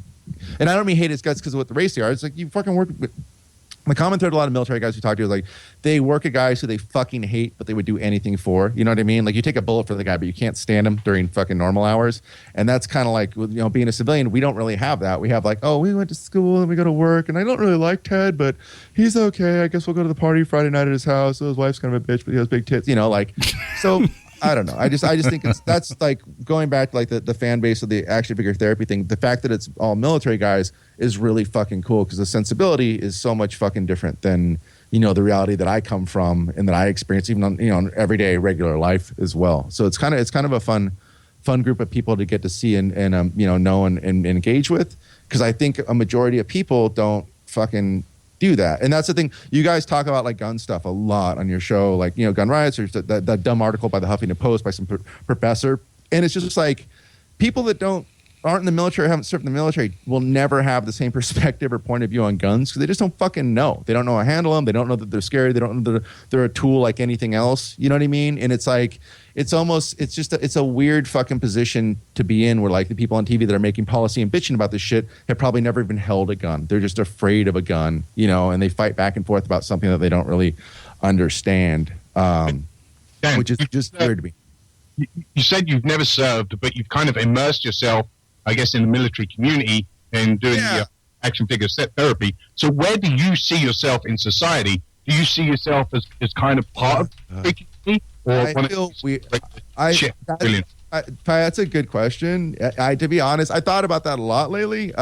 I don't mean hate his guts because of what the race they are. It's like you fucking work with. The common thread a lot of military guys we talk to is like they work at guys who they fucking hate, but they would do anything for. You know what I mean? Like you take a bullet for the guy, but you can't stand him during fucking normal hours. And that's kind of like, you know, being a civilian, we don't really have that. We have like, oh, we went to school and we go to work, and I don't really like Ted, but he's okay. I guess we'll go to the party Friday night at his house. So his wife's kind of a bitch, but he has big tits. You know, like so. I don't know. I just think that's like going back to like the fan base of the action figure therapy thing. The fact that it's all military guys is really fucking cool because the sensibility is so much fucking different than, you know, the reality that I come from and that I experience even on, you know, on everyday regular life as well. So it's kind of a fun group of people to get to see and you know and engage with, because I think a majority of people don't fucking do that. And that's the thing. You guys talk about like gun stuff a lot on your show, like, you know, gun riots, or that dumb article by the Huffington Post by some professor. And it's just like people that aren't in the military, haven't served in the military, will never have the same perspective or point of view on guns because they just don't fucking know. They don't know how to handle them. They don't know that they're scary. They don't know that they're a tool like anything else. You know what I mean? And it's like, it's a weird fucking position to be in where like the people on TV that are making policy and bitching about this shit have probably never even held a gun. They're just afraid of a gun, you know, and they fight back and forth about something that they don't really understand, which is just weird to me. You said you've never served, but you've kind of immersed yourself, I guess, in the military community and doing the action figure set therapy. So where do you see yourself in society? Do you see yourself as kind of part of the community? Or that's a good question. To be honest, I thought about that a lot lately.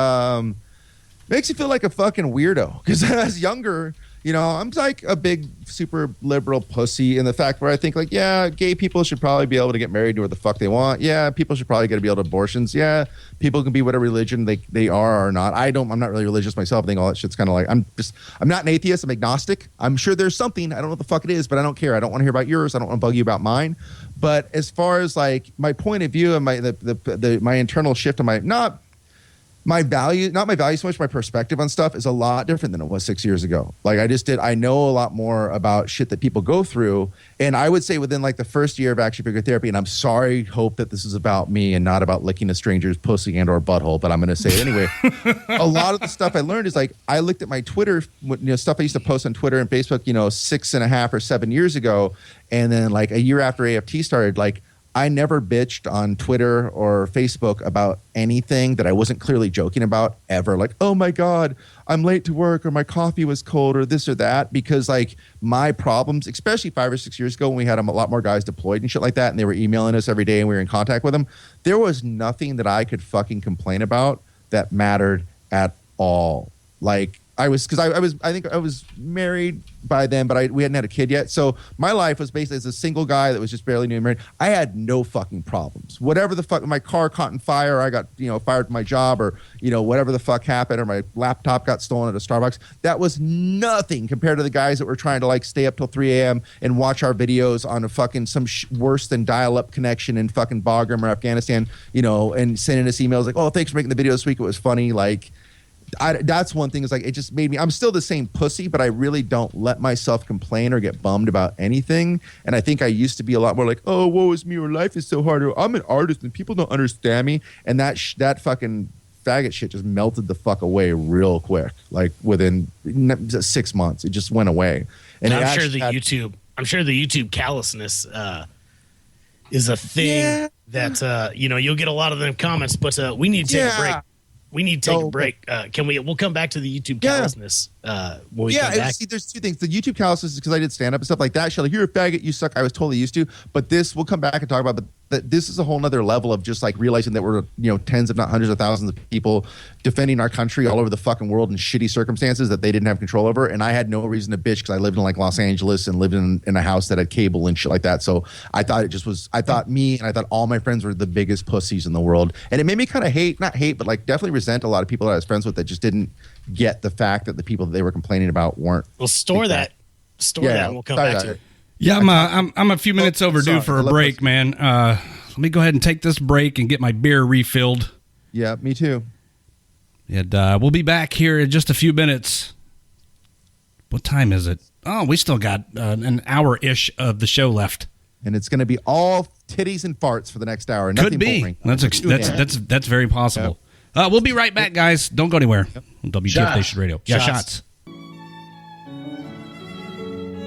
Makes you feel like a fucking weirdo because as younger, you know, I'm like a big super liberal pussy in the fact where I think like, yeah, gay people should probably be able to get married to where the fuck they want. Yeah, people should probably get to be able to abortions. Yeah, people can be whatever religion they are or not. I'm not really religious myself. I think all that shit's kind of like, I'm not an atheist. I'm agnostic. I'm sure there's something. I don't know what the fuck it is, but I don't care. I don't want to hear about yours. I don't want to bug you about mine. But as far as like my point of view and my internal shift on my value so much, my perspective on stuff is a lot different than it was 6 years ago. Like I know a lot more about shit that people go through. And I would say within like the first year of action figure therapy, and I'm sorry, hope that this is about me and not about licking a stranger's pussy and or butthole, but I'm going to say it anyway. A lot of the stuff I learned is like, I looked at my Twitter, you know, stuff I used to post on Twitter and Facebook, you know, 6.5 or 7 years ago. And then like a year after AFT started, like, I never bitched on Twitter or Facebook about anything that I wasn't clearly joking about ever. Like, oh my God, I'm late to work, or my coffee was cold, or this or that. Because like my problems, especially 5 or 6 years ago when we had a lot more guys deployed and shit like that, and they were emailing us every day and we were in contact with them, there was nothing that I could fucking complain about that mattered at all. Like I think I was married by then, but we hadn't had a kid yet. So my life was basically as a single guy that was just barely new married. I had no fucking problems. Whatever the fuck, my car caught on fire, I got, you know, fired from my job, or, you know, whatever the fuck happened, or my laptop got stolen at a Starbucks. That was nothing compared to the guys that were trying to like stay up till 3 a.m. and watch our videos on a fucking some worse than dial-up connection in fucking Bagram or Afghanistan, you know, and sending us emails like, oh, thanks for making the video this week. It was funny. Like, that's one thing, is like, it just made me, I'm still the same pussy, but I really don't let myself complain or get bummed about anything. And I think I used to be a lot more like, oh, woe is me, or life is so hard, or I'm an artist and people don't understand me. And that fucking faggot shit just melted the fuck away real quick. Like within 6 months, it just went away. And I'm sure the YouTube callousness is a thing that, you know, you'll get a lot of them comments, but we need to take a break. We need to take a break. We'll come back to the YouTube callousness when we come back. See, there's two things. The YouTube callousness is because I did stand up and stuff like that. She's like, you're a faggot, you suck. I was totally used to. But this, we'll come back and talk about, but that this is a whole nother level of just like realizing that we're, tens if not hundreds of thousands of people defending our country all over the fucking world in shitty circumstances that they didn't have control over. And I had no reason to bitch because I lived in like Los Angeles and lived in a house that had cable and shit like that. So I thought I thought all my friends were the biggest pussies in the world. And it made me kind of not hate, but like definitely resent a lot of people that I was friends with that just didn't get the fact that the people that they were complaining about weren't. Well, store that. And we'll come back to it. Yeah, I'm a few minutes overdue for a break, man. Let me go ahead and take this break and get my beer refilled. Yeah, me too. And we'll be back here in just a few minutes. What time is it? Oh, we still got an hour-ish of the show left. And it's going to be all titties and farts for the next hour. Could be. That's very possible. Yep. We'll be right back, guys. Don't go anywhere. Yep. WTF Nation Radio. Yeah, shots.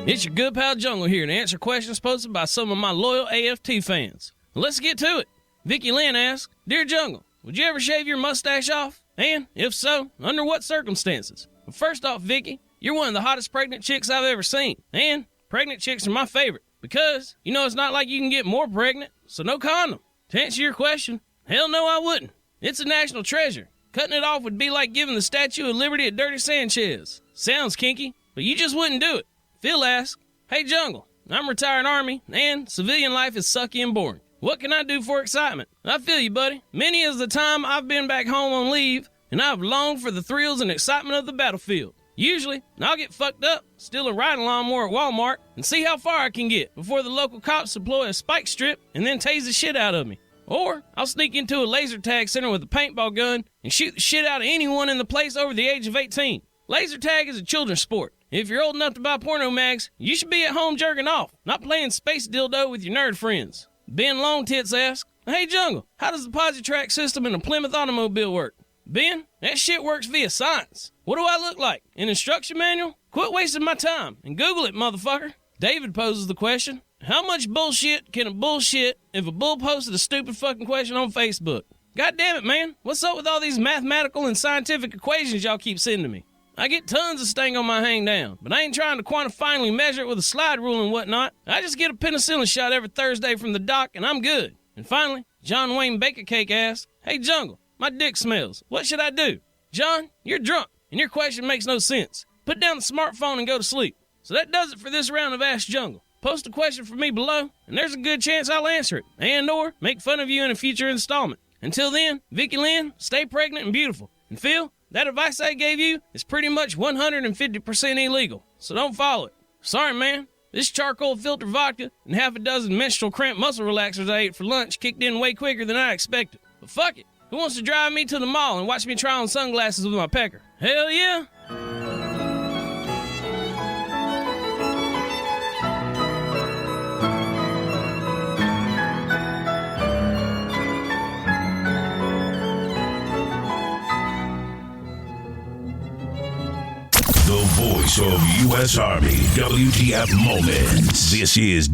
It's your good pal Jungle here to answer questions posted by some of my loyal AFT fans. Let's get to it. Vicky Lynn asks, Dear Jungle, would you ever shave your mustache off? And, if so, under what circumstances? Well, first off, Vicky, you're one of the hottest pregnant chicks I've ever seen. And pregnant chicks are my favorite because, it's not like you can get more pregnant, so no condom. To answer your question, hell no I wouldn't. It's a national treasure. Cutting it off would be like giving the Statue of Liberty a dirty Sanchez. Sounds kinky, but you just wouldn't do it. Phil asks, Hey Jungle, I'm retired Army, and civilian life is sucky and boring. What can I do for excitement? I feel you, buddy. Many is the time I've been back home on leave, and I've longed for the thrills and excitement of the battlefield. Usually, I'll get fucked up, steal a riding lawnmower at Walmart, and see how far I can get before the local cops deploy a spike strip and then tase the shit out of me. Or I'll sneak into a laser tag center with a paintball gun and shoot the shit out of anyone in the place over the age of 18. Laser tag is a children's sport. If you're old enough to buy porno mags, you should be at home jerking off, not playing space dildo with your nerd friends. Ben Longtits asks, Hey Jungle, how does the Positrack system in a Plymouth automobile work? Ben, that shit works via science. What do I look like? An instruction manual? Quit wasting my time and Google it, motherfucker. David poses the question, how much bullshit can a bullshit if a bull posted a stupid fucking question on Facebook? God damn it, man. What's up with all these mathematical and scientific equations y'all keep sending me? I get tons of sting on my hang down, but I ain't trying to quantifiably measure it with a slide rule and whatnot. I just get a penicillin shot every Thursday from the doc, and I'm good. And finally, John Wayne Baker Cake asks, Hey Jungle, my dick smells. What should I do? John, you're drunk, and your question makes no sense. Put down the smartphone and go to sleep. So that does it for this round of Ask Jungle. Post a question for me below, and there's a good chance I'll answer it, and or make fun of you in a future installment. Until then, Vicky Lynn, stay pregnant and beautiful. And Phil, that advice I gave you is pretty much 150% illegal, so don't follow it. Sorry, man. This charcoal filter vodka and half a dozen menstrual cramp muscle relaxers I ate for lunch kicked in way quicker than I expected. But fuck it. Who wants to drive me to the mall and watch me try on sunglasses with my pecker? Hell yeah! The voice of U.S. Army, WTF Moments. This is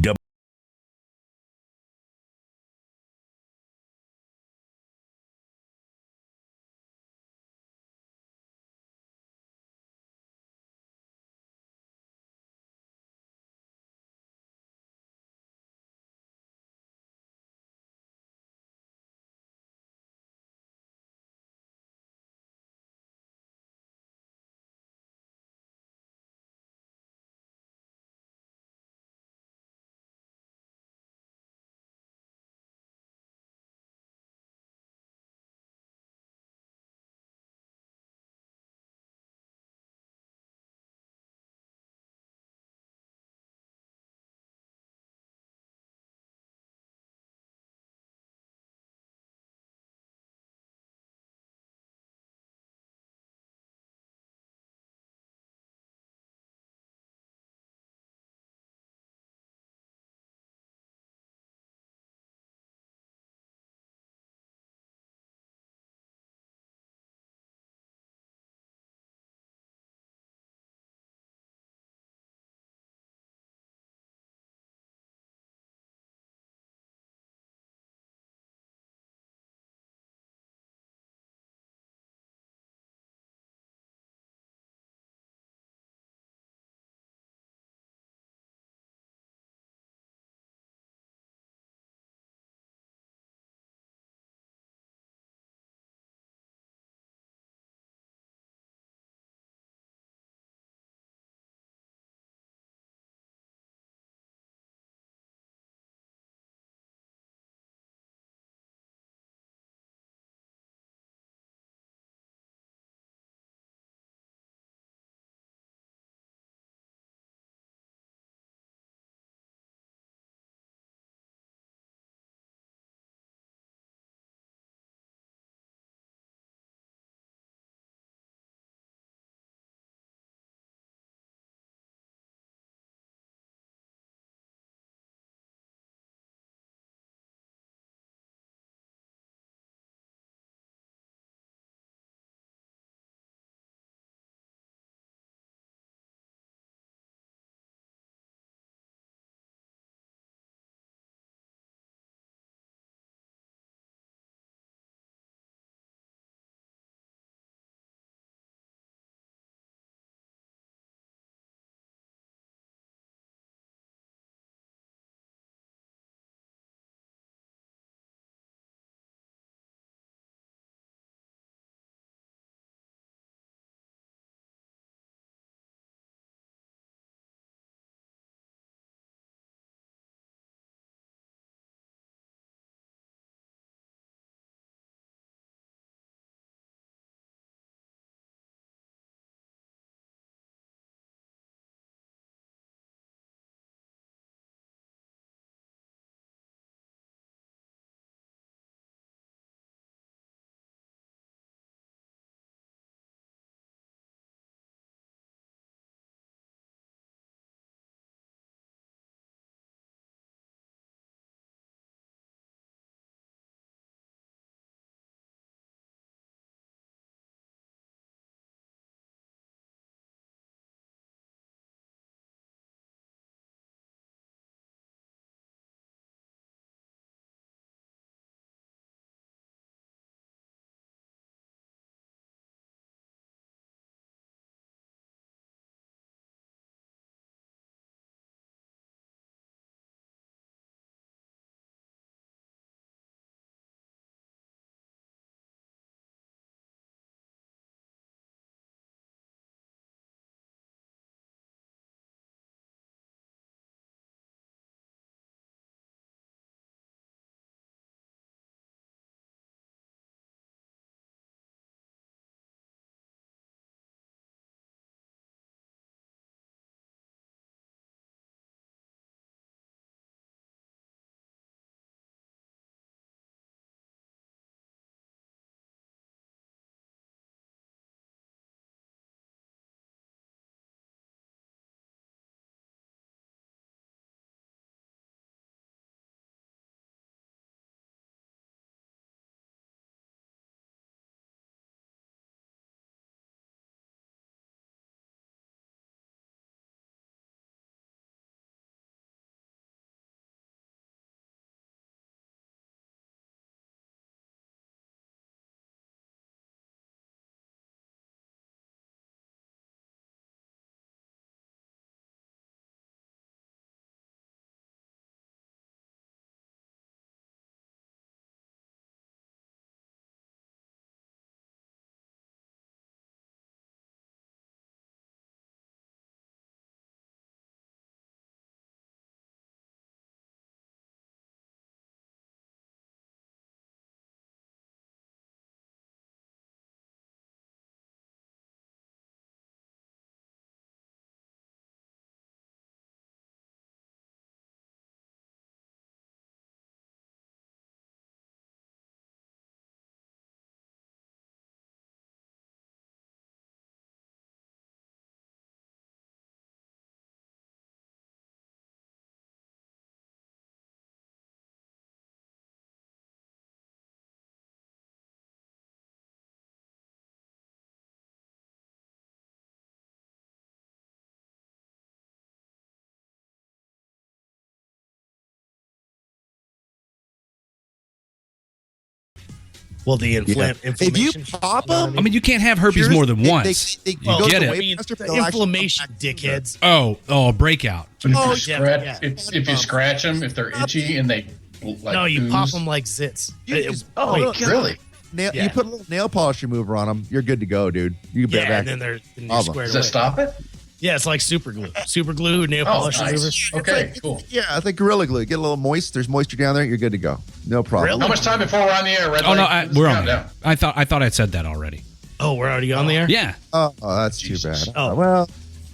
Well, the inflammation. If you pop them, I mean, you can't have herpes more than once. you Well, go get to it. the I mean, master, the they'll actually inflammation, dickheads. Oh, breakout. But if, Oh, you yeah, scratch, yeah. if you scratch them, if they're itchy and they like No, you ooze, pop them like zits. You just- Wait, no, really? Nail, Yeah. You put a little nail polish remover on them, you're good to go, dude. You can yeah, back and then they're problem. squared Does away. that stop it? Yeah, it's like super glue. Super glue, nail Oh, polish nice. remover. Okay, cool. Yeah, it's like Gorilla Glue. Get a little moist. There's moisture down there. You're good to go. No problem. Really? How much time before we're on the air? Red Oh no, light? we're on Countdown. there. I thought I'd said that already. Oh, we're already on the air? Yeah. Oh, that's too bad. Oh. Well,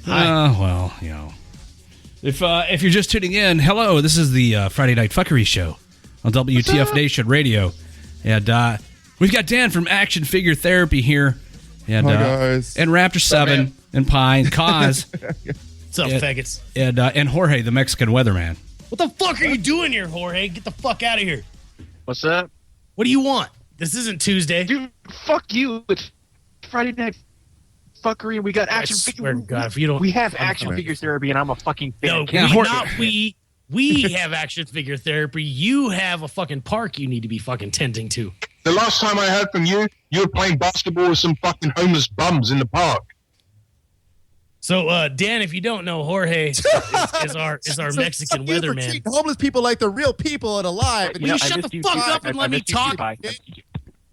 Well, you know, if you're just tuning in, hello. This is the Friday Night Fuckery Show on WTF Nation Radio, and we've got Dan from Action Figure Therapy here, and Hi, guys. and Raptor 7 and Pie and Cause. What's up, faggots? And Jorge, the Mexican weatherman. What the fuck are you doing here, Jorge? Get the fuck out of here. What's up? What do you want? This isn't Tuesday. Dude, fuck you. It's Friday night fuckery and we got action swear figure. to God, if you don't, we have I'm action sorry. figure therapy and I'm a fucking fan. No, we have action figure therapy. You have a fucking park you need to be fucking tending to. The last time I heard from you, you were playing basketball with some fucking homeless bums in the park. So, Dan, if you don't know, Jorge is our Mexican you for weatherman. treating homeless people like they're real people and alive. Will you shut the fuck up and let me talk?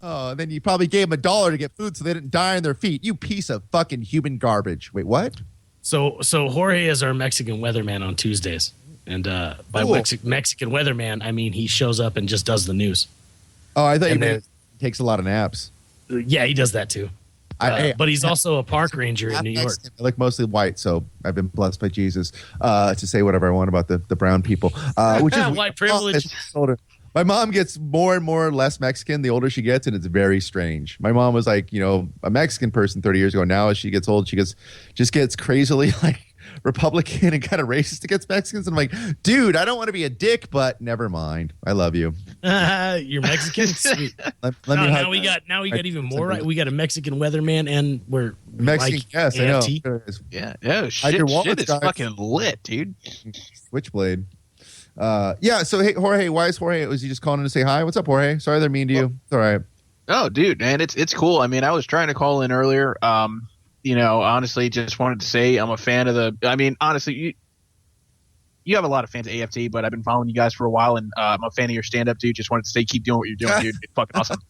Oh, and then you probably gave them $1 to get food so they didn't die on their feet. You piece of fucking human garbage. Wait, what? So Jorge is our Mexican weatherman on Tuesdays, and by Cool. Mexican weatherman, I mean he shows up and just does the news. Oh, I thought you And meant he takes a lot of naps. Yeah, he does that too. But he's also a park ranger in New York. I look mostly white, so I've been blessed by Jesus to say whatever I want about the brown people, which is White privilege. Older. My mom gets more and more less Mexican the older she gets, and it's very strange. My mom was like, a Mexican person 30 years ago. Now as she gets old, she just gets crazily like Republican and kind of racist against Mexicans. And I'm like, dude, I don't want to be a dick, but never mind. I love you. You're Mexican. Sweet. Now we got even more right. We got a Mexican weatherman, and we're Mexican. like Yes, AFT. I know. Yeah, Walnuts, shit is guys. fucking lit, dude. Switchblade. Yeah. So hey, Jorge, why is Jorge? Was he just calling in to say hi? What's up, Jorge? Sorry they're mean to you. It's all right. Oh, dude, man, it's cool. I mean, I was trying to call in earlier. Honestly, just wanted to say I'm a fan of the. I mean, honestly, you have a lot of fans of AFT, but I've been following you guys for a while, and I'm a fan of your stand-up, dude. Just wanted to say, keep doing what you're doing, dude. It's fucking awesome.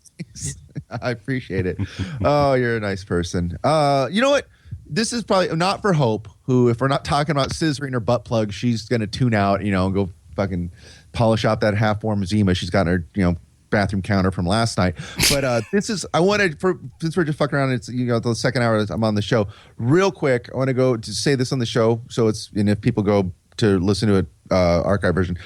I appreciate it. Oh, you're a nice person. You know what? This is probably not for Hope, who, if we're not talking about scissoring her butt plug, she's going to tune out, and go fucking polish out that half-warm Zima she's got in her, bathroom counter from last night. But since we're just fucking around, it's the second hour I'm on the show. Real quick, I want to go to say this on the show, and if people go to listen to it, archive version.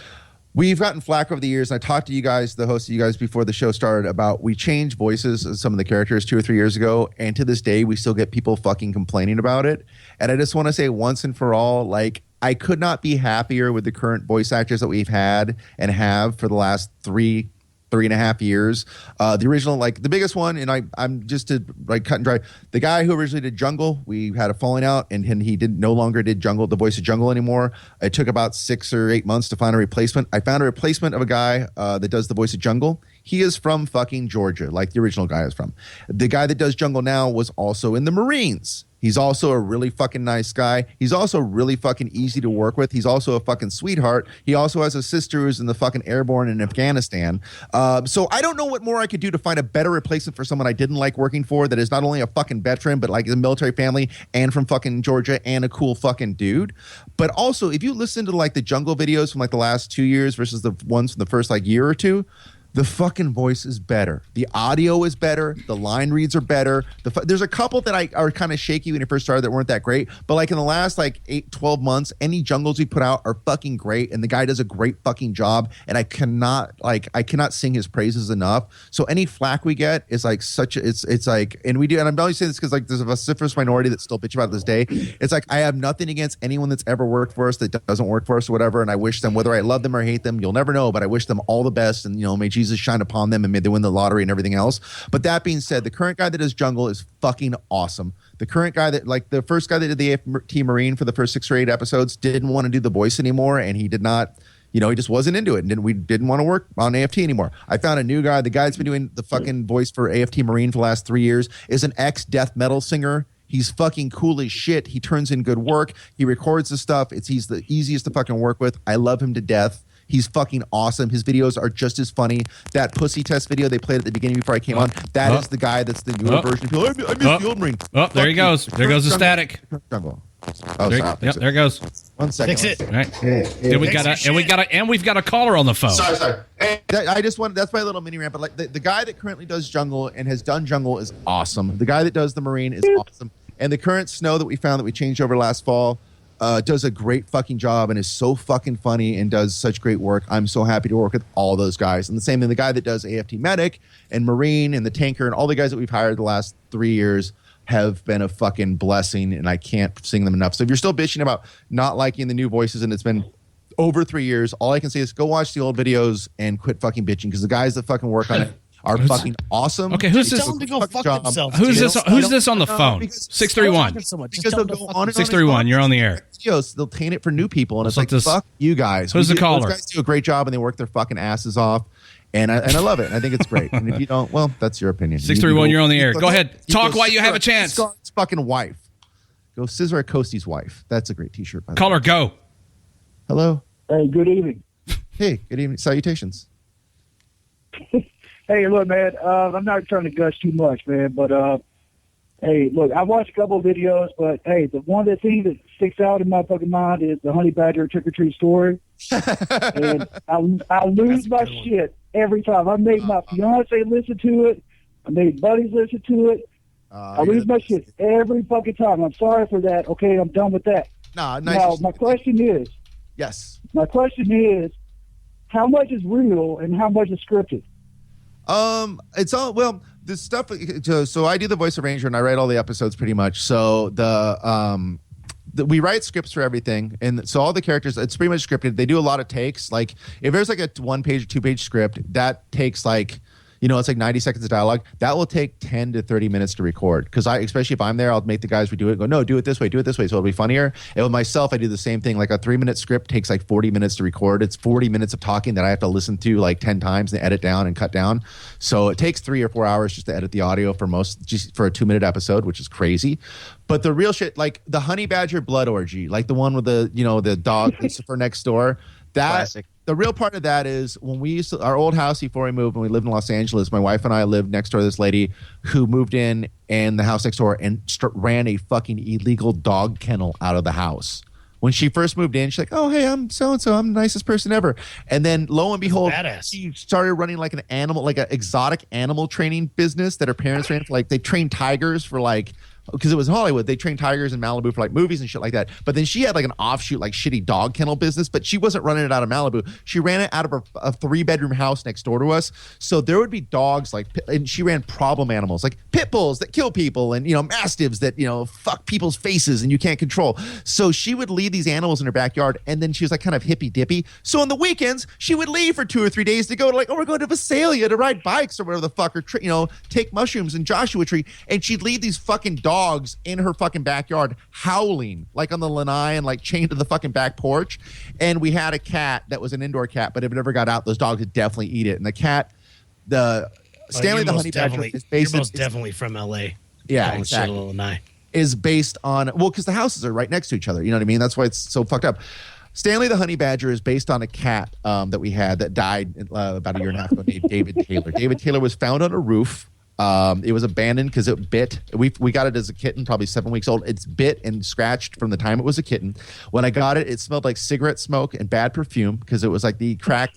We've gotten flack over the years, and I talked to you guys, the host of you guys, before the show started about we changed voices of some of the characters 2 or 3 years ago, and to this day, we still get people fucking complaining about it. And I just want to say once and for all, like, I could not be happier with the current voice actors that we've had and have for the last 3.5 years. The original, like the biggest one, and I'm just to like cut and dry. The guy who originally did Jungle, we had a falling out, and he no longer did Jungle, the voice of Jungle anymore. It took about 6 or 8 months to find a replacement. I found a replacement of a guy that does the voice of Jungle. He is from fucking Georgia, like the original guy is from. The guy that does Jungle now was also in the Marines. He's also a really fucking nice guy. He's also really fucking easy to work with. He's also a fucking sweetheart. He also has a sister who's in the fucking airborne in Afghanistan. So I don't know what more I could do to find a better replacement for someone I didn't like working for that is not only a fucking veteran, but like a military family and from fucking Georgia and a cool fucking dude. But also, if you listen to like the Jungle videos from like the last 2 years versus the ones from the first like year or two, the fucking voice is better. The audio is better. The line reads are better. There's a couple that are kind of shaky when you first started that weren't that great. But like in the last like 8-12 months, any Jungles we put out are fucking great. And the guy does a great fucking job. And I cannot sing his praises enough. So any flack we get is like it's like, and we do, and I'm only saying this because like there's a vociferous minority that still bitch about it this day. It's like, I have nothing against anyone that's ever worked for us that doesn't work for us or whatever. And I wish them, whether I love them or hate them, you'll never know, but I wish them all the best. And may Jesus shine upon them and may they win the lottery and everything else. But that being said, the current guy that does Jungle is fucking awesome. The current guy that, like the first guy that did the AFT Marine for the first 6 or 8 episodes, didn't want to do the voice anymore, and he did not You know, he just wasn't into it, and we didn't want to work on AFT anymore. I found a new guy. The guy that's been doing the fucking voice for AFT Marine for the last 3 years is an ex-death metal singer. He's fucking cool as shit. He turns in good work. He records the stuff. He's the easiest to fucking work with. I love him to death. He's fucking awesome. His videos are just as funny. That pussy test video they played at the beginning before I came on, that is the guy that's the newer version. I miss the old Marine. Oh, there he goes. There goes the static. Jungle. There it goes. 1 second. Fix it. All right. And we've got a caller on the phone. Sorry. I just want, that's my little mini rant, but like the guy that currently does Jungle and has done Jungle is awesome. The guy that does the Marine is awesome. And the current Snow that we found that we changed over last fall does a great fucking job and is so fucking funny and does such great work. I'm so happy to work with all those guys. And the same thing, the guy that does AFT Medic and Marine and the Tanker and all the guys that we've hired the last 3 years have been a fucking blessing, and I can't sing them enough. So if you're still bitching about not liking the new voices and it's been over 3 years, all I can say is go watch the old videos and quit fucking bitching, because the guys that fucking work on it are fucking awesome. Okay, who's this? Tell them to go fuck themselves. Who's this on the phone? 631. Because they'll go on and 631, you're on the air. Videos, they'll taint it for new people, and it's like, this. fuck you guys. Who's the caller? Those guys do a great job, and they work their fucking asses off. And I love it. I think it's great. And if you don't, well, that's your opinion. 631, you're on the air. Go ahead. Talk while you have a chance. Scar's fucking wife. Go Scissor Acosti's wife. That's a great t-shirt. By the Caller, go. Hello. Hey, good evening. Hey, good evening. Salutations. Hey, look, man, I'm not trying to gush too much, man, but hey, look, I watched a couple of videos, but hey, the one that sticks out in my fucking mind is the honey badger trick or treat story. And I lose my shit every time. I made my fiance listen to it. I made buddies listen to it. I lose my shit every fucking time. I'm sorry for that. Okay, I'm done with that. Now, my question is, yes. My question is, how much is real and how much is scripted? It's all, well, this stuff. So I do the voice arranger and I write all the episodes pretty much. So we write scripts for everything, and so all the characters, it's pretty much scripted. They do a lot of takes. Like if there's like a 1-page or 2-page script, that takes like, you know, it's like 90 seconds of dialogue. That will take 10 to 30 minutes to record. Because especially if I'm there, I'll make the guys redo it and go, no, do it this way. So it'll be funnier. And with myself, I do the same thing. Like a 3-minute script takes like 40 minutes to record. It's 40 minutes of talking that I have to listen to like 10 times and edit down and cut down. So it takes 3 or 4 hours just to edit the audio for a 2-minute episode, which is crazy. But the real shit, like the honey badger blood orgy, like the one with the dog for next door, Classic. The real part of that is when we used to, our old house before we moved, when we lived in Los Angeles, my wife and I lived next door to this lady who moved in the house next door and ran a fucking illegal dog kennel out of the house. When she first moved in, she's like, oh, hey, I'm so-and-so. I'm the nicest person ever. And then lo and behold, she started running like an exotic animal training business that her parents ran. Like they trained tigers for like, because it was in Hollywood, they trained tigers in Malibu for like movies and shit like that. But then she had like an offshoot, like shitty dog kennel business, but she wasn't running it out of Malibu. She ran it out of a 3-bedroom house next door to us. So there would be dogs and she ran problem animals, like pit bulls that kill people and, mastiffs that, fuck people's faces and you can't control. So she would leave these animals in her backyard, and then she was like kind of hippy dippy. So on the weekends, she would leave for 2 or 3 days to go to we're going to Visalia to ride bikes or whatever the fuck, or take mushrooms in Joshua Tree. And she'd leave these fucking dogs in her fucking backyard howling like on the lanai and like chained to the fucking back porch. And we had a cat that was an indoor cat, but if it ever got out, those dogs would definitely eat it. And the cat, Stanley the honey badger is based. You're most definitely from LA. Yeah, exactly. Lanai. Is based on, because the houses are right next to each other. You know what I mean? That's why it's so fucked up. Stanley the honey badger is based on a cat that we had that died about 1.5 years ago named David Taylor. David Taylor was found on a roof. It was abandoned because it bit. We got it as a kitten, probably 7 weeks old. It's bit and scratched from the time it was a kitten. When I got it, it smelled like cigarette smoke and bad perfume because it was like the crack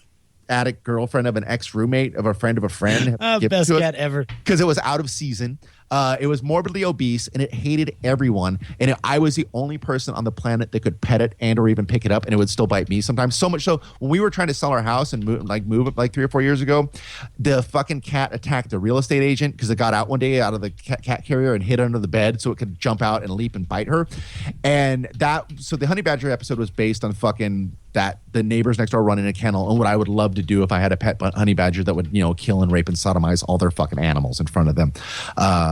addict girlfriend of an ex-roommate of a friend of a friend. Best cat ever. Because it was out of season. It was morbidly obese and it hated everyone. And I was the only person on the planet that could pet it and or even pick it up, and it would still bite me sometimes. So much so when we were trying to sell our house and move it 3 or 4 years ago, the fucking cat attacked the real estate agent because it got out one day out of the cat carrier and hid under the bed so it could jump out and leap and bite her. And so the honey badger episode was based on fucking the neighbors next door running a kennel, and what I would love to do if I had a pet honey badger that would kill and rape and sodomize all their fucking animals in front of them.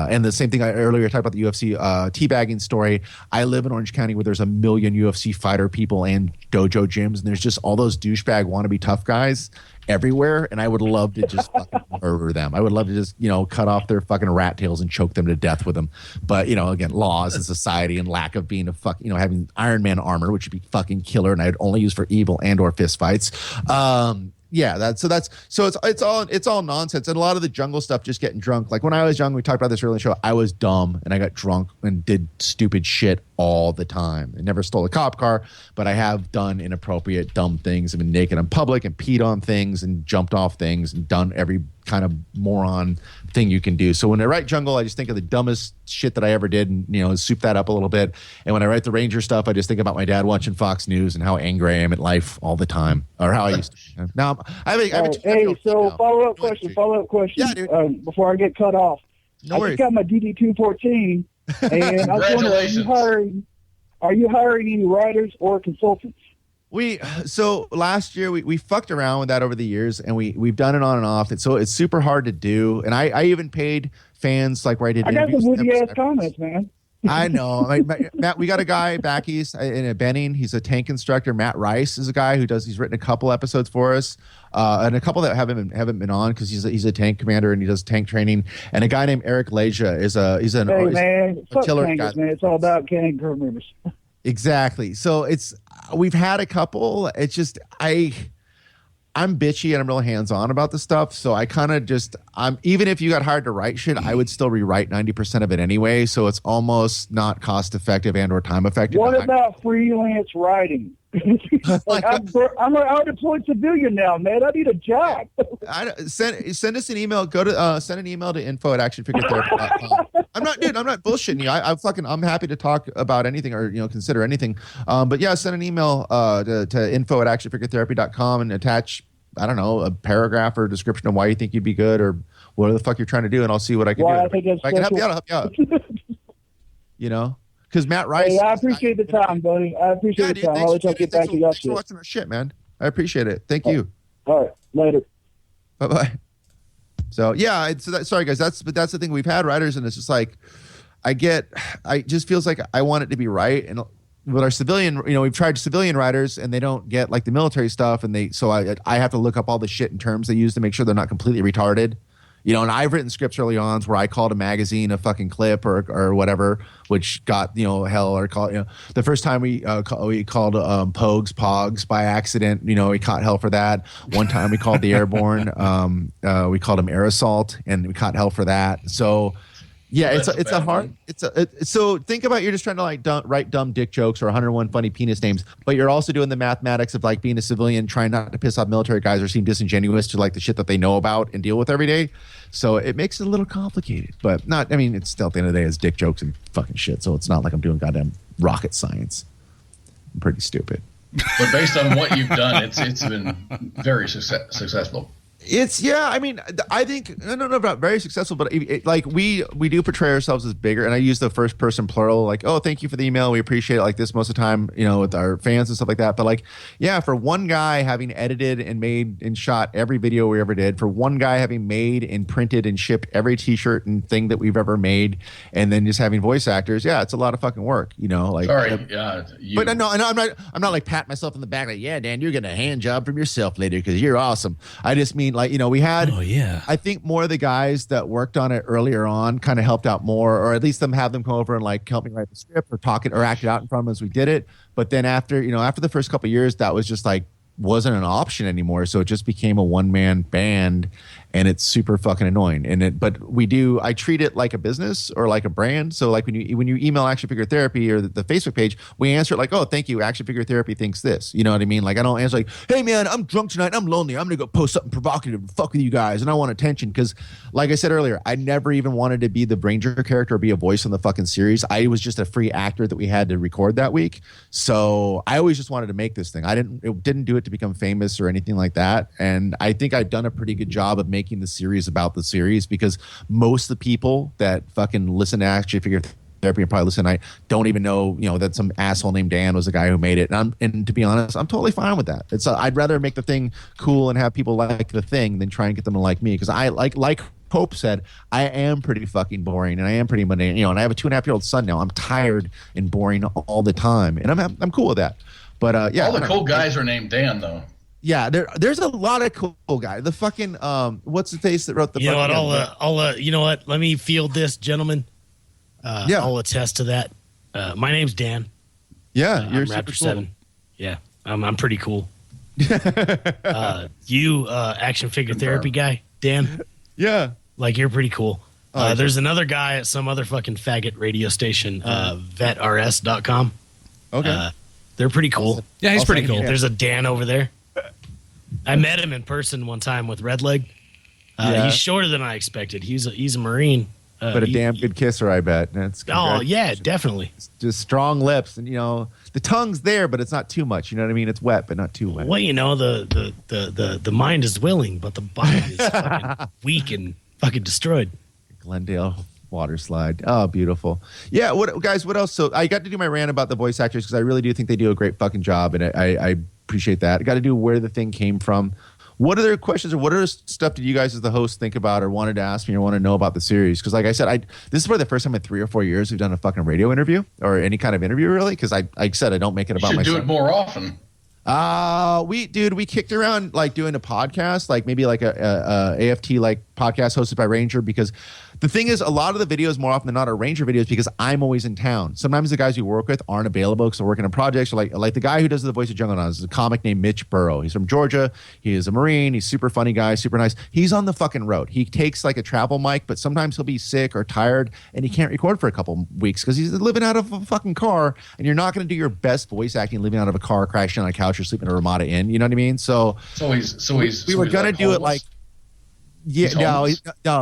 And the same thing I earlier talked about the UFC teabagging story. I live in Orange County where there's a million UFC fighter people and dojo gyms, and there's just all those douchebag wannabe tough guys everywhere, and I would love to just fucking murder them. I would love to just, cut off their fucking rat tails and choke them to death with them. But, again, laws and society and lack of being having Iron Man armor, which would be fucking killer, and I'd only use for evil and or fist fights. It's all nonsense, and a lot of the jungle stuff, just getting drunk. Like when I was young, we talked about this earlier in the show, I was dumb and I got drunk and did stupid shit all the time. I never stole a cop car, but I have done inappropriate dumb things. I've been naked in public and peed on things and jumped off things and done every kind of moron thing you can do. So when I write jungle, I just think of the dumbest shit that I ever did and soup that up a little bit. And when I write the Ranger stuff, I just think about my dad watching Fox News and how angry I am at life all the time, or how I used to. Now follow up question. Yeah, dude. Before I get cut off, No I worries. just got my DD214, and I was wondering, are you hiring any writers or consultants? So last year we fucked around with that over the years, and we've done it on and off. So it's super hard to do. And I even paid fans like where I did. I got some witty ass comments, man. I know. Matt, we got a guy back east in Benning. He's a tank instructor. Matt Rice is a guy he's written a couple episodes for us, and a couple that haven't been on because he's a tank commander and he does tank training. And a guy named Eric Leja is a artillery guy. Man, it's all about gang crew members. Exactly. So we've had a couple. It's just I'm bitchy and I'm real hands-on about the stuff. So I kind of even if you got hired to write shit, I would still rewrite 90% of it anyway. So it's almost not cost effective and or time effective. What about freelance writing? I'm an unemployed civilian now, man. I need a job. Send us an email. Go to send an email to info@actionfiguretherapy.com. I'm not bullshitting you. I'm happy to talk about anything or consider anything. But yeah, send an email to info@actionfiguretherapy.com and attach, I don't know, a paragraph or a description of why you think you'd be good or what the fuck you're trying to do, and I'll see what I can do. If I can help you out, I'll help you out. Because Matt Rice. Hey, I appreciate the time, buddy. I appreciate the time. I'll let y'all get back to y'all shit. Thanks for watching our shit, man. I appreciate it. Thank you. All right. Later. Bye-bye. So, yeah. Sorry, guys. That's the thing. We've had writers, and it's just like, I just feels like I want it to be right. And with our civilian, we've tried civilian writers, and they don't get like the military stuff. And so I have to look up all the shit and terms they use to make sure they're not completely retarded. And I've written scripts early on where I called a magazine a fucking clip or whatever, which got hell, or called the first time we called Pogs by accident. We caught hell for that. One time we called the airborne, we called them air assault, and we caught hell for that. So yeah, so think about, you're just trying to write dumb dick jokes or 101 funny penis names, but you're also doing the mathematics of like being a civilian, trying not to piss off military guys or seem disingenuous to like the shit that they know about and deal with every day. So it makes it a little complicated, but it's still at the end of the day, it's dick jokes and fucking shit. So it's not like I'm doing goddamn rocket science. I'm pretty stupid. But based on what you've done, it's been very successful. I think I don't know about very successful, but we do portray ourselves as bigger, and I use the first person plural, like, oh, thank you for the email, we appreciate it, like this most of the time, with our fans and stuff like that. But for one guy having edited and made and shot every video we ever did, for one guy having made and printed and shipped every t-shirt and thing that we've ever made, and then just having voice actors, it's a lot of fucking work, Sorry, but no, I'm not like patting myself in the back like, yeah, Dan, you're getting a hand job from yourself later because you're awesome. I just mean, we had, I think more of the guys that worked on it earlier on kind of helped out more, or at least have them come over and help me write the script or talk it or act it out in front of them as we did it. But then after the first couple of years, that was just wasn't an option anymore. So it just became a one-man band, and it's super fucking annoying. But I treat it like a business or like a brand. So when you email Action Figure Therapy or the Facebook page, we answer it like, oh, thank you, Action Figure Therapy thinks this. You know what I mean? I don't answer like, hey man, I'm drunk tonight, I'm lonely, I'm gonna go post something provocative and fuck with you guys, and I want attention. Because like I said earlier, I never even wanted to be the Ranger character or be a voice on the fucking series. I was just a free actor that we had to record that week. So I always just wanted to make this thing. It didn't do it to become famous or anything like that. And I think I've done a pretty good job of making the series about the series, because most of the people that fucking listen to Action Figure Therapy and probably listen tonight don't even know, that some asshole named Dan was the guy who made it. And to be honest, I'm totally fine with that. I'd rather make the thing cool and have people like the thing than try and get them to like me, because I like Pope said, I am pretty fucking boring and I am pretty mundane. And I have a 2.5-year-old son now. I'm tired and boring all the time, and I'm cool with that. But yeah, all the cool guys are named Dan though. Yeah, there's a lot of cool guys. The fucking what's the face that wrote the? You know what? I'll you know what? Let me field this, gentlemen. I'll attest to that. My name's Dan. Yeah, you're I'm super Raptor cool. 7. Yeah, I'm pretty cool. You action figure therapy guy, Dan? Yeah. Like, you're pretty cool. Oh, There's another guy at some other fucking faggot radio station, vetrs.com. Okay. They're pretty cool. Yeah, he's pretty cool. There's a Dan over there. I met him in person one time with Red Leg. He's shorter than I expected. He's a Marine. But a damn good kisser, I bet. Oh, yeah, definitely. Just strong lips, and the tongue's there, but it's not too much. You know what I mean? It's wet, but not too wet. Well, the mind is willing, but the body is fucking weak and fucking destroyed. Glendale water slide. Oh, beautiful. Yeah, what else? So I got to do my rant about the voice actors because I really do think they do a great fucking job, and I appreciate that. I got to do where the thing came from. What other questions or what other stuff did you guys as the host think about or wanted to ask me or want to know about the series? Because like I said, this is probably the first time in 3 or 4 years we've done a fucking radio interview or any kind of interview really. Because like I said, I don't make it about myself. You should do it more often. We kicked around like doing a podcast, like maybe like a AFT like podcast hosted by Ranger, because the thing is a lot of the videos more often than not are Ranger videos because I'm always in town. Sometimes the guys we work with aren't available because they're working on projects. Or like the guy who does the voice of Jungle Now is a comic named Mitch Burrow. He's from Georgia. He is a Marine. He's super funny guy, super nice. He's on the fucking road. He takes like a travel mic, but sometimes he'll be sick or tired and he can't record for a couple weeks because he's living out of a fucking car, and you're not going to do your best voice acting living out of a car, crashing on a couch or sleeping in a Ramada Inn. You know what I mean? We were going to do it like no,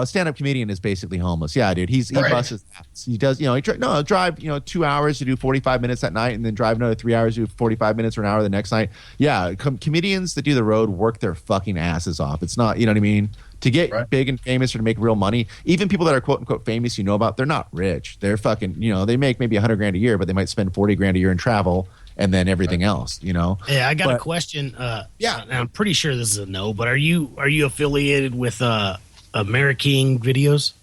stand-up comedian is basically homeless. Yeah, dude, he busts his ass. He does, drive 2 hours to do 45 minutes that night, and then drive another 3 hours to do 45 minutes or an hour the next night. Yeah, comedians that do the road work their fucking asses off. It's not, you know what I mean? To get big and famous or to make real money, even people that are quote unquote famous, about, they're not rich. They're fucking, they make maybe $100,000 a year, but they might spend $40,000 a year in travel. And then everything else, Yeah, I got a question. And I'm pretty sure this is a no, but are you affiliated with Ameriking Videos?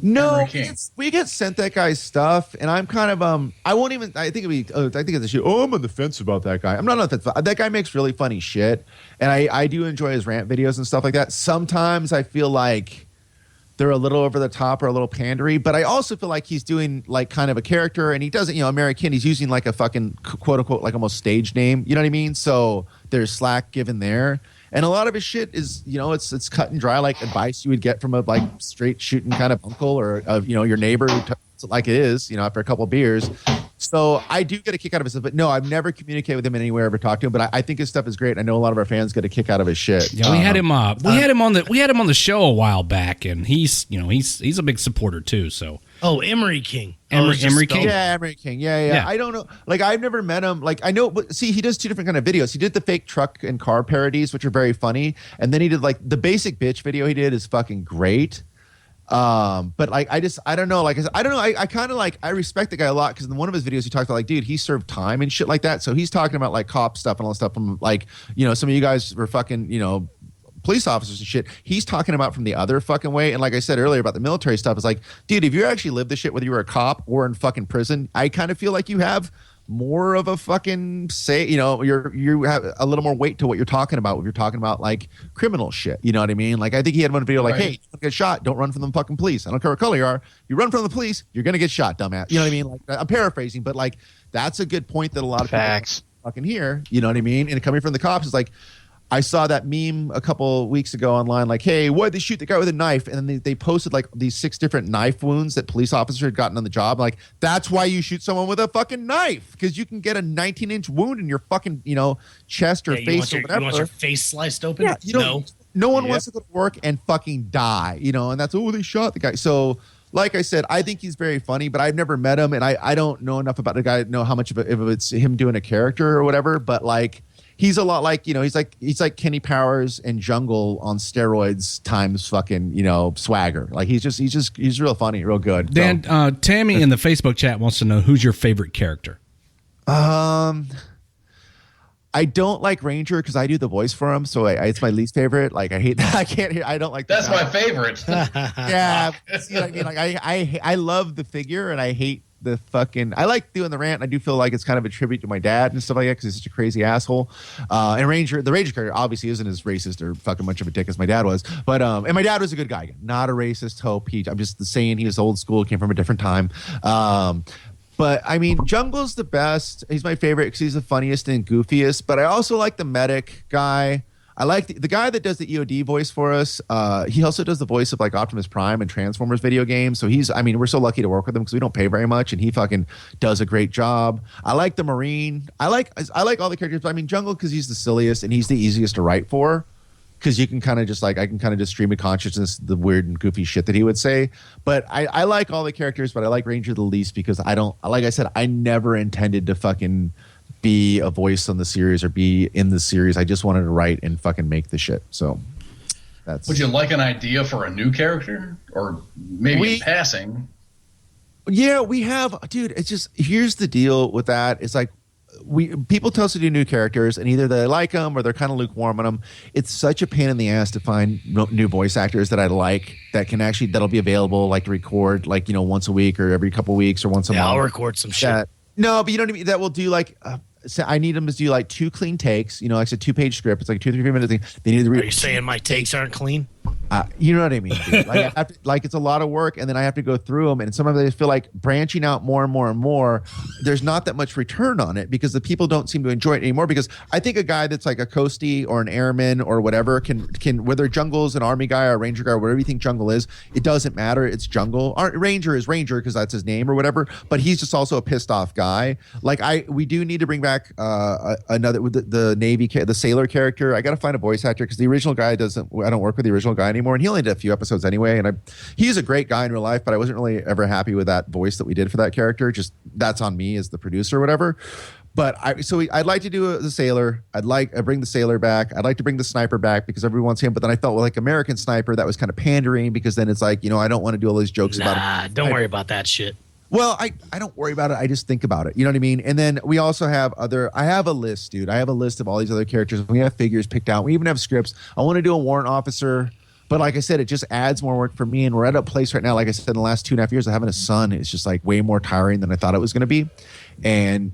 No, we get sent that guy's stuff, and I'm kind of I won't even. I think it's a shit. Oh, I'm on the fence about that guy. I'm not on the fence. That guy makes really funny shit, and I do enjoy his rant videos and stuff like that. Sometimes I feel like they're a little over the top or a little pandery, but I also feel like he's doing like kind of a character, and he doesn't, American, he's using like a fucking quote unquote like almost stage name, you know what I mean? So there's slack given there. And a lot of his shit is, it's cut and dry, like advice you would get from a like straight shooting kind of uncle or your neighbor who tells it like it is, after a couple of beers. So I do get a kick out of his stuff, but no, I've never communicated with him anywhere, ever talked to him. But I think his stuff is great. I know a lot of our fans get a kick out of his shit. Yeah, we had him. We had him on the show a while back, and he's a big supporter too. So. Oh, Emery King. Emery King. Yeah, Emery King. Yeah. I don't know. Like, I've never met him. Like, I know. But see, he does 2 different kind of videos. He did the fake truck and car parodies, which are very funny, and then he did like the basic bitch video. He did is fucking great. But like, I don't know. Like, I don't know. I kind of like, I respect the guy a lot because in one of his videos he talked about like, dude, he served time and shit like that. So he's talking about like cop stuff and all that stuff from like, some of you guys were fucking, police officers and shit. He's talking about from the other fucking way. And like I said earlier about the military stuff, it's like, dude, if you actually lived this shit, whether you were a cop or in fucking prison, I kind of feel like you have more of a fucking say, you have a little more weight to what you're talking about when you're talking about like criminal shit. You know what I mean? Like, I think he had one video like, hey, don't get shot, don't run from the fucking police. I don't care what color you are. If you run from the police, you're going to get shot, dumbass. You know what I mean? Like, I'm paraphrasing, but like, that's a good point that a lot of people fucking hear. You know what I mean? And coming from the cops is like, I saw that meme a couple weeks ago online, like, hey, why'd they shoot the guy with a knife? And then they posted like these 6 different knife wounds that police officers had gotten on the job. Like, that's why you shoot someone with a fucking knife, because you can get a 19-inch wound in your fucking, chest or face or whatever. You want your face sliced open? Yeah, no one wants to go to work and fucking die, and that's, they shot the guy. So, like I said, I think he's very funny, but I've never met him, and I don't know enough about the guy to know how much of it, if it's him doing a character or whatever, but like, he's a lot like, he's like Kenny Powers and Jungle on steroids times fucking, swagger. Like, he's real funny, real good. Dan, so. Tammy in the Facebook chat wants to know who's your favorite character. I don't like Ranger because I do the voice for him, so it's my least favorite. Like I hate that. I can't hear. I don't like. That's my favorite. Yeah, see what I mean? Like I love the figure, and I hate the fucking. I like doing the rant. I do feel like it's kind of a tribute to my dad and stuff like that because he's such a crazy asshole. And the Ranger character obviously isn't as racist or fucking much of a dick as my dad was. But and my dad was a good guy, not a racist. I'm just saying he was old school, came from a different time. But I mean, Jungle's the best. He's my favorite because he's the funniest and goofiest. But I also like the medic guy. I like the guy that does the EOD voice for us. He also does the voice of like Optimus Prime and Transformers video games. So we're so lucky to work with him because we don't pay very much, and he fucking does a great job. I like the Marine. I like all the characters. But I mean, Jungle because he's the silliest and he's the easiest to write for. Because you can kind of just I can kind of just stream of consciousness the weird and goofy shit that he would say. But I like all the characters, but I like Ranger the least because like I said, I never intended to fucking be a voice on the series or be in the series. I just wanted to write and fucking make the shit. So that's. Would you like an idea for a new character or maybe in passing? Yeah, we have, dude. It's just here's the deal with that. It's like. People tell us to do new characters and either they like them or they're kind of lukewarm on them. It's such a pain in the ass to find new voice actors that I like that'll be available like to record like once a week or every couple weeks or once a month. I'll record some shit. No, but you know what I mean? That will do like so I need them to do like 2 clean takes, like it's a 2-page script. It's like 2-3 minute thing. They need to Are you saying my takes aren't clean? You know what I mean? Dude. Like it's a lot of work, and then I have to go through them, and sometimes I feel like branching out more and more and more. There's not that much return on it because the people don't seem to enjoy it anymore. Because I think a guy that's like a coastie or an airman or whatever can whether Jungle's an army guy or a ranger guy or whatever you think Jungle is, it doesn't matter. It's Jungle. Ranger is Ranger because that's his name or whatever. But he's just also a pissed off guy. Like we do need to bring back another with the Navy the sailor character. I got to find a voice actor because the original guy doesn't. I don't work with the original guy anymore, and he only did a few episodes anyway. And he's a great guy in real life, but I wasn't really ever happy with that voice that we did for that character. Just that's on me as the producer or whatever. But I'd like to do the sailor. I'd bring the sailor back. I'd like to bring the sniper back because everyone wants him. But then I felt like American Sniper that was kind of pandering because then it's like I don't want to do all those jokes about him. Don't worry about that shit. Well, I don't worry about it. I just think about it. You know what I mean? And then we also have I have a list, dude. I have a list of all these other characters. We have figures picked out. We even have scripts. I want to do a warrant officer. But like I said, it just adds more work for me. And we're at a place right now, like I said, in the last 2.5 years of having a son, it's just like way more tiring than I thought it was going to be. And,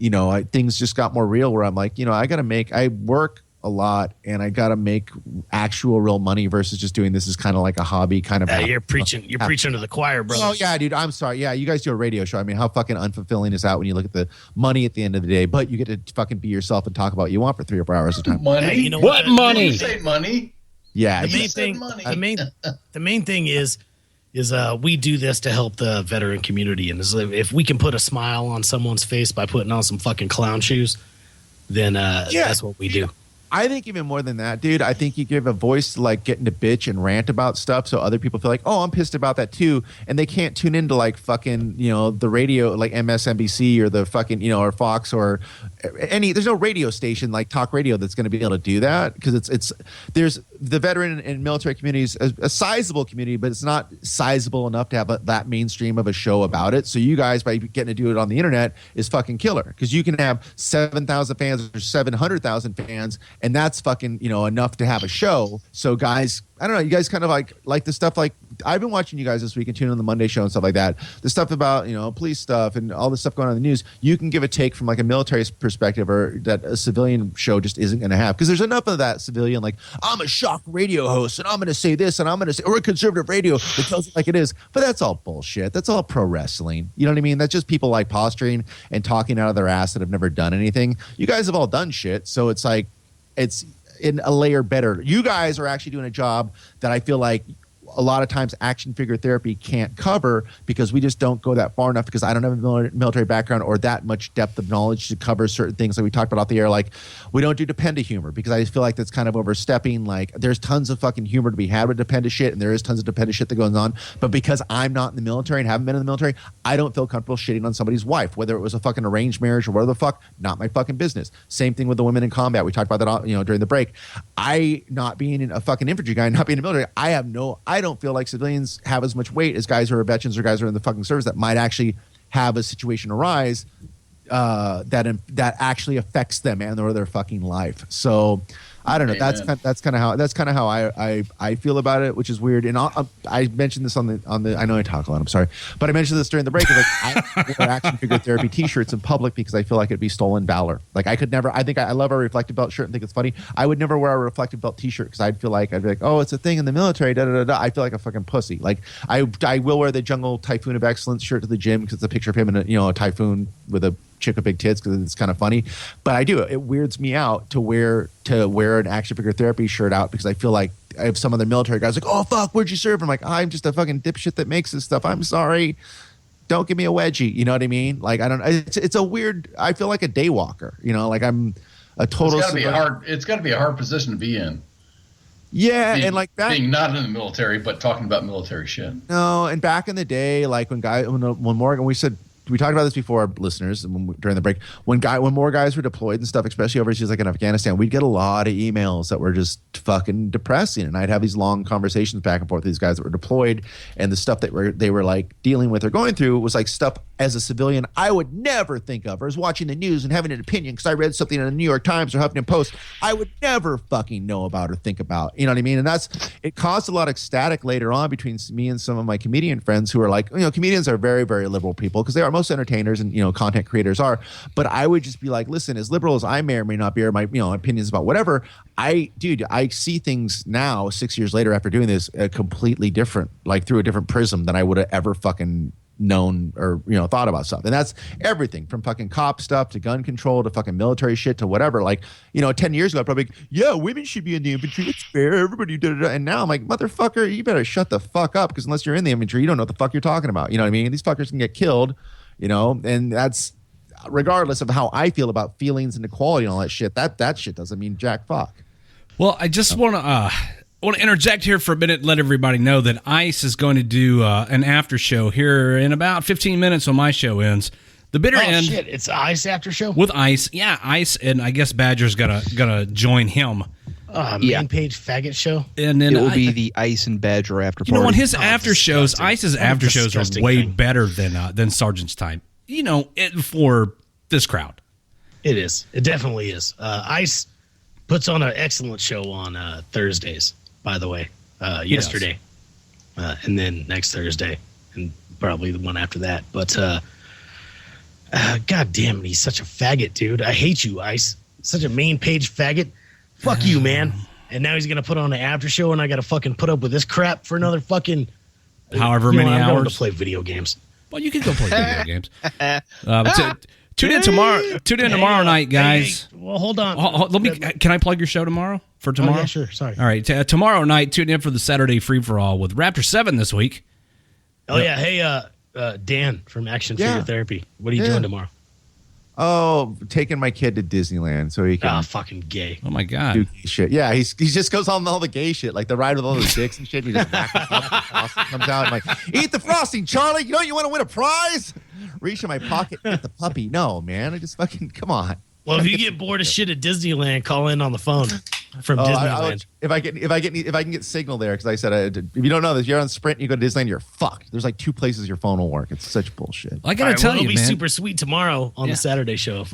things just got more real where I'm like, I work a lot and I got to make actual real money versus just doing this as kind of like a hobby kind of. You're preaching to the choir, bro. Oh yeah, dude. I'm sorry. Yeah. You guys do a radio show. I mean, how fucking unfulfilling is that when you look at the money at the end of the day, but you get to fucking be yourself and talk about what you want for 3 or 4 hours at a time. Money? Hey, you know what money? You say money. Yeah. The main thing is we do this to help the veteran community, and if we can put a smile on someone's face by putting on some fucking clown shoes, then that's what we do. I think even more than that, dude, I think you give a voice to like getting to bitch and rant about stuff so other people feel like, oh, I'm pissed about that too. And they can't tune into like fucking, the radio, like MSNBC or the fucking, or Fox or there's no radio station like talk radio that's going to be able to do that because there's the veteran and military communities, a sizable community, but it's not sizable enough to have that mainstream of a show about it. So you guys, by getting to do it on the internet is fucking killer because you can have 7,000 fans or 700,000 fans. And that's fucking, enough to have a show. So guys, I don't know, you guys kind of like the stuff like I've been watching you guys this week and tuning in the Monday show and stuff like that. The stuff about, police stuff and all the stuff going on in the news, you can give a take from like a military perspective or that a civilian show just isn't going to have. Because there's enough of that civilian, like, I'm a shock radio host and I'm going to say this and I'm going to say, or a conservative radio that tells it like it is. But that's all bullshit. That's all pro wrestling. You know what I mean? That's just people like posturing and talking out of their ass that have never done anything. You guys have all done shit. So it's like, it's in a layer better. You guys are actually doing a job that I feel like a lot of times action figure therapy can't cover because we just don't go that far enough because I don't have a military background or that much depth of knowledge to cover certain things like we talked about off the air. Like we don't do Dependa humor because I just feel like that's kind of overstepping. Like there's tons of fucking humor to be had with Dependa shit and there is tons of Dependa shit that goes on. But because I'm not in the military and haven't been in the military, I don't feel comfortable shitting on somebody's wife, whether it was a fucking arranged marriage or whatever the fuck, not my fucking business. Same thing with the women in combat. We talked about that, during the break. I not being a fucking infantry guy, not being in the military, I don't feel like civilians have as much weight as guys who are veterans or guys who are in the fucking service that might actually have a situation arise that actually affects them and or their fucking life. So I don't know. Amen. That's kind of how I feel about it, which is weird. And I mentioned this on the. I know I talk a lot. I'm sorry, but I mentioned this during the break. Like, I wear action figure therapy T-shirts in public because I feel like it'd be stolen valor. Like I could never. I think I love our reflective belt shirt and think it's funny. I would never wear a reflective belt T-shirt because I'd be like, oh, it's a thing in the military. Da da da da. I feel like a fucking pussy. Like I will wear the Jungle Typhoon of Excellence shirt to the gym because it's a picture of him in a typhoon with a chick with big tits because it's kind of funny. But I do. It weirds me out to wear an action figure therapy shirt out because I feel like I have some other military guys like, oh fuck, where'd you serve? I'm like, I'm just a fucking dipshit that makes this stuff. I'm sorry. Don't give me a wedgie. You know what I mean? Like I don't. It's a weird. I feel like a daywalker. Like I'm a total. It's got to be a hard position to be in. Yeah, and like that, being not in the military, but talking about military shit. No, and back in the day, like when Morgan, we talked about this before, listeners, during the break. When more guys were deployed and stuff, especially overseas, like in Afghanistan, we'd get a lot of emails that were just fucking depressing, and I'd have these long conversations back and forth with these guys that were deployed, and the stuff that they were like dealing with or going through was like stuff as a civilian I would never think of, or as watching the news and having an opinion because I read something in the New York Times or Huffington Post I would never fucking know about or think about. You know what I mean? And it caused a lot of static later on between me and some of my comedian friends who are like, comedians are very, very liberal people because they are. Most entertainers and content creators are, but I would just be like, listen, as liberal as I may or may not be, or my opinions about whatever, I see things now 6 years later after doing this completely different, like through a different prism than I would have ever fucking known or thought about stuff. And that's everything from fucking cop stuff to gun control to fucking military shit to whatever. like 10 years ago I'd probably women should be in the infantry, it's fair, everybody did it. And now I'm like, motherfucker, you better shut the fuck up because unless you're in the infantry you don't know what the fuck you're talking about. You know what I mean? These fuckers can get killed. And that's regardless of how I feel about feelings and equality and all that shit. That shit doesn't mean jack fuck. Well, I just want to interject here for a minute and let everybody know that ICE is going to do an after show here in about 15 minutes when my show ends. The bitter end. Shit, it's ICE after show? With ICE. Yeah, ICE, and I guess Badger's gonna join him. Main page faggot show. And then it will be the Ice and Badger after party. You know what? His after shows, ICE's after shows are way better than Sergeant's time. For this crowd. It is. It definitely is. ICE puts on an excellent show on Thursdays, by the way. Yesterday. And then next Thursday. And probably the one after that. But God damn it, he's such a faggot, dude. I hate you, ICE. Such a main page faggot. Fuck you, man. And now he's going to put on an after show, and I got to fucking put up with this crap for another fucking... however many hours. I'm going to play video games. Well, you can go play video games. Tune in tomorrow night, guys. Hey, well, hold on. Can I plug your show tomorrow? For tomorrow? Oh, yeah, sure. Sorry. All right. Tomorrow night, tune in for the Saturday free-for-all with Raptor 7 this week. Oh, yeah. Hey, Dan from Action Figure Therapy. What are you doing tomorrow? Oh, taking my kid to Disneyland so he can. Fucking gay. Oh my god. Do gay shit. Yeah, he just goes on all the gay shit, like the ride with all the dicks and shit. He just whacks up, the frosting comes out and like, eat the frosting, Charlie. You want to win a prize? Reach in my pocket, get the puppy. No, man, I just fucking come on. Well, if you get bored of shit at Disneyland, call in on the phone from Disneyland. If I can get signal there, because I said if you don't know this, you're on Sprint, you go to Disneyland, you're fucked. There's like 2 places your phone will work. It's such bullshit. I gotta tell you, it'll be man. super sweet tomorrow on the Saturday show. If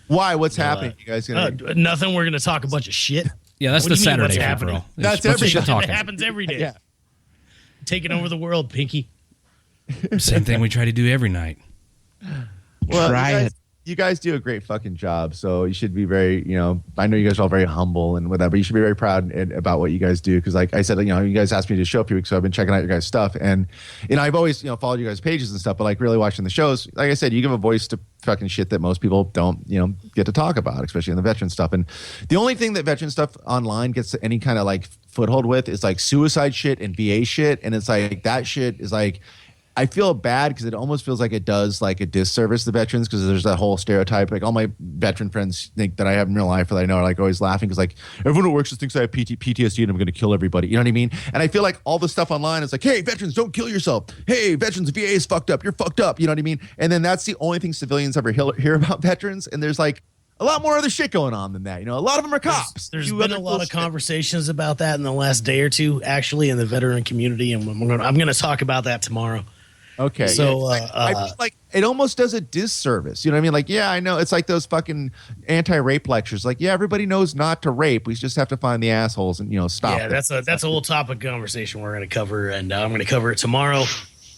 why? What's happening? You guys gonna nothing? We're gonna talk a bunch of shit. Yeah, that's the Saturday what's happening. That's every shit talking. It happens every day. Yeah, taking over the world, Pinky. Same thing we try to do every night. Well, you guys do a great fucking job, so you should be very, I know you guys are all very humble and whatever, but you should be very proud about what you guys do, because like I said, you guys asked me to show a few weeks, so I've been checking out your guys' stuff, and I've always followed you guys' pages and stuff, but like really watching the shows, like I said, you give a voice to fucking shit that most people don't get to talk about, especially in the veteran stuff. And the only thing that veteran stuff online gets any kind of like foothold with is like suicide shit and VA shit, and it's like that shit is like, I feel bad because it almost feels like it does like a disservice to veterans, because there's that whole stereotype. Like all my veteran friends think that I have in real life, that I know, are like always laughing because like everyone who works just thinks I have PTSD and I'm going to kill everybody. You know what I mean? And I feel like all the stuff online is like, hey, veterans, don't kill yourself. Hey, veterans, VA is fucked up. You're fucked up. You know what I mean? And then that's the only thing civilians ever hear about veterans. And there's like a lot more other shit going on than that. A lot of them are cops. There's been a lot of conversations about that in the last day or two, actually, in the veteran community, and I'm going to talk about that tomorrow. Okay. So I feel like it almost does a disservice. You know what I mean? Like, yeah, I know. It's like those fucking anti-rape lectures. Like, yeah, everybody knows not to rape. We just have to find the assholes and, stop. Yeah, that's a whole topic conversation we're going to cover, and I'm going to cover it tomorrow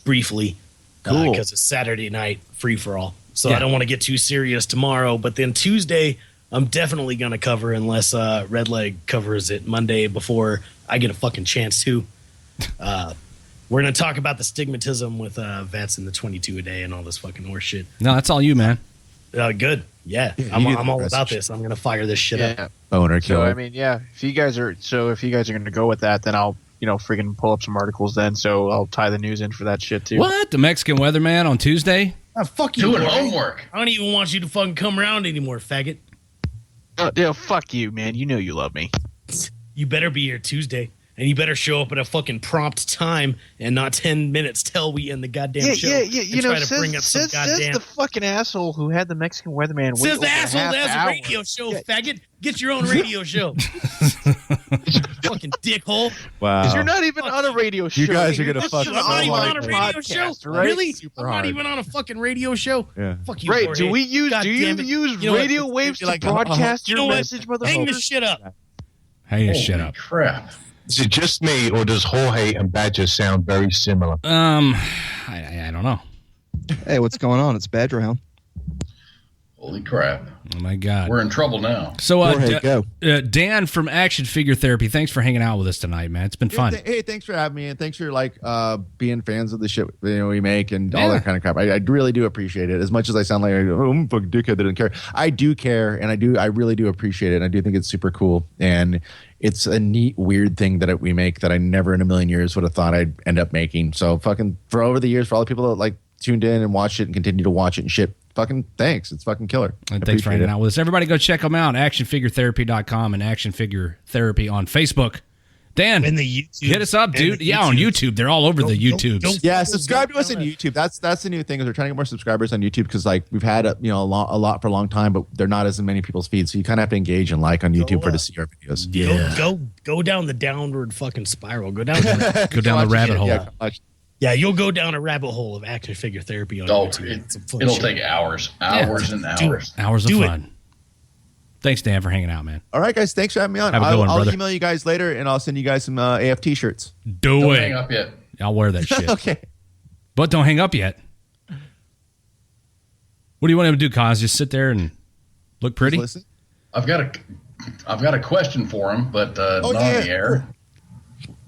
briefly. Cool. Because it's Saturday night free-for-all. So Yeah. I don't want to get too serious tomorrow, but then Tuesday I'm definitely going to cover unless Red Leg covers it Monday before I get a fucking chance to. We're going to talk about the stigmatism with vets and the 22 a day and all this fucking horse shit. No, that's all you, man. Good. Yeah, Yeah, I'm you do all the about rest. this. I'm going to fire this shit up. Boner So killer. I mean, yeah. If you guys are going to go with that, then I'll friggin' pull up some articles then. So I'll tie the news in for that shit too. What? The Mexican weatherman on Tuesday? Fuck you. Doing boy. homework. I don't even want you to fucking come around anymore, faggot. Fuck you, man. You know you love me. You better be here Tuesday, and you better show up at a fucking prompt time and not 10 minutes till we end the goddamn show. You know, try to bring up some says goddamn. the fucking asshole who had the Mexican weatherman. wait Says the over a asshole half that has a hour. radio show, faggot. Get your own radio show. Fucking dickhole. Wow. Because you're not even on a radio show. You guys are You're gonna just fuck I'm so not even hard. on a radio show. right? Really? Super I'm not hard. even on a fucking radio show. Yeah. Fuck you, Right? Jorge. Do we use? God do you damn it. use You know what? radio waves to like, broadcast You your know what? message, Hang motherfucker? this shit up. Hey, Holy shut up. crap. Is it just me, or does Jorge and Badger sound very similar? I don't know. Hey, what's going on? It's Badger Hound. Holy crap. Oh my God. We're in trouble now. So, Jorge, go. Dan from Action Figure Therapy, thanks for hanging out with us tonight, man. It's been fun. Hey, thanks for having me, and thanks for being fans of the shit we make and all that kind of crap. I really do appreciate it. As much as I sound like I'm a fucking dickhead that doesn't care, I do care, and I really do appreciate it. And I do think it's super cool, and it's a neat, weird thing that we make that I never in a million years would have thought I'd end up making. So fucking for over the years, for all the people that tuned in and watched it and continue to watch it and shit. Fucking thanks. It's fucking killer. And thanks for hanging out with us. Everybody go check them out. ActionFigureTherapy.com and Action Figure Therapy on Facebook. Dan, And the YouTube. hit us up, dude. Yeah, on YouTube. They're all over the YouTubes. Yeah, subscribe to us on YouTube. That's the new thing is we're trying to get more subscribers on YouTube because we've had a lot for a long time, but they're not as in many people's feeds. So you kind of have to engage and like on YouTube to see our videos. Yeah. Go down the downward fucking spiral. Go down the Go down the rabbit hole. Yeah, you'll go down a rabbit hole of action figure therapy on YouTube. It'll take hours and hours. Hours of fun. Thanks, Dan, for hanging out, man. All right, guys. Thanks for having me on. Have a good one, I'll brother. email you guys later, and I'll send you guys some AFT shirts. Do Don't it. hang up yet. I'll wear that shit. Okay. But don't hang up yet. What do you want him to do, Kaz? Just sit there and look pretty? Listen. I've got a question for him, but not on the air.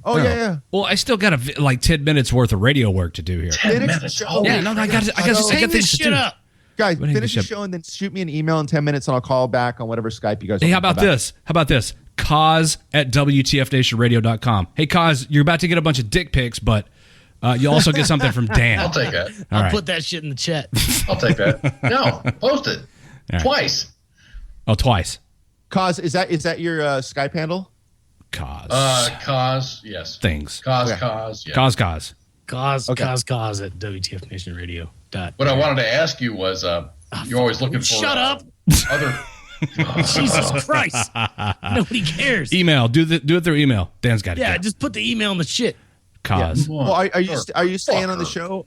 Oh, yeah. Well, I still got 10 minutes worth of radio work to do here. 10 minutes. Yeah, no, I got things to do. Guys, What do you finish think the show and then shoot me an email in 10 minutes, and I'll call back on whatever Skype you guys Hey, want how to about this? Kaz at WTFNationRadio.com. Hey, Kaz, you're about to get a bunch of dick pics, but you also get something from Dan. I'll take that. All I'll right. put that shit in the chat. I'll take that. No, post it. All right. Twice. Oh, twice. Kaz, is that your Skype handle? Kaz. Kaz, yes. Things. Kaz, Okay. Kaz, yeah. Kaz. Cause at WTFNationRadio. What I wanted to ask you was, you're always looking for Shut up. other. Jesus Christ. Nobody cares. Email. Do it through email. Dan's got it. Yeah, just put the email in the shit. Kaz. Well, are you staying on the show?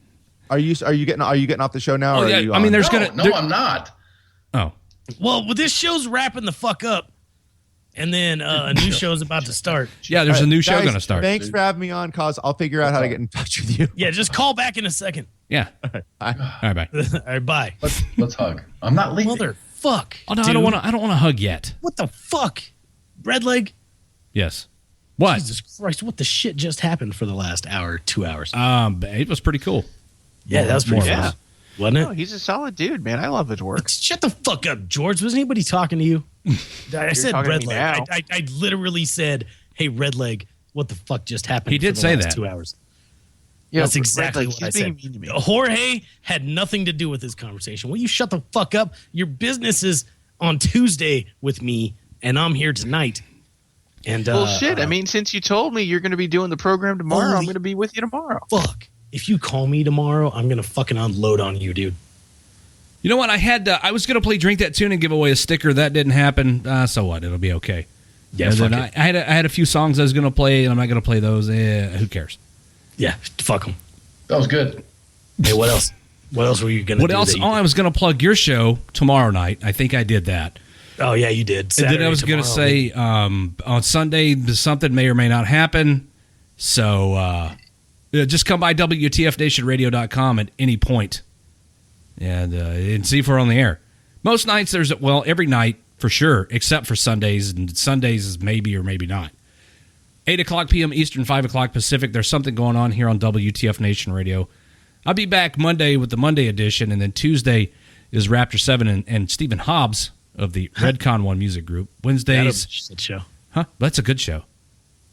Are you getting off the show now? Oh, or yeah, are you I mean, on? there's gonna. No, I'm not. Oh. Well, this show's wrapping the fuck up. And then a new show's about to start. Yeah, there's a new show Guys, going to start. Thanks for having me on, Kaz. I'll figure out how to get in touch with you. Yeah, just call back in a second. Yeah. Bye. All right, bye. All right, bye. Let's hug. I'm not leaving. Motherfuck. Oh no, dude. I don't want to hug yet. What the fuck? Red leg? Yes. What? Jesus Christ, what the shit just happened for the last hour, 2 hours? It was pretty cool. Yeah, that was pretty More or fun. less. Wasn't it? No, he's a solid dude, man. I love his work. Shut the fuck up, George. Was anybody talking to you? I said talking to red me leg. now. I literally said, hey, red leg, what the fuck just happened? He did for the say last that. 2 hours. Yeah, That's but exactly Red Leg, what I he's being said. mean to me. Jorge had nothing to do with this conversation. Will you shut the fuck up? Your business is on Tuesday with me, and I'm here tonight. And Bullshit. I mean, since you told me you're going to be doing the program tomorrow, I'm Holy- going to be with you tomorrow. fuck. If you call me tomorrow, I'm gonna fucking unload on you, dude. You know what? I was going to play Drink That Tune and give away a sticker. That didn't happen. So what? It'll be okay. Yeah, And fuck then it. I had a few songs I was going to play, and I'm not going to play those. Who cares? Yeah, fuck them. That was good. Hey, what else? What else were you going to do? What else? Oh, I was going to plug your show tomorrow night. I think I did that. Oh, yeah, you did. And then I was going to say on Sunday, something may or may not happen. So just come by WTFNationRadio.com at any point and see if we're on the air. Most nights every night for sure, except for Sundays. And Sundays is maybe or maybe not. 8 o'clock p.m. Eastern, 5 o'clock Pacific. There's something going on here on WTF Nation Radio. I'll be back Monday with the Monday edition, and then Tuesday is Raptor 7 and Stephen Hobbs of the Redcon 1 music group. Wednesdays. Shit show. Huh? That's a good show.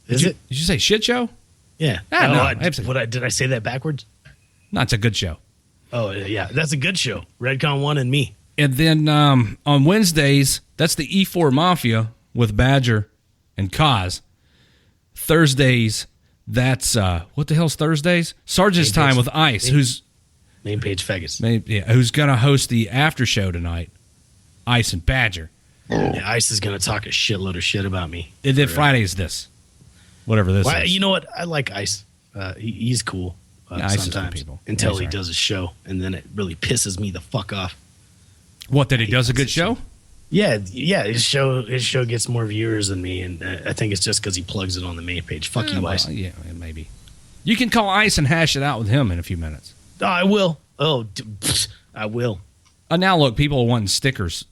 Is it? Did you say shit show? Yeah. Did I say that backwards? No, it's a good show. Oh, yeah. That's a good show. Redcon 1 and me. And then on Wednesdays, that's the E4 Mafia with Badger and Kaz. Thursdays, that's what the hell's Thursdays? Sergeant's Time with Ice, who's Main Page Fegus. Who's gonna host the after show tonight? Ice and Badger. Yeah, Ice is gonna talk a shitload of shit about me. And then Friday's this, whatever this is. You know what? I like Ice. He's cool Ice sometimes is people. until he does a show, and then it really pisses me the fuck off. What, that he does a good show? Yeah. His show gets more viewers than me, and I think it's just because he plugs it on the main page. Fuck you, Ice. Yeah, maybe. You can call Ice and hash it out with him in a few minutes. Oh, I will. I will. Now look, people are wanting stickers.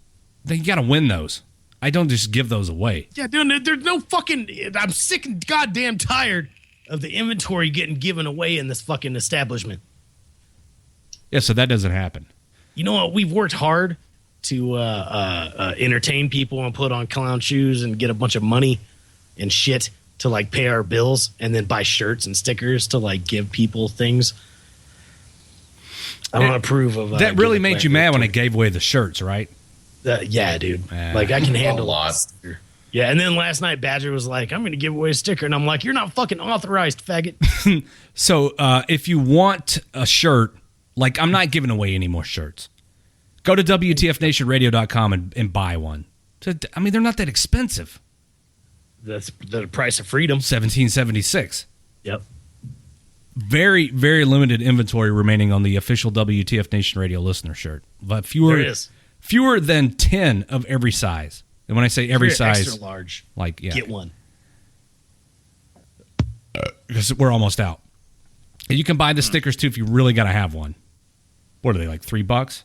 They got to win those. I don't just give those away. Yeah, dude, there's no fucking. I'm sick and goddamn tired of the inventory getting given away in this fucking establishment. Yeah, so that doesn't happen. You know what? We've worked hard to entertain people and put on clown shoes and get a bunch of money and shit to like pay our bills and then buy shirts and stickers to like give people things. I don't approve of that. Really made you mad when I gave away the shirts, right? Yeah, dude. Like I can handle a lot. Yeah, and then last night Badger was like, "I'm going to give away a sticker," and I'm like, "You're not fucking authorized, faggot." So if you want a shirt, like I'm not giving away any more shirts. Go to WTFNationRadio.com and buy one. I mean, they're not that expensive. That's the price of freedom. $17.76. Yep. Very, very limited inventory remaining on the official WTF Nation Radio listener shirt. But fewer than 10 of every size. And when I say every size, extra large, like get one. Because we're almost out. And you can buy the stickers too if you really got to have one. What are they, like $3?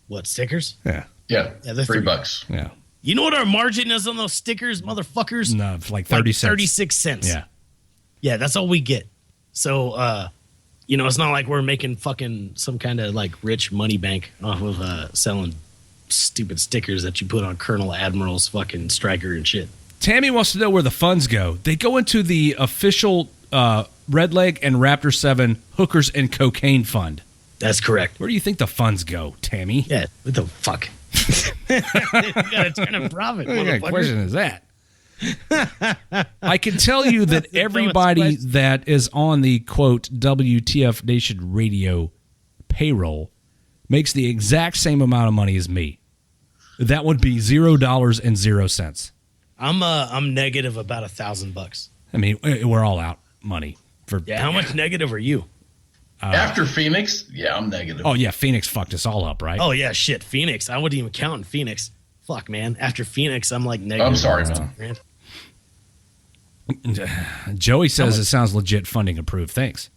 What, stickers? Yeah. Yeah, they're $3. Yeah. You know what our margin is on those stickers, motherfuckers? No, it's like 30 cents. 36 cents. Yeah. Yeah, that's all we get. So, it's not like we're making fucking some kind of like rich money bank off of selling stupid stickers that you put on Colonel Admiral's fucking striker and shit. Tammy wants to know where the funds go. They go into the official Red Leg and Raptor 7 Hookers and Cocaine Fund. That's correct. Where do you think the funds go, Tammy? Yeah, what the fuck? You gotta turn a profit. What kind of question is that? I can tell you that everybody that is on the quote WTF Nation Radio payroll makes the exact same amount of money as me. That would be $0.00. I'm negative about $1,000. I mean, we're all out money for. Yeah, how much negative are you? After Phoenix, yeah, I'm negative. Oh yeah, Phoenix fucked us all up, right? Oh yeah, shit, Phoenix. I wouldn't even count in Phoenix. Fuck, man. After Phoenix, I'm like negative. I'm sorry, man. Joey says it sounds legit, funding approved. Thanks.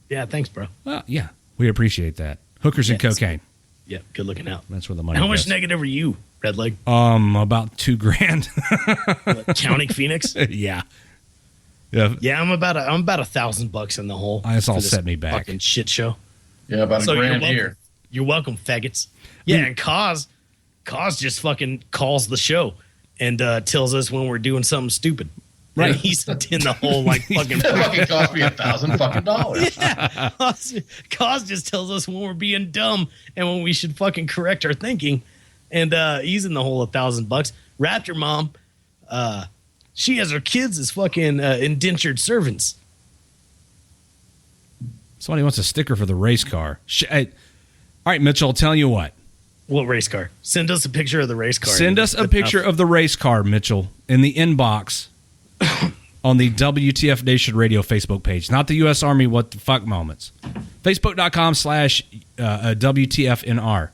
Yeah, thanks, bro. Well, yeah, we appreciate that. Hookers and cocaine. Yeah, good looking out. That's where the money. How much goes. negative are you, Red Leg? About $2,000. Counting Phoenix? Yeah. Yeah. Yeah, I'm about $1,000 in the hole. That's all set me back. Fucking shit show. Yeah, about So $1,000 you're here. You're welcome, faggots. Yeah, and Cause just fucking calls the show and tells us when we're doing something stupid. Right, and he's in the hole like fucking. That fucking cost me $1,000 fucking dollars. Yeah, Cause just tells us when we're being dumb and when we should fucking correct our thinking, and he's in the hole $1,000. Raptor mom, she has her kids as fucking indentured servants. Somebody wants a sticker for the race car. All right, Mitchell, I'll tell you what. What race car? Send us a picture of the race car. Send us a picture of the race car, Mitchell, in the inbox on the WTF Nation Radio Facebook page. Not the U.S. Army What the Fuck moments. Facebook.com/WTFNR.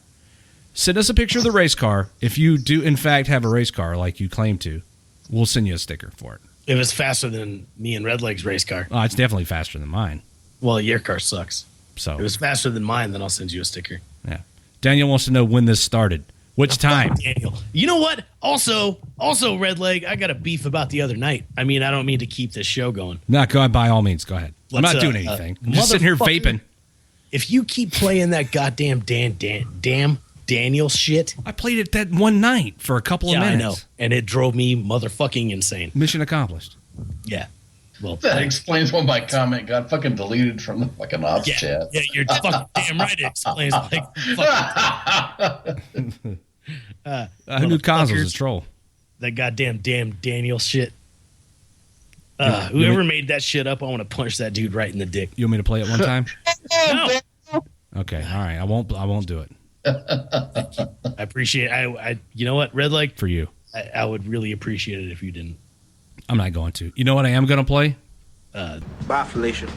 Send us a picture of the race car. If you do, in fact, have a race car like you claim to, we'll send you a sticker for it. If it's faster than me and Redleg's race car. Oh, it's definitely faster than mine. Well, your car sucks. So if it's faster than mine, then I'll send you a sticker. Yeah. Daniel wants to know when this started. Which time? Daniel. You know what? Also, Redleg, I got a beef about the other night. I mean, I don't mean to keep this show going. No, go ahead, by all means. Go ahead. I'm Let's, not doing anything. I'm just sitting here vaping. If you keep playing that goddamn damn Daniel shit. I played it that one night for a couple of minutes. I know. And it drove me motherfucking insane. Mission accomplished. Yeah. Well, that explains why my comment got fucking deleted from the fucking ops chat. Yeah, you're fucking damn right. It explains like who knew Cons was a troll? That goddamn Daniel shit. Whoever made that shit up, I want to punch that dude right in the dick. You want me to play it one time? No. Okay, all right. I won't do it. I appreciate I you know what, Redleg? For you. I would really appreciate it if you didn't. I'm not going to. You know what I am going to play? Bye, Felicia.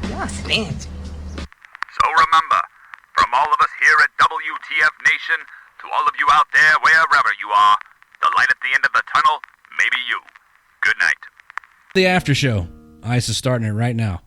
Yes, fancy. So remember, from all of us here at WTF Nation, to all of you out there, wherever you are, the light at the end of the tunnel may be you. Good night. The after show. ICE is starting it right now.